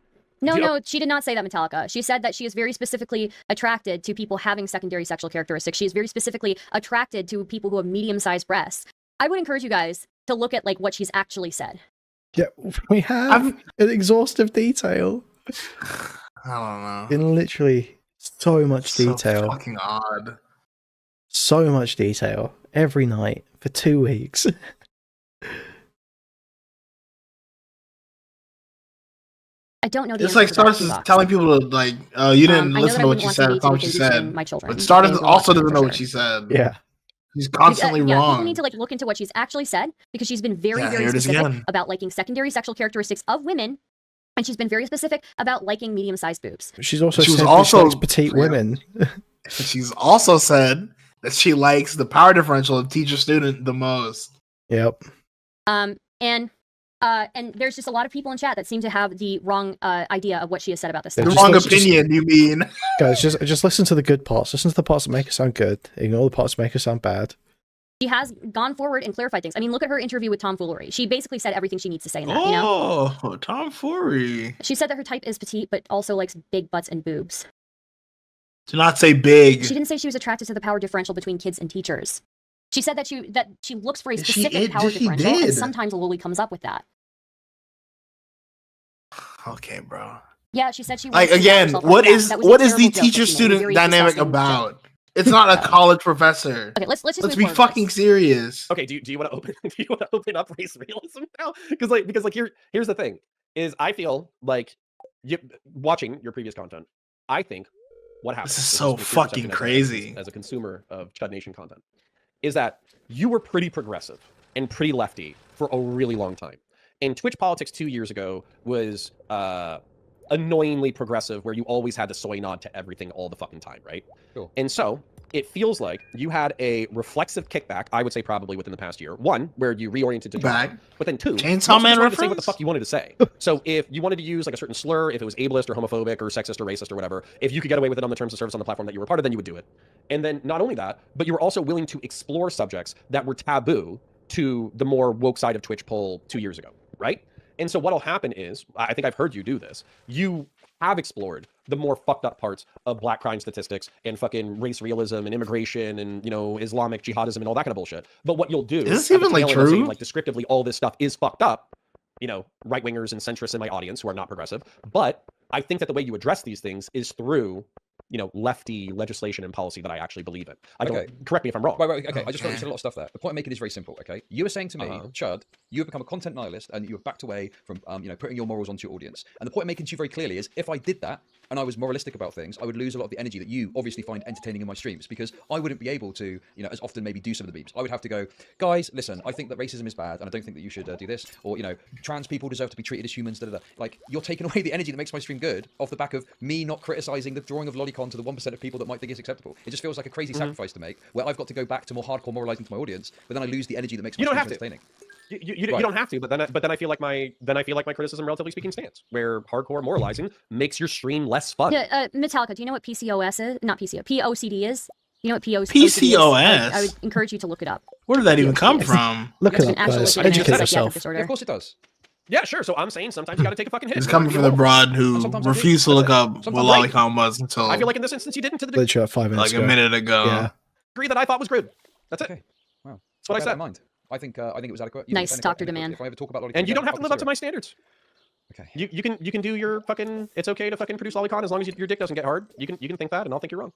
No, You know- no, she did not say that, Metallica. She said that she is very specifically attracted to people having secondary sexual characteristics. She is very specifically attracted to people who have medium-sized breasts. I would encourage you guys to look at like what she's actually said. Yeah, we have an exhaustive detail. I don't know. In literally so much So detail. fucking odd. So much detail every night for 2 weeks. I don't know the It's answer like to that Stardust is box. telling people to like, oh, you didn't I know listen that I to what wouldn't she want said. TV That's to not be what she babysitting said. my children. But Stardust They were also watching doesn't for know what sure. she said. Yeah. She's constantly yeah, wrong. people need to like look into what she's actually said because she's been very, Yeah, very here it is specific again. about liking secondary sexual characteristics of women, and she's been very specific about liking medium-sized boobs. She's also She was said also- she likes petite women. She's also said that she likes the power differential of teacher-student the most. Yep. And there's just a lot of people in chat that seem to have the wrong idea of what she has said about this. Yeah, The stuff. wrong just- opinion, you mean? Guys, just listen to the good parts. Listen to the parts that make her sound good. Ignore the parts that make her sound bad. She has gone forward and clarified things. I mean, look at her interview with Tom Foolery. She basically said everything she needs to say in that, you know? Oh, Tom Foolery. She said that her type is petite, but also likes big butts and boobs. To not say big. She didn't say she was attracted to the power differential between kids and teachers. She said that she looks for a She specific power she differential, and did. sometimes Lily comes up with that. Okay, bro. Yeah, she said she Like wants to love again, herself what like is that. That was a what is the terrible joke that she made, a teacher-student very dynamic disgusting about? joke. It's not a college professor. Okay, let's just Let's move be forward with fucking this. serious. Okay, do you want to open up race realism now? Because here's the thing is I feel like watching your previous content, I think what happens. This is this so just your fucking perception crazy. as a consumer of Chud Nation content, is that you were pretty progressive and pretty lefty for a really long time. And Twitch politics 2 years ago was annoyingly progressive, where you always had to soy nod to everything all the fucking time, right? Sure. And so it feels like you had a reflexive kickback, I would say probably within the past year. One, where you reoriented to Back. but then two, Chainsaw you also Man just wanted to say what the reference? fuck you wanted to say. So if you wanted to use like a certain slur, if it was ableist or homophobic or sexist or racist or whatever, if you could get away with it on the terms of service on the platform that you were part of, then you would do it. And then not only that, but you were also willing to explore subjects that were taboo to the more woke side of Twitch poll 2 years ago, right? And so what'll happen is, I think I've heard you do this, you have explored the more fucked up parts of black crime statistics and fucking race realism and immigration and, you know, Islamic jihadism and all that kind of bullshit. But what you'll do Is this at the even, like, tail end of saying, true? like, descriptively, all this stuff is fucked up, you know, right-wingers and centrists in my audience who are not progressive. But I think that the way you address these things is through, you know, lefty legislation and policy that I actually believe in. I Okay. don't, correct me if I'm wrong. Right, okay. I just feel like you Okay. said a lot of stuff there. The point I'm making is very simple, okay? You were saying to me, Chud, you have become a content nihilist and you have backed away from, you know, putting your morals onto your audience. And the point I'm making to you very clearly is, if I did that and I was moralistic about things, I would lose a lot of the energy that you obviously find entertaining in my streams, because I wouldn't be able to, you know, as often maybe do some of the beeps. I would have to go, guys, listen, I think that racism is bad and I don't think that you should do this, or, you know, trans people deserve to be treated as humans, Like, you're taking away the energy that makes my stream good off the back of me not criticizing the drawing of lolicon to the 1% of people that might think it's acceptable. It just feels like a crazy sacrifice to make, where I've got to go back to more hardcore moralizing to my audience, but then I lose the energy that makes my You don't stream have to. entertaining. You Right. don't have to, but then I feel like my criticism, relatively speaking, stands. Where hardcore moralizing makes your stream less fun. Yeah, Metallica, do you know what PCOS is? Not PCO, POCD is? You know what POCD is? PCOS? I would encourage you to look it up. Where did that even come from? Look It's it an up, actual guys. legitimate Educate psychiatric yourself. disorder. Yeah, of course it does. Yeah, sure. So I'm saying sometimes you got to take a fucking hit. It's for coming your from the morals. broad And who sometimes I do. refused to look up what Sometimes I do. lolicon was until I feel like in this instance you didn't to the Literally 5 minutes like a ago. minute ago. Yeah. degree that I thought was rude. That's it. Okay. Wow. That's what I Bear that said. in mind. I think it was adequate. Nice, Dr. Demand. If I ever talk about lolicon And you again, don't have to I'll live up to consider my standards. it. Okay. You can do your fucking. It's okay to fucking produce lolicon as long as your dick doesn't get hard. You can think that, and I'll think you're wrong.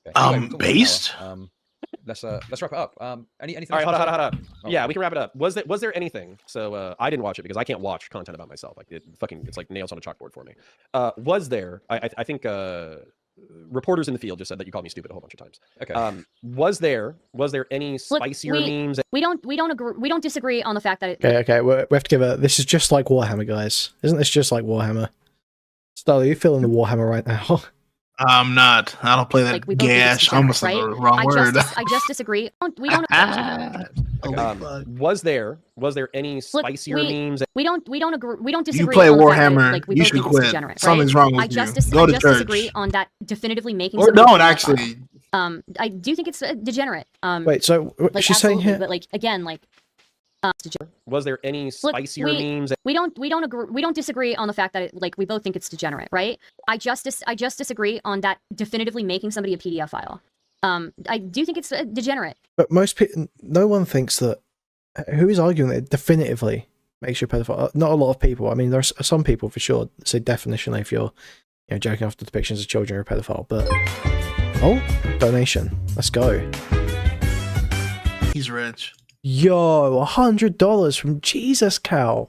Okay. Anyway, we've talked about an Based? hour. Let's wrap it up. Anything? All right, else hold you on. wanna say? Oh. Yeah, we can wrap it up. Was there anything? So I didn't watch it because I can't watch content about myself. Like it's like nails on a chalkboard for me. Was there? I think reporters in the field just said that you called me stupid a whole bunch of times. Okay. Was there any Look, spicier we- memes? We don't agree. We don't disagree on the fact that Okay, we have to give a. This is just like Warhammer, guys. Isn't this just like Warhammer? Stylo, you feeling the Warhammer right now? I'm not. I don't play that Like, we both think it's gash. I almost said degenerate, the wrong word. I just disagree. We don't. Holy fuck. Was there any spicier memes? We don't agree. We don't You disagree. play on the fact that, Warhammer, like, we you both should think it's quit. degenerate, Something's right? wrong with I just you. Go to just church. disagree on that definitively making. Or somebody don't a pedophile. actually. I do think it's degenerate. Wait, so what Like, she's saying absolutely, here? but like again, like. Was there any spicier memes? We don't agree. We don't disagree on the fact that like we both think it's degenerate, right? I just disagree on that definitively making somebody a PDF file. I do think it's degenerate. But most people, no one thinks that. Who is arguing that definitively? makes you a pedophile. Not a lot of people. I mean, there's some people for sure say definitionally if you're joking off the depictions of children, you're a pedophile. But donation. Let's go. He's rich. Yo, $100 from Jesus Cow.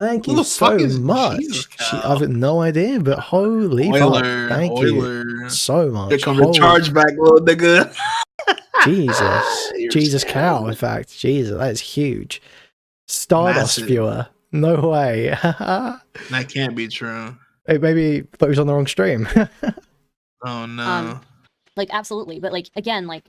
Thank Who you the fuck so is much. Jesus Cow? I've no idea, but holy fuck. Thank you so much. Here comes the charge back, little nigga. Jesus. You're Jesus sad. Cow, in fact. Jesus, that is huge. Stardust Massive. viewer. No way. That can't be true. Maybe thought he was on the wrong stream. Oh no. Like absolutely, but like again, like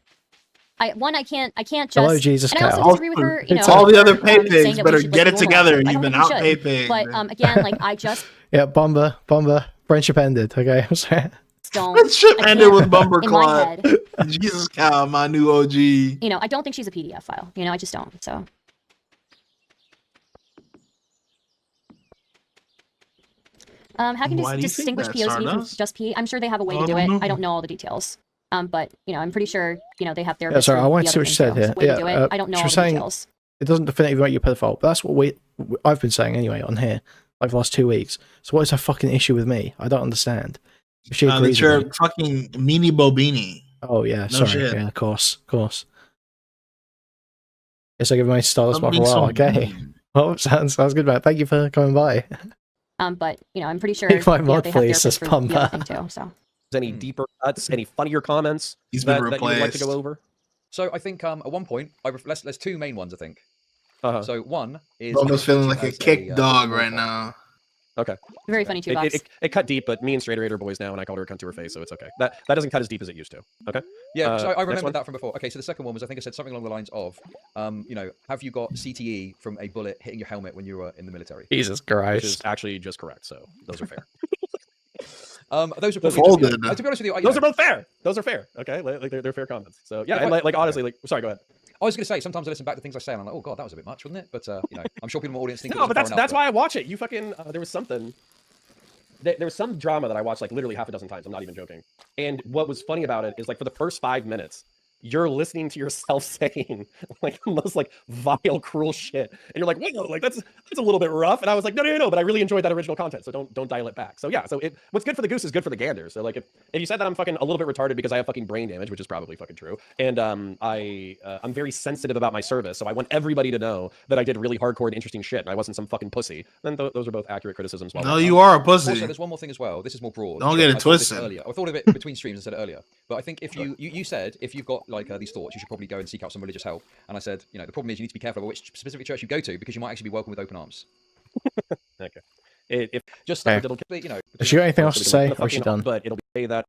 I can't just. Hello, Jesus and I also Cow. disagree with her. You know, All the other her, pay saying pigs that we better should, get like, it together. normalize it. I You've don't been think out we pay should. pig. But again, like I just Yeah, Bumba. Friendship ended. Okay, I'm sorry. don't. Shit I ended can't, with Bumper in my Claw. head, Jesus Cow, my new OG. you know, I don't think she's a PDF file. You know, I just don't. So. How can Why you do you think distinguish that, POC from Stardust? just P? I'm sure they have a way I to do don't it. know. I don't know all the details. But you know, I'm pretty sure you know they have their. Yeah, sorry, I wanted to see what she said here. Way Yeah, to do it. I don't know she all was the saying details. it doesn't definitively make you a pedophile, but that's what I've been saying anyway on here, like the last 2 weeks. So what is her fucking issue with me? I don't understand. If she That agrees you're with me. a fucking meanie bobini. Oh yeah, No sorry. shit. Yeah, of course. Yes, I give my Stardust Stop mark being a while. so Okay. mean. Well, sounds good, man. Thank you for coming by. But you know, I'm pretty sure Take my you know, mod, they have please, their says for the other Pumba. thing too. So. Any deeper cuts, any funnier comments He's been that you would like to go replaced. over? So I think at one point, there's two main ones I think. So one is Bumba's feeling like a as kick dog more right fun. now. Okay. Very funny two box. It cut deep, but me and Straight are boys now, and I called her a cunt to her face, so it's okay. That doesn't cut as deep as it used to. Okay. Yeah, so I next remember one. that from before. Okay, so the second one was I think I said something along the lines of, you know, have you got CTE from a bullet hitting your helmet when you were in the military? Jesus Which Christ. is actually just correct. So those are fair. Those are They're probably folded. to be honest with you, Those are both fair. Those are fair. Okay, like they're fair comments. So yeah, and like honestly, like sorry, go ahead. I was going to say sometimes I listen back to things I say and I'm like, oh god, that was a bit much, wasn't it? But you know, I'm sure people in my audience think. No, but that's why I watch it. You fucking there was something. There was some drama that I watched like literally half a dozen times. I'm not even joking. And what was funny about it is like for the first 5 minutes, you're listening to yourself saying like the most like vile, cruel shit, and you're like, whoa, like that's a little bit rough. And I was like, no, but I really enjoyed that original content, so don't dial it back. So yeah, so what's good for the goose is good for the gander. So like if you said that I'm fucking a little bit retarded because I have fucking brain damage, which is probably fucking true, and I'm very sensitive about my service, so I want everybody to know that I did really hardcore and interesting shit, and I wasn't some fucking pussy. Then those are both accurate criticisms. No, you are a Also, pussy. there's one more thing as well. This is more broad. Don't get it I thought this twisted. Earlier. I thought of it between streams. I said it earlier, but I think if you said if you've got like these thoughts, you should probably go and seek out some religious help. And I said, you know, the problem is you need to be careful about which specific church you go to because you might actually be welcomed with open arms. Okay. If Just Okay. little, you know. Has she got anything else to say, gonna or is she fucking- done? But it'll say that.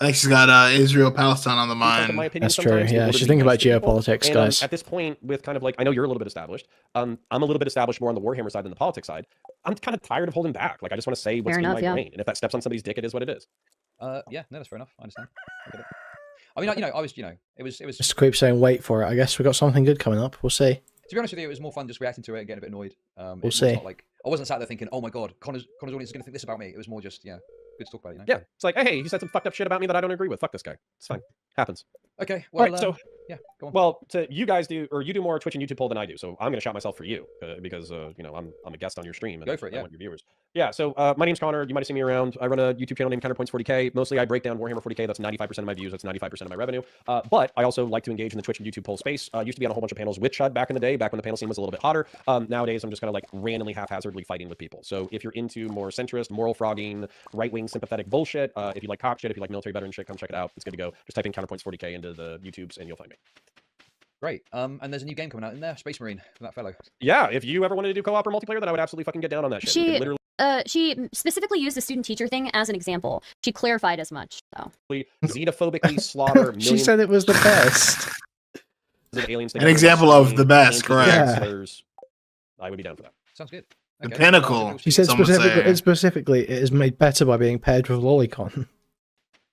I think she's got Israel Palestine on the in my mind. opinion, That's true. sometimes in Yeah, order she's to be thinking about nice to people. geopolitics, And, guys. At this point, with kind of like, I know you're a little bit established. I'm a little bit established more on the Warhammer side than the politics side. I'm kind of tired of holding back. Like, I just want to say what's Fair in enough, my yeah. brain. And if that steps on somebody's dick, it is what it is. Yeah, no, that's fair enough. I understand. I get it. I mean, you know, I was, you know, it was. Mr. Creep saying wait for it. I guess we got something good coming up. We'll see. To be honest with you, it was more fun just reacting to it and getting a bit annoyed. We'll see. Not like I wasn't sat there thinking, oh my god, Connor's audience is going to think this about me. It was more just, yeah, good to talk about, you know. Yeah. It's like, hey, you said some fucked up shit about me that I don't agree with. Fuck this guy. It's fine. Happens. Okay. Well, All right, so yeah, go on. well, you guys do, or you do more Twitch and YouTube poll than I do. So I'm going to shout myself for you because you know I'm a guest on your stream. And Go for it, I yeah. want your viewers. Yeah. So my name's Connor. You might have seen me around. I run a YouTube channel named Counterpoints 40K. Mostly I break down Warhammer 40K. That's 95% of my views. That's 95% of my revenue. But I also like to engage in the Twitch and YouTube poll space. Used to be on a whole bunch of panels with Chud back in the day, back when the panel scene was a little bit hotter. Nowadays I'm just kind of like randomly haphazardly fighting with people. So if you're into more centrist, moral frogging, right-wing sympathetic bullshit, if you like cop shit, if you like military veteran shit, come check it out. It's good to go. Just type in Counterpoints 40K into the YouTubes and you'll find me. Great. And there's a new game coming out in there, Space Marine, from that fellow. Yeah, if you ever wanted to do co-op or multiplayer, then I would absolutely fucking get down on that shit. We could She specifically used the student-teacher thing as an example. She clarified as much. So. literally xenophobically slaughter She millions said it was the best. of aliens. An example of the best, correct. Yeah. Slurs. I would be down for that. Sounds good. The Okay. pinnacle. She said Some would say. specifically, it is made better by being paired with Lolicon.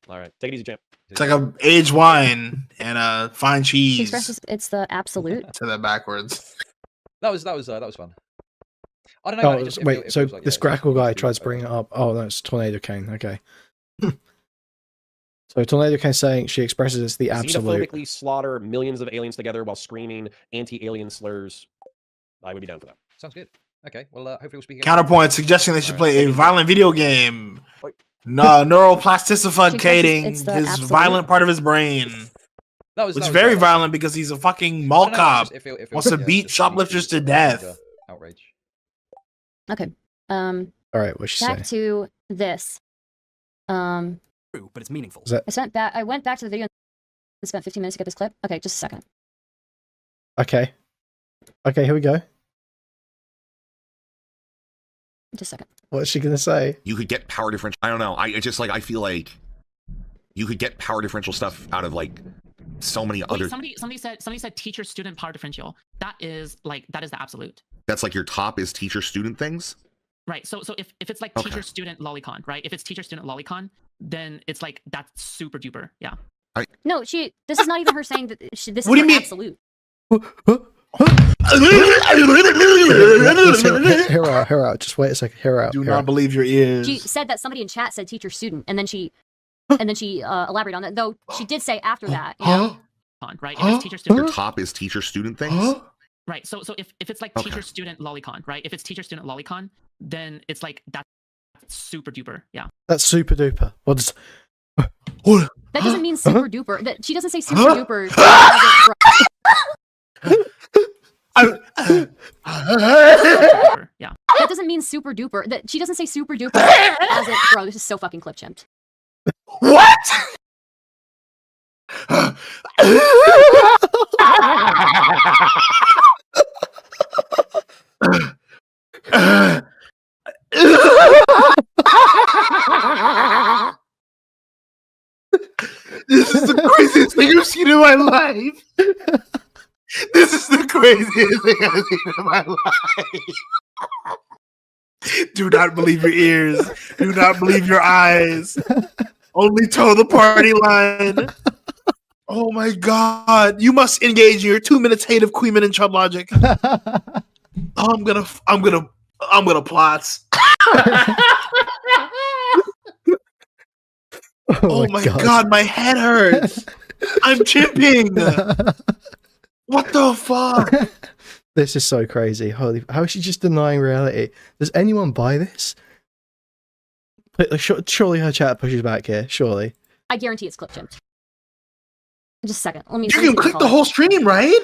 All right, take it easy, champ. It's like a aged wine and a fine She cheese. expresses it's the absolute. To that backwards. That was fun. I don't know. Oh, man, it just- it wait. So feels like, this yeah, Grackle guy it's tries to bring it up. Oh, no, it's Tornado Cane. Okay. So Tornado Cane saying she expresses it's the absolute. Xenophobically slaughter millions of aliens together while screaming anti-alien slurs. I would be down for that. Sounds good. Okay, well, hopefully we'll speak again. Counterpoint suggesting they should Alright, play a maybe- violent video game. Wait. No, neuroplasticifying It's the his absolute. violent part of his brain. That was It's that was- very that was- violent because he's a fucking I mall don't know, cop. it feels- Wants to yeah, beat just shoplifters to major death. Outrage. Okay. All right, what's she Back say? to this. True, but it's meaningful. I went back to the video and spent 15 minutes to get this clip. Okay, just a second. Okay. Okay, here we go. Just a second. What's she gonna say? You could get power differential. I don't know. It's just like I feel like you could get power differential stuff out of like so many Wait, other. somebody said teacher student power differential. That is the absolute. That's like your top is teacher student things. Right. So if it's like Okay. teacher student lolicon, right? If it's teacher student lolicon, then it's like that's super duper. Yeah. No, this is not even her saying that this is What do you her mean? absolute. Hear her out, hear her out. Just wait a second. Hear her out. Do hear her not out. believe your ears. She said that somebody in chat said teacher student, and then she elaborated on that. Though she did say after that, you know, Right. If it's teacher student. Your top is teacher student things. Right. So if it's like Okay. teacher student lolicon, right? If it's teacher student lolicon, then it's like that's super duper. Yeah. That's super duper. What does? that doesn't mean super duper. That she doesn't say super duper. Duper, yeah. That doesn't mean super duper. That she doesn't say super duper as it. Bro, this is so fucking clip chimped. What? This is the craziest thing I've seen in my life. This is the craziest thing I've seen in my life. Do not believe your ears. Do not believe your eyes. Only toe the party line. Oh my god. You must engage in your 2 minutes hate of Kuihman and Chub Logic. Oh, I'm gonna plot. Oh my god, my head hurts. I'm chimping. What the fuck? This is so crazy. Holy, how is she just denying reality? Does anyone buy this? Surely her chat pushes back here. Surely. I guarantee it's clip chimped. Just a second. Let me. You let me can see click the the whole stream, right?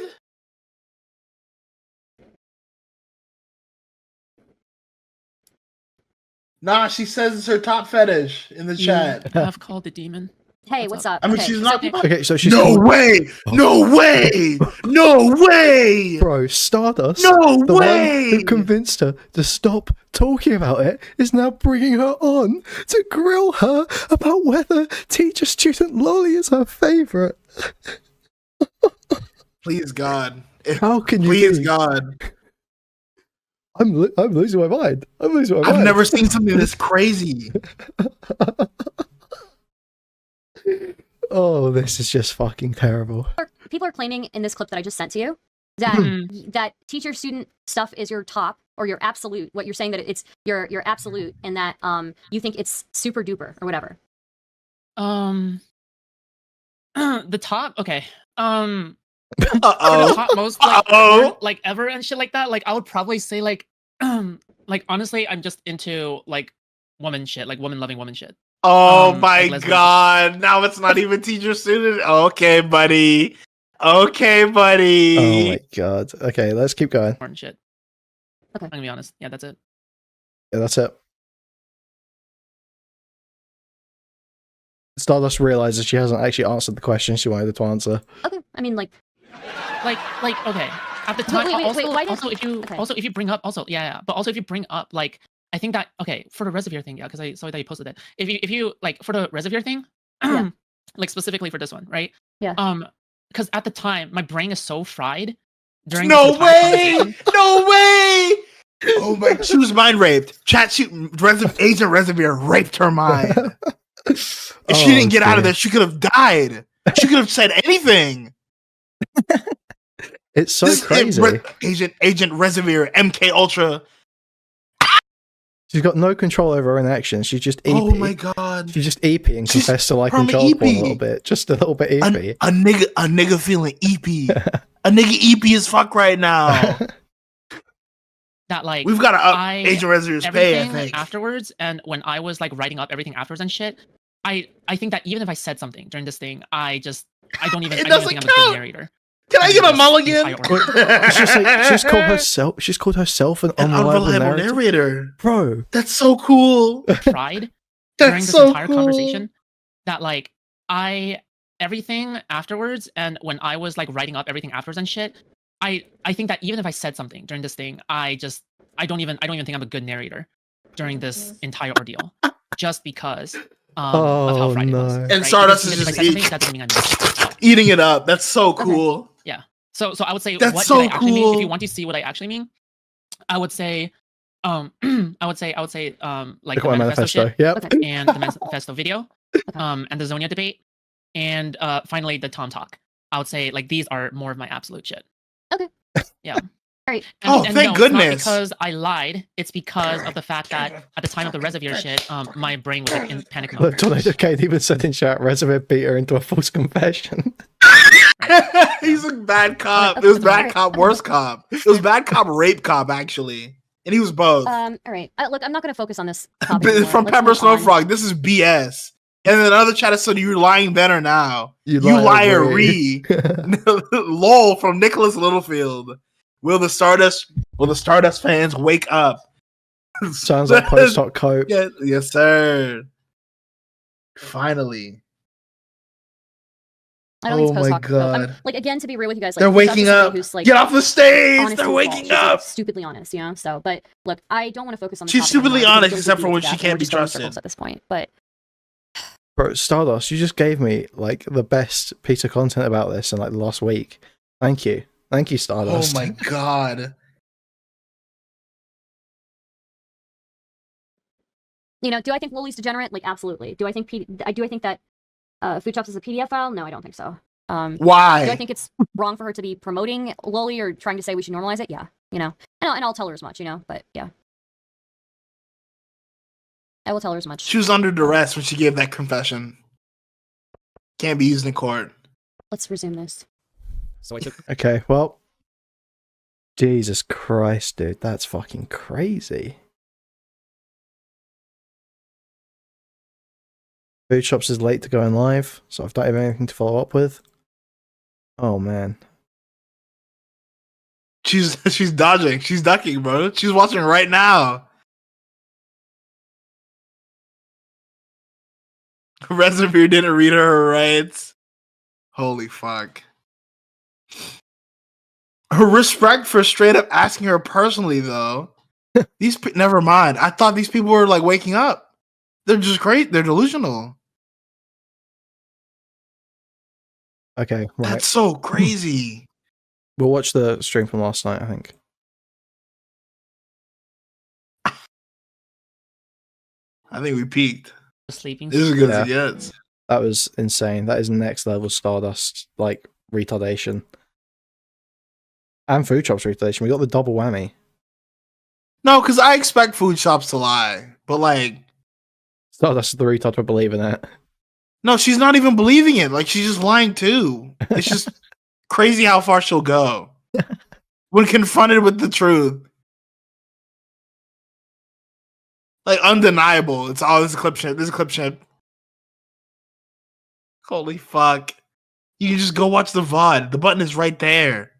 Nah, she says it's her top fetish in the chat. I've called the demon. Hey, what's up? I mean, Okay, she's so not. people- Okay, so she's No way! No way! No way! Bro, Stardust, No the way! one who convinced her to stop talking about it, is now bringing her on to grill her about whether teacher-student lolly is her favorite. Please God. How can you? Please be? God. I'm losing my mind. I'm losing my mind. I've never seen something this crazy. Oh, this is just fucking terrible. People are claiming in this clip that I just sent to you that that teacher student stuff is your top or your absolute. What you're saying that it's your absolute, and that you think it's super duper or whatever. The top. Okay. For Uh-oh. the top most like, Uh-oh. like ever and shit like that. Like I would probably say like honestly, I'm just into like woman shit, like woman loving woman shit. Oh my like lesbian. God. Now it's not even teacher student. Okay, buddy. Okay, buddy. Oh my god. Okay, let's keep going. Porn shit. Okay. I'm gonna be honest. Yeah, that's it. Yeah, that's it. Stardust realizes she hasn't actually answered the question she wanted to answer. Okay, I mean like Okay. At the time, wait, why did- also if you okay. also if you bring up but also if you bring up like I think that okay for the reservoir thing, yeah, because I saw that you posted it. If you like for the reservoir thing, Yeah. like specifically for this one, right? Yeah. Because at the time my brain is so fried during No this entire way! conversation. No way! Oh my! She was mind raped. Chat shoot. Agent Reservoir raped her mind. If she didn't get out of there, she could have died. She could have said anything. It's so This is crazy. Agent Reservoir, MK Ultra. She's got no control over her own actions. She's just EP. Oh my God! She's just EP and She's confessed to liking from child porn a EP. little bit. Just a little bit E EP. A nigga feeling EP. A nigga EP as fuck right now. that like We've got to up I Agent Reserve's pay, I everything think. afterwards, and when I was like writing up everything afterwards and shit, I think that even if I said something during this thing, I don't even It think I'm doesn't a good count. narrator. Can I And get a this mulligan? entire ordeal. It's just like she's called herself an unreliable narrator. Bro. That's so cool. Pride during this entire conversation that like everything afterwards, and when I was like writing up everything afterwards and shit, I think that even if I said something during this thing, I don't even think I'm a good narrator during this entire ordeal, just because of how Friday was. And right? Stardust Because is if I just said something, that doesn't mean I'm eating it up. That's so cool. Yeah. So I would say That's what so did I actually mean? If cool. you want to see what I actually mean, I would say like the manifesto shit, Yep. and the manifesto video, and the Zonia debate, and finally the Tom talk. I would say like these are more of my absolute shit. Okay. Yeah. Right. Oh, and thank no, goodness. It's not because I lied. It's because of the fact that at the time of the Reservoir shit, my brain was like in panic mode. Look, Tornado Kate even said in chat, Reservoir beat her into a false confession. He's a bad cop. It was bad cop, worse cop. It was bad cop, rape cop, actually. And he was both. All right. Look, I'm not going to focus on this topic anymore. From Let's Pepper move on. Snowfrog, this is BS. And then another chat said, you're lying then or now. You liar, liaree. Lol from Nicholas Littlefield. Will the Stardust fans wake up? Sounds like post-hoc coat. Yes, sir. Finally. I don't think it's Oh my post-hoc. though. God. Like, again, to be real with you guys, like, They're Josh is waking somebody up. Who's, like, Get off the stage. honest They're to a fault. waking She's, like, up. stupidly honest, you know. So, but look, I don't want to focus on. This She's topic stupidly anymore because honest, it's except going for when to she death, can't and be we're just going in trusted. circles at this point. But Bro, Stardust, you just gave me like the best piece of content about this in like the last week. Thank you. Thank you, Stardust. Oh my God. you know, do I think Loli's degenerate? Like, absolutely. Do I think that Food Chops is a PDF file? No, I don't think so. Why? Do I think it's wrong for her to be promoting Loli or trying to say we should normalize it? Yeah, you know, and I'll tell her as much, you know. But yeah, I will tell her as much. She was under duress when she gave that confession. Can't be used in court. Let's resume this. So I took. Okay, well, Jesus Christ, dude, that's fucking crazy. Food Shops is late to going live, so I don't have anything to follow up with. Oh man. She's dodging. She's ducking, bro. She's watching right now. Reservoir didn't read her rights. Holy fuck. Her respect for straight up asking her personally, though. Never mind. I thought these people were like waking up. They're just great. They're delusional. Okay, right. That's so crazy. We'll watch the stream from last night, I think. I think we peaked. Sleeping. This is as good as it gets. That was insane. That is next level Stardust, like, retardation. And Food Shops retardation. We got the double whammy. No, because I expect Food Shops to lie. But, like... Stardust is the retard for believing it. No, she's not even believing it. Like, she's just lying, too. It's just crazy how far she'll go. When confronted with the truth. Like, undeniable. It's all this is a clip shit. This is a clip shit. Holy fuck. You can just go watch the VOD. The button is right there.